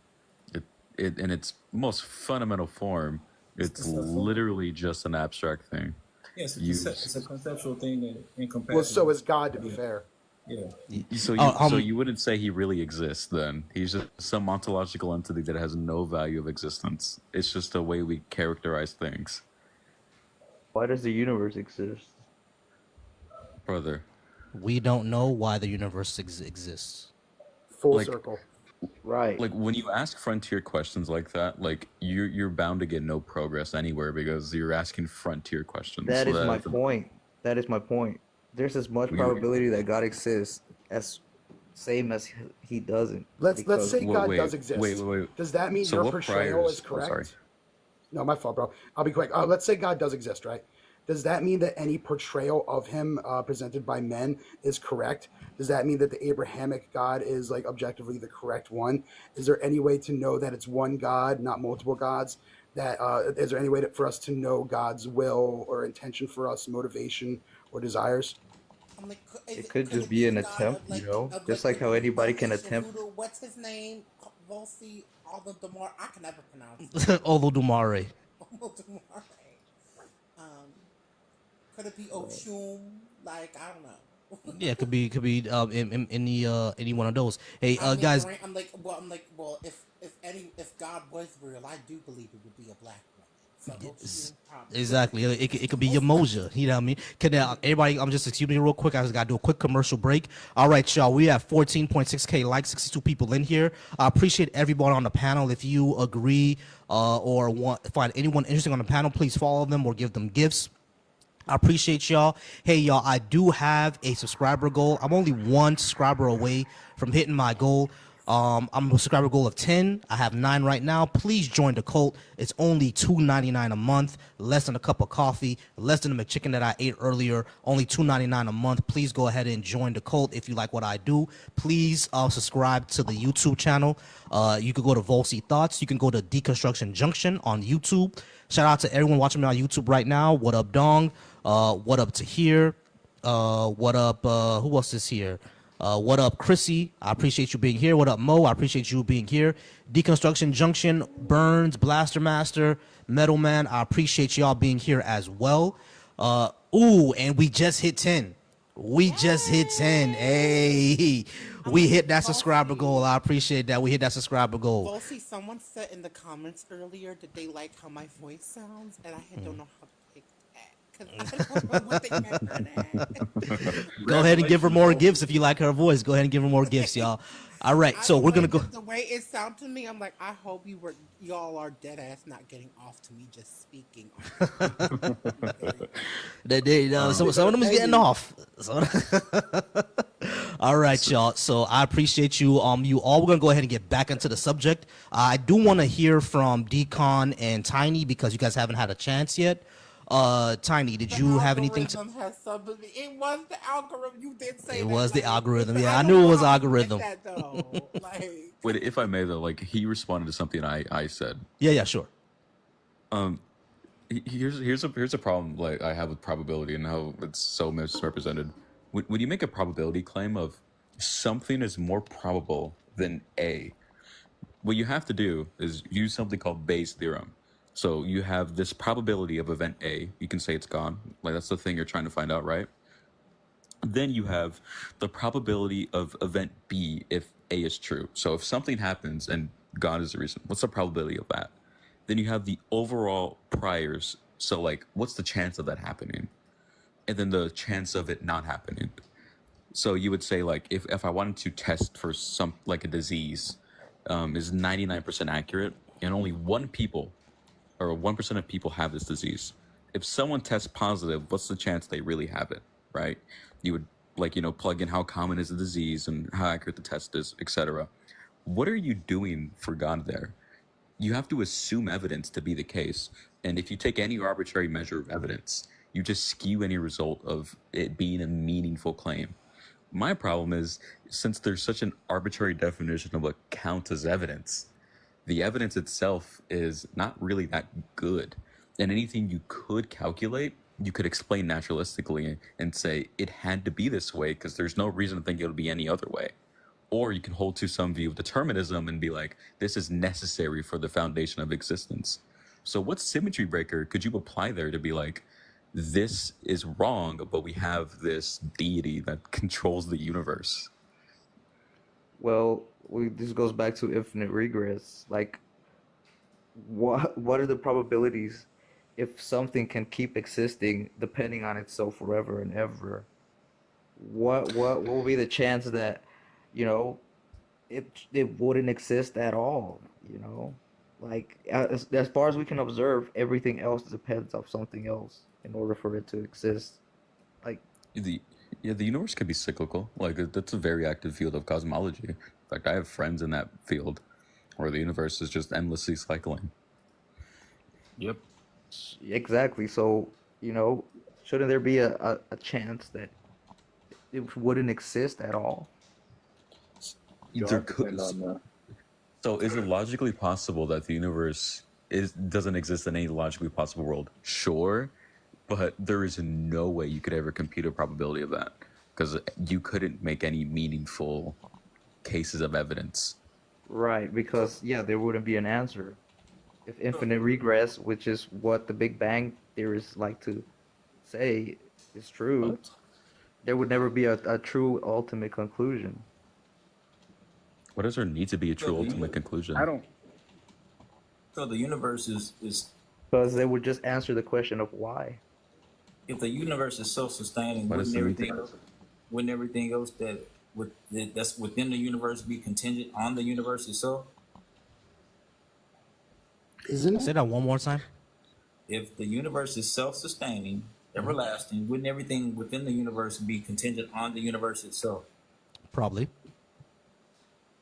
It in its most fundamental form, it's literally just an abstract thing. Yeah, it's a conceptual thing that encompasses. Well, so is God, to be fair. Yeah. So you wouldn't say he really exists then? He's just some ontological entity that has no value of existence. It's just a way we characterize things. Why does the universe exist? Brother. We don't know why the universe exists. Full circle. Right. Like when you ask frontier questions like that, like you're bound to get no progress anywhere because you're asking frontier questions. That is my point. That is my point. There's as much probability that God exists as same as he doesn't. Let's say God does exist. Wait. Does that mean So your what portrayal is priors- correct? sorry. No, my fault, bro. I'll be quick. Let's say God does exist, right? Does that mean that any portrayal of him presented by men is correct? Does that mean that the Abrahamic God is like objectively the correct one? Is there any way to know that it's one God, not multiple gods? That is there any way for us to know God's will or intention for us, motivation or desires? I'm like, It could just be an attempt, just like how anybody can attempt. What's his name? Volcy, Olodumare. I can never pronounce it. Olodumare. Olodumare. Could it be Oshun? Like, I don't know. Yeah, it could be in any one of those. Hey, I mean, guys. I'm like, if God was real, I do believe it would be a black woman. So Oshun probably. Exactly. It could be Yamoja. You know what I mean? Can everybody? Excuse me real quick. I just gotta do a quick commercial break. All right, y'all. We have 14.6K likes, 62 people in here. I appreciate everyone on the panel. If you agree or find anyone interesting on the panel, please follow them or give them gifts. I appreciate y'all. Hey, y'all, I do have a subscriber goal. I'm only one subscriber away from hitting my goal. I'm a subscriber goal of 10. I have 9 right now. Please join the cult. It's only $2.99 a month, less than a cup of coffee, less than the McChicken that I ate earlier, only $2.99 a month. Please go ahead and join the cult if you like what I do. Please subscribe to the YouTube channel. You can go to Volcy Thoughts. You can go to Deconstruction Junction on YouTube. Shout out to everyone watching me on YouTube right now. What up, Dong? What up to here? What up? Who else is here? What up, Chrissy? I appreciate you being here. What up, Mo? I appreciate you being here. Deconstruction Junction, Burns, Blaster Master, Metal Man. I appreciate y'all being here as well. And we just hit 10. We just hit 10. Hey, we hit that subscriber goal. I appreciate that. We hit that subscriber goal. Well, see, someone said in the comments earlier that they like how my voice sounds, and I don't know how to pick that because I don't know what they meant by that. Go ahead and give her more gifts if you like her voice. Go ahead and give her more gifts, y'all. All right, so we're gonna go. The way it sounded to me, I'm like, I hope y'all are dead ass not getting off to me just speaking. Some of them is getting off. All right, y'all. So I appreciate you. You all. We're gonna go ahead and get back into the subject. I do want to hear from Decon and Tiny because you guys haven't had a chance yet. Tiny, did you have anything to? It was the algorithm. You did say it that, was the like, algorithm. Yeah, I knew it was algorithm. Wait, if I may though, like he responded to something I said. Yeah, sure. Here's a problem like I have with probability and how it's so misrepresented. When you make a probability claim of something is more probable than A, what you have to do is use something called Bayes' theorem. So you have this probability of event A. You can say it's gone. Like that's the thing you're trying to find out, right? Then you have the probability of event B if A is true. So if something happens and God is the reason, what's the probability of that? Then you have the overall priors. So like, what's the chance of that happening? And then the chance of it not happening. So you would say like, if I wanted to test for some, like a disease, is 99% accurate and only 1% of people have this disease. If someone tests positive, what's the chance they really have it, right? You would plug in how common is the disease and how accurate the test is, etc. What are you doing for God there? You have to assume evidence to be the case. And if you take any arbitrary measure of evidence, you just skew any result of it being a meaningful claim. My problem is, since there's such an arbitrary definition of what counts as evidence, the evidence itself is not really that good. And anything you could calculate you could explain naturalistically and say it had to be this way because there's no reason to think it would be any other way. Or you can hold to some view of determinism and be like, this is necessary for the foundation of existence. So what symmetry breaker could you apply there to be like, this is wrong, but we have this deity that controls the universe? Well, this goes back to infinite regress. Like, what are the probabilities if something can keep existing depending on itself forever and ever? What will be the chance that, you know, it wouldn't exist at all? You know, like as far as we can observe, everything else depends on something else in order for it to exist. Like The universe could be cyclical. Like that's a very active field of cosmology. In fact, I have friends in that field where the universe is just endlessly cycling. Yep. Exactly. So, you know, shouldn't there be a chance that it wouldn't exist at all? There could. So, is it logically possible that the universe doesn't exist in any logically possible world? Sure, but there is no way you could ever compute a probability of that because you couldn't make any meaningful cases of evidence. Right, because yeah, there wouldn't be an answer. If infinite regress, which is what the Big Bang theorists like to say is true, What? there would never be a true ultimate conclusion. What does there need to be a true ultimate conclusion? I don't. So the universe is Because they would just answer the question of why. if the universe is self-sustaining, What does wouldn't there need to everything else that's within the universe be contingent on the universe itself? Isn't Say it? that one more time. If the universe is self-sustaining, everlasting, wouldn't everything within the universe be contingent on the universe itself? Probably.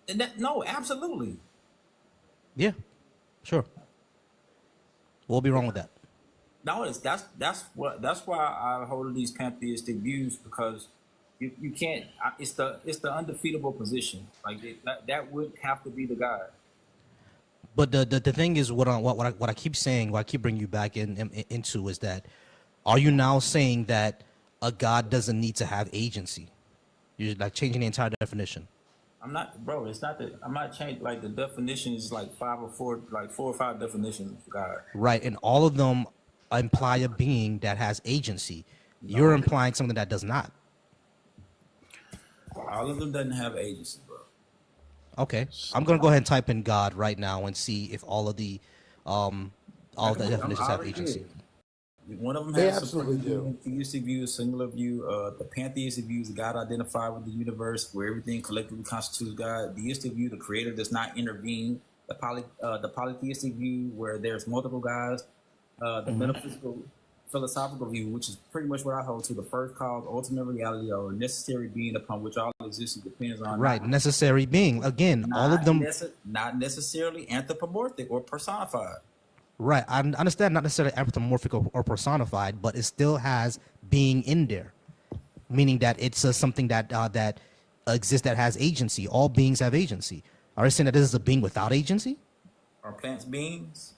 And no, absolutely. Yeah. Sure. We'll be wrong with that. No, that's why I hold to these pantheistic views, because you can't. It's the undefeatable position. Like that would have to be the God. But the thing is, what I keep saying, what I keep bringing you back into is that, are you now saying that a God doesn't need to have agency? You're like changing the entire definition. I'm not, bro. It's not that I'm not changing. Like the definition is like four or five definitions of God. Right, and all of them imply a being that has agency. You're implying something that does not. All of them doesn't have agency, bro. Okay, I'm gonna go ahead and type in God right now and see if all of the definitions have agency. One of them They has absolutely supreme theistic view, singular view. The pantheistic view is God identified with the universe, where everything collectively constitutes God. Deistic view, the creator does not intervene. The polytheistic view, where there's multiple gods. The metaphysical, philosophical view, which is pretty much what I hold to, the first cause, ultimate reality, or necessary being upon which all existence depends on. Right, necessary being. Again, all of them. Not necessarily anthropomorphic or personified. Right, I understand not necessarily anthropomorphic or personified, but it still has being in there, meaning that it's something that that exists that has agency. All beings have agency. Are you saying that this is a being without agency? Are plants beings?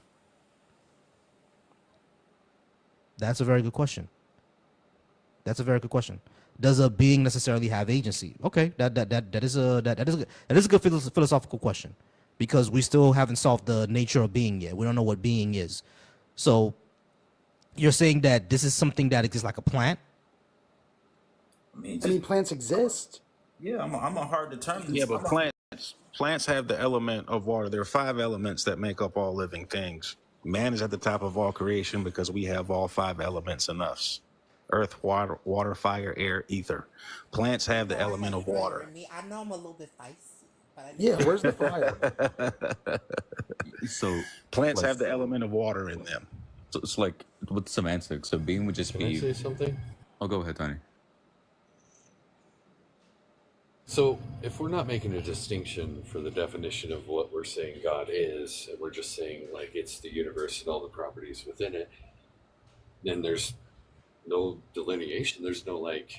That's a very good question. That's a very good question. Does a being necessarily have agency? Okay, that is a good philosophical question, because we still haven't solved the nature of being yet. We don't know what being is. So you're saying that this is something that exists like a plant? I mean, plants exist. Yeah, I'm a hard determinant. Yeah, but plants have the element of water. There are 5 elements that make up all living things. Man is at the top of all creation because we have all 5 elements in us: earth, water, fire, air, ether. Plants have the element of water. I know I'm a little bit feisty. Yeah, where's the fire? So plants have the element of water in them. So it's like with semantics. So being would just Can be. I say something? Oh, go ahead, Tony. So, if we're not making a distinction for the definition of what we're saying God is, and we're just saying, like, it's the universe and all the properties within it, then there's no delineation. There's no, like,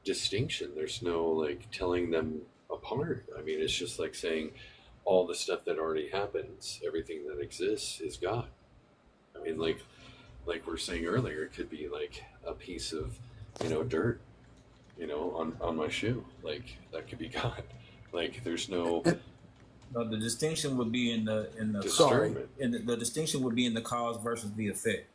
distinction. There's no, like, telling them apart. I mean, it's just like saying all the stuff that already happens, everything that exists is God. I mean, like, like we're saying earlier, it could be like a piece of, dirt, on my shoe. Like that could be God. Like there's no. No, the distinction would be in the Discernment. the distinction would be in the cause versus the effect.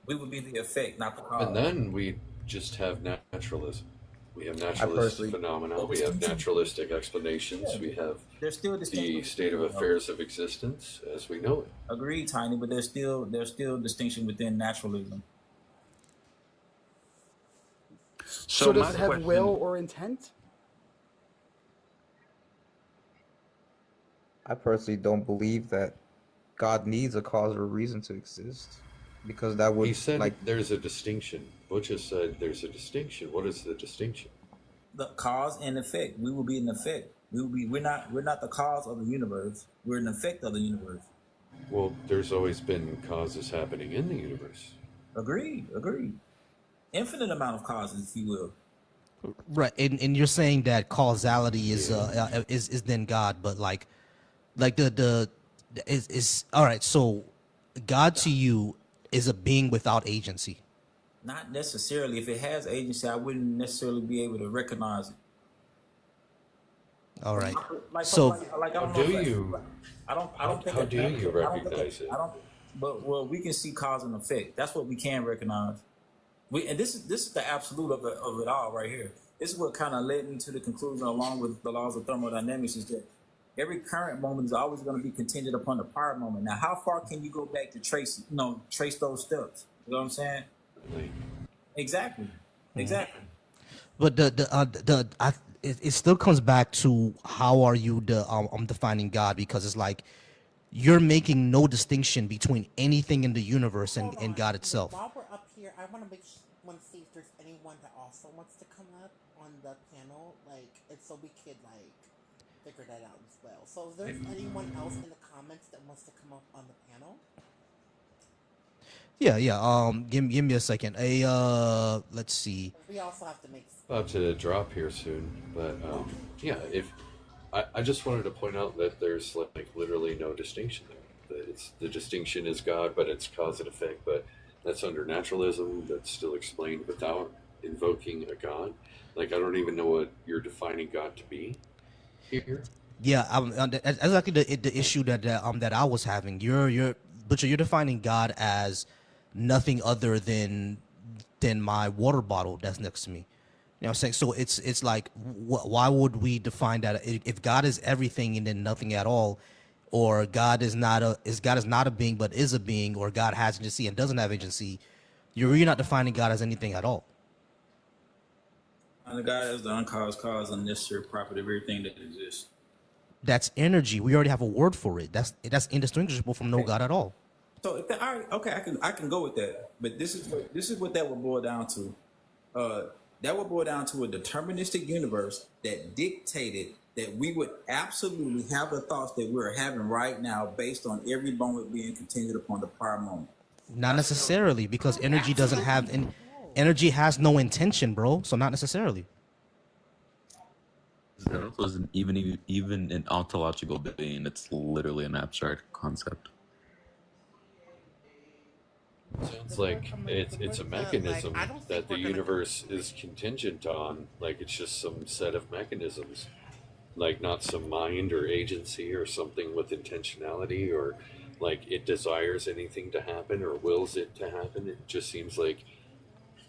We would be the effect, not the cause. And then we just have naturalism. We have naturalist personally- phenomena. We have naturalistic explanations. We have There's still the distinction. state of affairs of existence as we know it. Agreed, Tiny, but there's still distinction within naturalism. So does my it have question- will or intent? I personally don't believe that God needs a cause or a reason to exist, because that would He said like there's a distinction. Butch has said there's a distinction. What is the distinction? The cause and effect. We will be an effect. We're not the cause of the universe. We're an effect of the universe. Well, there's always been causes happening in the universe. Agreed. Infinite amount of causes, if you will. Right, and you're saying that causality is then God, but like the is all right. So God to you is a being without agency. Not necessarily. If it has agency, I wouldn't necessarily be able to recognize it. All right. Like, So I don't How know do if- you? I don't think. How do you I don't think recognize it? I don't. But we can see cause and effect. That's what we can recognize. And this is the absolute of it all right here. This is what kind of led me to the conclusion, along with the laws of thermodynamics, is that every current moment is always going to be contingent upon the prior moment. Now, how far can you go back to trace those steps? You know what I'm saying? Exactly. But it still comes back to how are you defining God, because it's like you're making no distinction between anything in the universe and God itself. While we're up here, I want to see if there's anyone that also wants to come up on the panel, and so we could figure that out as well. So, if there's anyone else in the comments that wants to come up on the panel? Yeah. Give me a second. Let's see. We also have to make. About to drop here soon, but yeah. If I just wanted to point out that there's literally no distinction there. That the distinction is God, but it's cause and effect. But that's under naturalism. That's still explained without invoking a God. I don't even know what you're defining God to be here. Yeah, that's exactly the issue that I was having. You're defining God as nothing other than my water bottle that's next to me. You know what I'm saying? So it's like, why would we define that if God is everything and then nothing at all, or God is not a being but is a being, or God has agency and doesn't have agency? You're really not defining God as anything at all. And the God is the uncaused cause, unnecessary property of everything that exists. That's energy. We already have a word for it. That's indistinguishable from no God at all. So I can go with that, but this is what that would boil down to. That would boil down to a deterministic universe that dictated that we would absolutely have the thoughts that we're having right now, based on every moment being contingent upon the prior moment. Not necessarily, because energy doesn't have energy has no intention, bro. So not necessarily. That wasn't even an ontological being. It's literally an abstract concept. Sounds like it's a mechanism that the universe is contingent on. It's just some set of mechanisms, not some mind or agency or something with intentionality, or it desires anything to happen or wills it to happen. It just seems like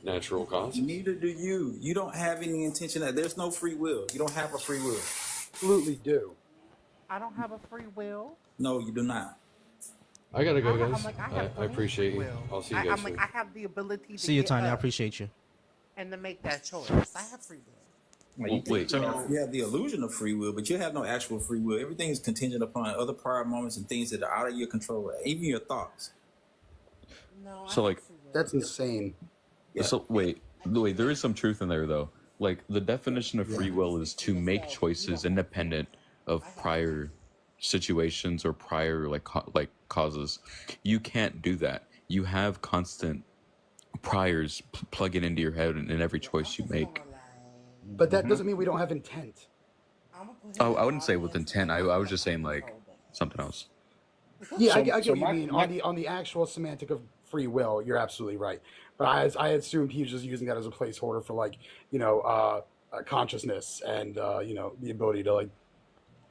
natural causes. Neither do you. You don't have any intention. There's no free will. You don't have a free will. Absolutely do. I don't have a free will. No, you do not. I gotta go, I'm guys. like, I appreciate you. I'll see you guys soon. I have the ability to See you, get Tanya. I up appreciate you. and to make that choice. I have free will. You have the illusion of free will, but you have no actual free will. Everything is contingent upon other prior moments and things that are out of your control, even your thoughts. No, So that's insane. Yeah. So wait, there is some truth in there though. The definition of free will is to make choices independent of prior situations or prior causes. You can't do that. You have constant priors plugging into your head in every choice you make. But that doesn't mean we don't have intent. Oh, I wouldn't say with intent. I was just saying something else. Yeah, I get what you mean on the actual semantic of free will, you're absolutely right. But I assumed he was just using that as a placeholder for like, consciousness and the ability to like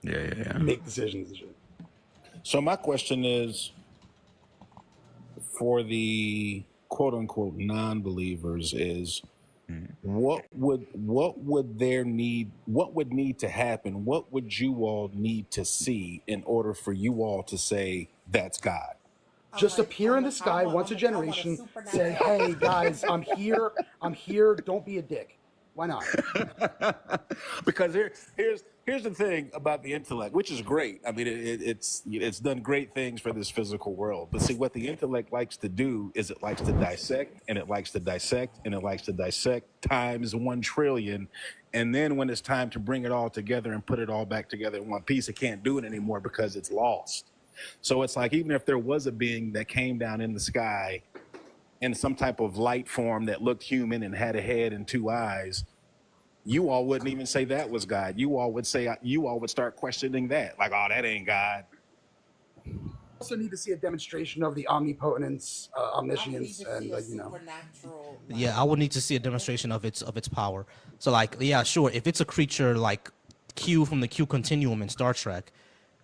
make decisions and shit. So my question is, for the quote unquote non-believers, is what would need to happen? What would you all need to see in order for you all to say that's God? Just appear in the sky once a generation, say, "Hey guys, I'm here. Don't be a dick." Why not? Because here's the thing about the intellect, which is great. I mean, it's done great things for this physical world. But see, what the intellect likes to do is it likes to dissect, and it likes to dissect, and it likes to dissect times 1 trillion. And then when it's time to bring it all together and put it all back together in one piece, it can't do it anymore because it's lost. So it's like, even if there was a being that came down in the sky in some type of light form that looked human and had a head and 2 eyes, you all wouldn't even say that was God. You all would start questioning that. Like, oh, that ain't God. Also need to see a demonstration of the omnipotence, omniscience, and Yeah, I would need to see a demonstration of its power. So like, yeah, sure, if it's a creature like Q from the Q Continuum in Star Trek,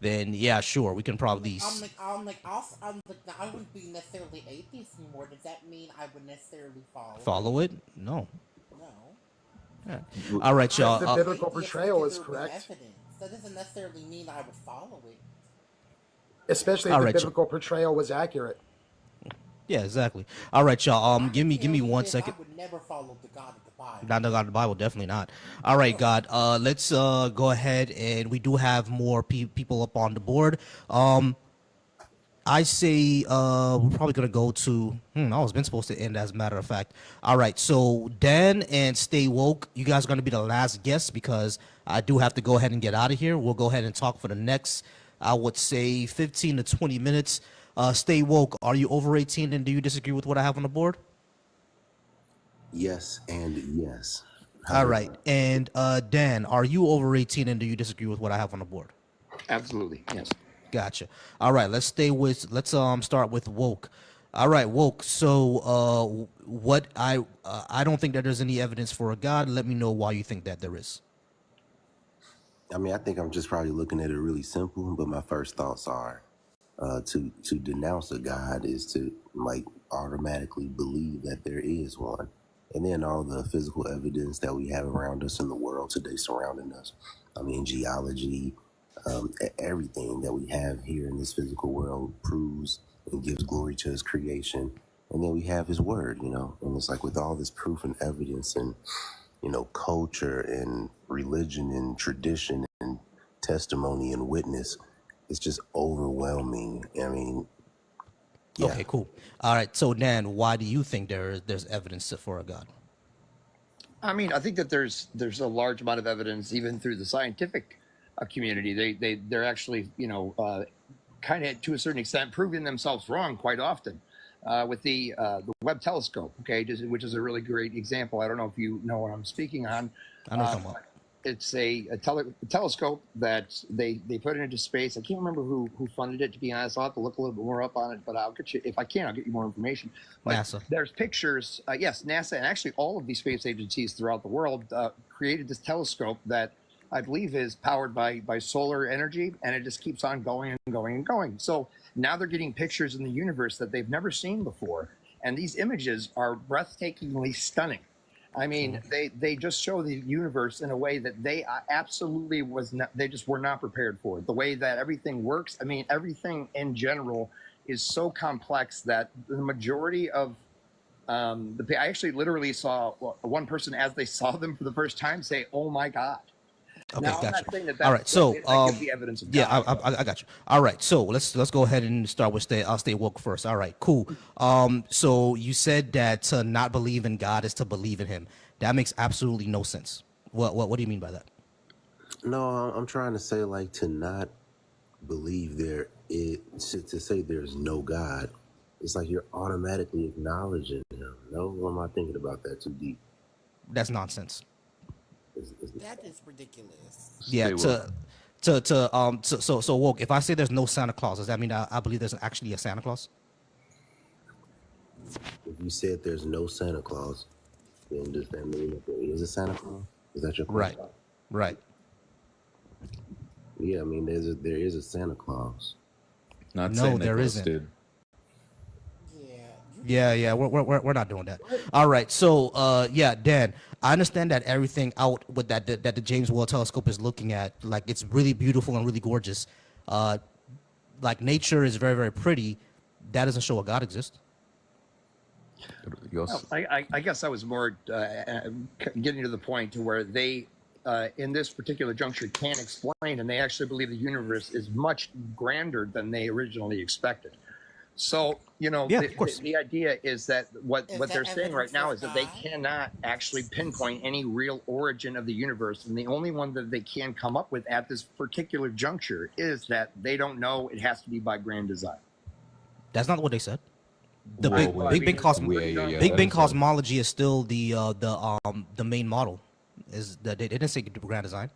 then yeah, sure, we can probably. I wouldn't be necessarily atheist anymore. Does that mean I would necessarily Follow it? No. No. Yeah. All right, y'all. The biblical portrayal is correct. That doesn't necessarily mean I would follow it. Especially if the biblical portrayal was accurate. Yeah, exactly. All right, y'all. Give me 1 second. I would never follow the God of the Bible. Not the God of the Bible, definitely not. All right, God. Let's go ahead, and we do have more people up on the board. I say we're probably gonna go to. I was been supposed to end, as a matter of fact. All right, so Dan and Stay Woke, you guys are gonna be the last guests because I do have to go ahead and get out of here. We'll go ahead and talk for the next, I would say, 15 to 20 minutes. Stay Woke, are you over 18, and do you disagree with what I have on the board? Yes and yes. All right, and Dan, are you over 18, and do you disagree with what I have on the board? Absolutely, yes. Gotcha. All right, let's start with Woke. All right, Woke. So what I don't think that there's any evidence for a God. Let me know why you think that there is. I mean, I think I'm just probably looking at it really simple, but my first thoughts are to denounce a God is to like automatically believe that there is one. And then all the physical evidence that we have around us in the world today surrounding us. I mean, geology, everything that we have here in this physical world proves and gives glory to his creation. And then we have his word, and it's like with all this proof and evidence and, culture and religion and tradition and testimony and witness, it's just overwhelming. I mean, yeah. Okay, cool. All right, so Dan, why do you think there's evidence for a God? I mean, I think that there's a large amount of evidence, even through the scientific community. They're actually, kind of to a certain extent proving themselves wrong quite often. With the Webb telescope, which is a really great example. I don't know if you know what I'm speaking on. I know what I'm talking about. It's a telescope that they put into space. I can't remember who funded it, to be honest. I'll have to look a little bit more up on it, but I'll get you, if I can, I'll get you more information. But NASA. There's pictures, yes, NASA, and actually all of these space agencies throughout the world created this telescope that I believe is powered by solar energy, and it just keeps on going and going and going. So now they're getting pictures in the universe that they've never seen before, and these images are breathtakingly stunning. I mean, they just show the universe in a way that they absolutely they just were not prepared for. The way that everything works, I mean, everything in general is so complex that the majority of I actually literally saw one person as they saw them for the first time say, "Oh my God." Okay, now, gotcha. All right, so the evidence of yeah, God. I got you. All right, so let's go ahead and start with Stay Woke first. All right, cool. So you said that to not believe in God is to believe in Him. That makes absolutely no sense. What do you mean by that? No, I'm trying to say like to not believe to say there's no God. It's like you're automatically acknowledging Him. No, or am I thinking about that too deep? That's nonsense. That is ridiculous. Yeah, so Woke, if I say there's no Santa Claus, does that mean I believe there's actually a Santa Claus? If you said there's no Santa Claus, then does that mean that there is a Santa Claus? Is that your Right. question? Right. Yeah, I mean, there is a Santa Claus. Not No, Saint there Nicholas, isn't. dude. Yeah, we're not doing that. All right, so yeah, Dan, I understand that everything out with that the James Webb Telescope is looking at, like it's really beautiful and really gorgeous. Like nature is very very pretty. That doesn't show a God exists. Well, I guess I was more getting to the point to where they, in this particular juncture, can't explain, and they actually believe the universe is much grander than they originally expected. So, you know, Yeah, of course. the idea is that what Is they're that saying right evidence now for is that they God? cannot actually pinpoint any real origin of the universe. And the only one that they can come up with at this particular juncture is that they don't know. It has to be by grand design. That's not what they said. The Whoa, wait. Big Bang Big that Bang is a- cosmology is still the main model. Is that they didn't say grand design?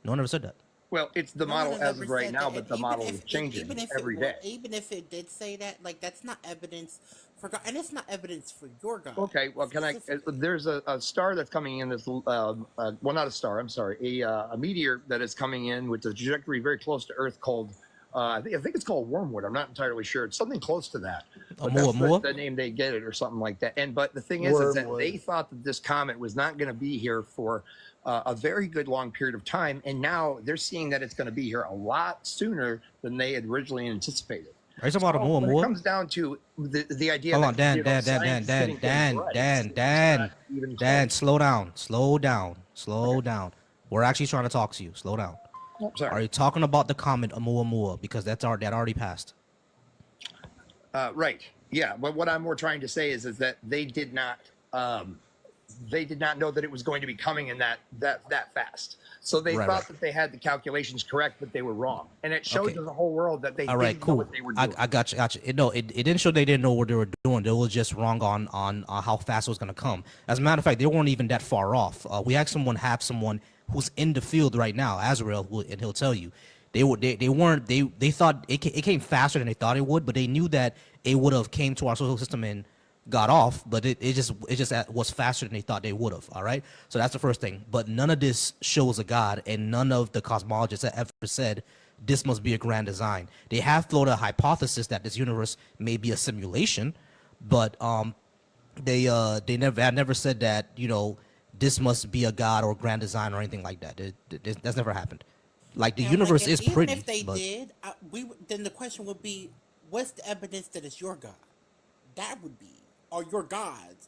No one ever said that. Well, it's the No model one as ever of right said now, that, but and the model is even changing if every it day. even if it did say that, like that's not evidence for God, and it's not evidence for your God. Okay, well, can I? There's a star that's coming in. This well, not a star. I'm sorry, a meteor that is coming in with a trajectory very close to Earth called. I think it's called Wormwood. I'm not entirely sure. It's something close to that. But that's the name they get it, or something like that. And but the thing is that Wormwood. they thought that this comet was not going to be here for a very good long period of time, and now they're seeing that it's going to be here a lot sooner than they had originally anticipated. Are you talking about So when it Oumuamua? comes down to the idea Hold that on, Dan, you know, Dan, Dan, Dan, science Dan, sitting here Dan, right, Dan, it's Dan, not even Dan, close. slow down. We're actually trying to talk to you. Slow down. Oh, sorry. Are you talking about the comet Oumuamua? Because that already passed. Right. Yeah. But what I'm more trying to say is that they did not know that it was going to be coming in that fast. So they thought that they had the calculations correct, but they were wrong. And it showed to the whole world that they All right, didn't know cool. what they were doing. I got you. No, it didn't show they didn't know what they were doing. They were just wrong on how fast it was going to come. As a matter of fact, they weren't even that far off. We have someone who's in the field right now, Azrael, and he'll tell you. They thought it came faster than they thought it would, but they knew that it would have came to our solar system and got off, but it just was faster than they thought they would have. All right, so that's the first thing. But none of this shows a God, and none of the cosmologists have ever said this must be a grand design. They have floated a hypothesis that this universe may be a simulation, but they never said that this must be a God or grand design or anything like that. That's never happened. Like the universe is pretty. Even if they but did, then the question would be, what's the evidence that it's your God? That would be, or your gods.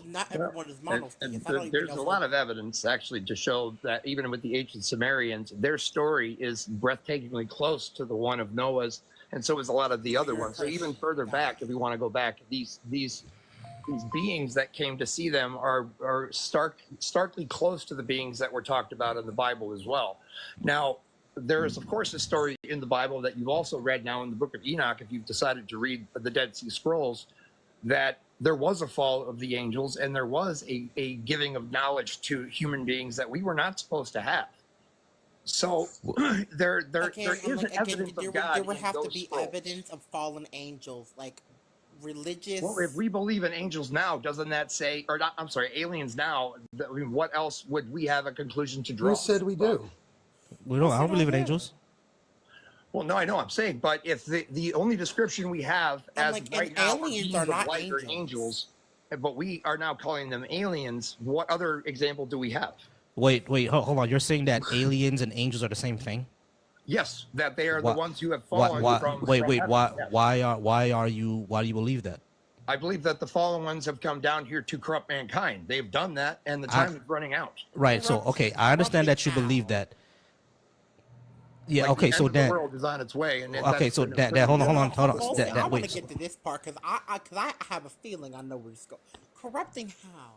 Not everyone is monotheist. There's a lot of evidence actually to show that even with the ancient Sumerians, their story is breathtakingly close to the one of Noah's, and so is a lot of the other ones. So even further back, if we want to go back, these beings that came to see them are starkly close to the beings that were talked about in the Bible as well. Now, there is, of course, a story in the Bible that you've also read now in the book of Enoch, if you've decided to read the Dead Sea Scrolls, that there was a fall of the angels and there was a giving of knowledge to human beings that we were not supposed to have. So there is evidence of God. There would in have to those be scrolls. evidence of fallen angels, like religious. Well, if we believe in angels now, doesn't that say, or not, I'm sorry, aliens now, I mean, what else would we have a conclusion to draw? Who said we do? I don't believe in angels. Well, no, I know I'm saying, but if the only description we have as right now aliens beings are of not light or angels. angels, but we are now calling them aliens, what other example do we have? Wait, hold on. You're saying that aliens and angels are the same thing? Yes, that they are Why- the ones who have fallen from. Wait. from heaven. Why Yes. do you believe that? I believe that the fallen ones have come down here to corrupt mankind. They've done that, and the time is running out. Right. So okay, I understand that you believe that. Yeah. Like, okay. the So end of the that. world is on its way, and Okay. So that. Hold on. I want Wait. to get to this part because I have a feeling I know where this goes. Corrupting how?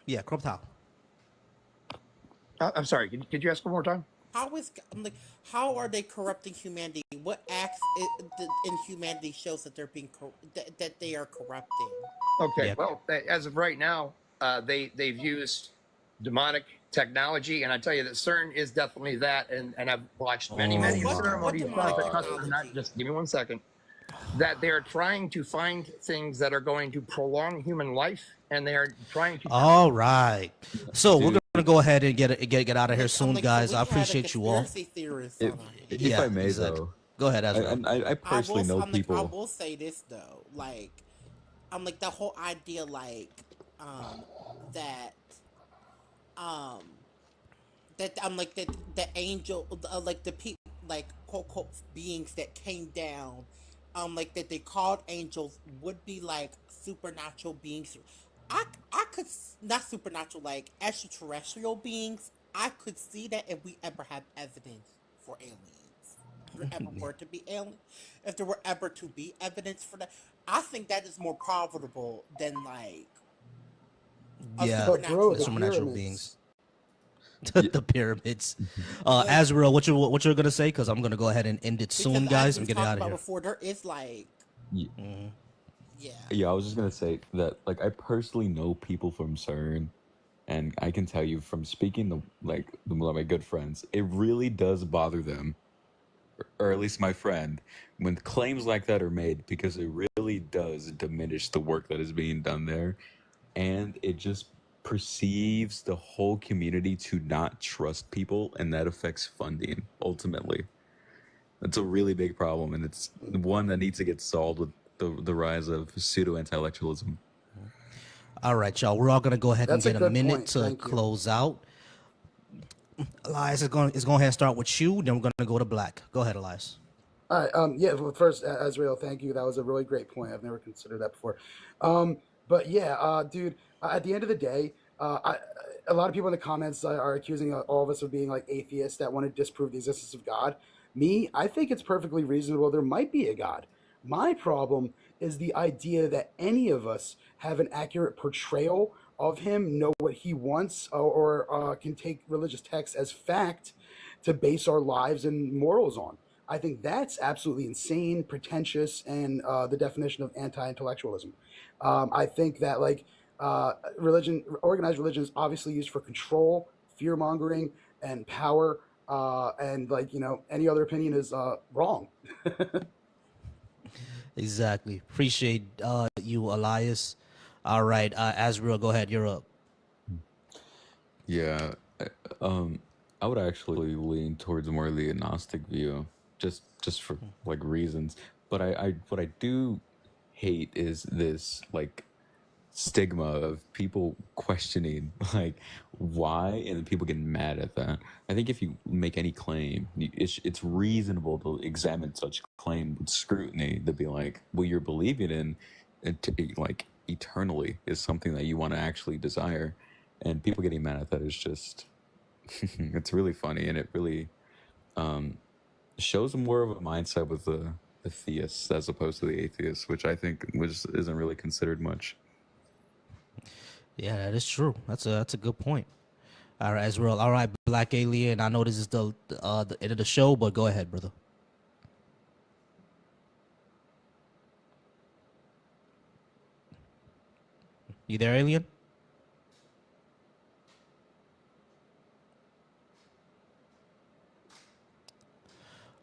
Yeah. Corrupt how? I'm sorry. Could you ask one more time? How are they corrupting humanity? What acts in humanity shows that they're being that they are corrupting? Okay, well, as of right now, they've used demonic technology, and I tell you that CERN is definitely that. And I've watched many Oh, ceremonies. Not just give me 1 second. that they are trying to find things that are going to prolong human life, and they are trying to. All right. So we're Dude, gonna go ahead and get out of here soon, like, guys. so I we had a appreciate you all. conspiracy theorist if on our hands. if I may exactly. though, Go ahead, I Azrael. I personally know I'm like, I people. will say this though, like, I'm like the whole idea, like, that, um, that I'm like that the angel, like the people, like quote quote beings that came down, like that they called angels would be like supernatural beings. I could not supernatural, like extraterrestrial beings. I could see that if we ever have evidence for aliens. If there ever were to be alien, if there were ever to be evidence for that, I think that is more profitable than like a Yeah, But bro, supernatural the the God. supernatural pyramids. beings, Yeah, the pyramids. Yeah, Azrael, what you're gonna say? Because I'm gonna go ahead and end it because soon, as guys. we I'm getting talked out of about here. before, there is like, yeah, Mhm. yeah. yeah. I was just gonna say that like I personally know people from CERN, and I can tell you from speaking to like my good friends, it really does bother them, or at least my friend, when claims like that are made, because it really does diminish the work that is being done there, and it just perceives the whole community to not trust people, and that affects funding ultimately. That's a really big problem, and it's one that needs to get solved with the rise of pseudo intellectualism. All right, y'all. We're all gonna go ahead and That's a get a good minute point. to Thank you. close out. Elias is going to go ahead and start with you. Then we're gonna go to Black. Go ahead, Elias. All right. Yeah. Well, first, Azrael, thank you. That was a really great point. I've never considered that before. But yeah, dude. At the end of the day, a lot of people in the comments are accusing all of us of being like atheists that want to disprove the existence of God. Me, I think it's perfectly reasonable. There might be a God. My problem is the idea that any of us have an accurate portrayal of him, know what he wants, or can take religious texts as fact to base our lives and morals on. I think that's absolutely insane, pretentious, and the definition of anti-intellectualism. I think that organized religion is obviously used for control, fear mongering, and power. And any other opinion is wrong. Exactly. Appreciate you, Elias. All right, Azrael, go ahead. You're up. Yeah, I would actually lean towards more the agnostic view, just for like reasons. But I what I do hate is this like stigma of people questioning like why, and then people getting mad at that. I think if you make any claim, it's reasonable to examine such claim with scrutiny, to be like, well, you're believing in, and to be like eternally is something that you want to actually desire, and people getting mad at that is just it's really funny, and it really shows more of a mindset with the theists as opposed to the atheists, which I think isn't really considered much. Yeah, that is true. That's a good point. All right, Azrael. All right, Black Alien. I know this is the end of the show, but go ahead, brother. You there, Alien?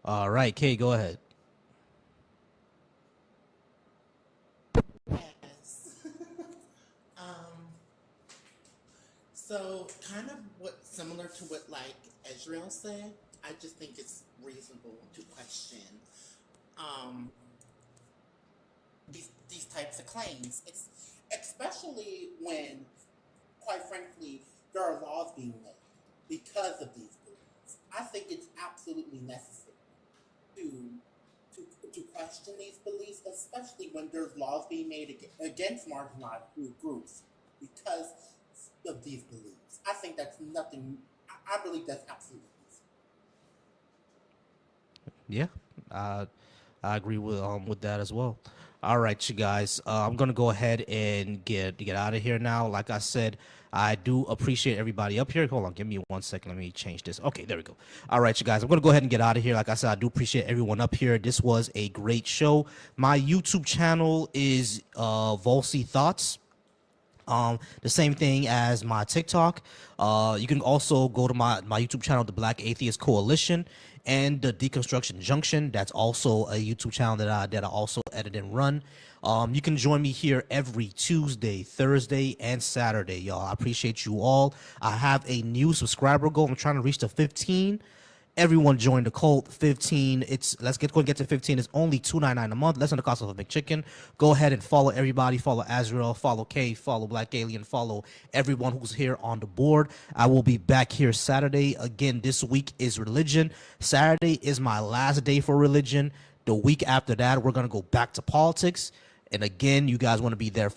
All right, Kay, go ahead. Yes. um, so kind of what similar to what like Israel said. I just think it's reasonable to question um these types of claims, especially when, quite frankly, there are laws being made because of these beliefs. I think it's absolutely necessary to to question these beliefs, especially when there's laws being made against marginalized groups because of these beliefs. I think that's nothing. I believe that's absolutely Yeah, I agree with that as well. All right, you guys. I'm gonna go ahead and get out of here now. Like I said, I do appreciate everybody up here. Hold on, give me 1 second. Let me change this. Okay, there we go. All right, you guys. I'm gonna go ahead and get out of here. Like I said, I do appreciate everyone up here. This was a great show. My YouTube channel is Volcy Thoughts. The same thing as my TikTok. You can also go to my YouTube channel, the Black Atheist Coalition, and the Deconstruction Junction. That's also a YouTube channel that I also edit and run. You can join me here every Tuesday, Thursday, and Saturday, y'all. I appreciate you all. I have a new subscriber goal. I'm trying to reach to 15. Everyone join the cult. 15. Let's go and get to 15. It's only $2.99 a month, less than the cost of a McChicken. Go ahead and follow everybody. Follow Azrael. Follow Kay. Follow Black Alien. Follow everyone who's here on the board. I will be back here Saturday. Again, this week is religion. Saturday is my last day for religion. The week after that, we're gonna go back to politics. And again, you guys want to be there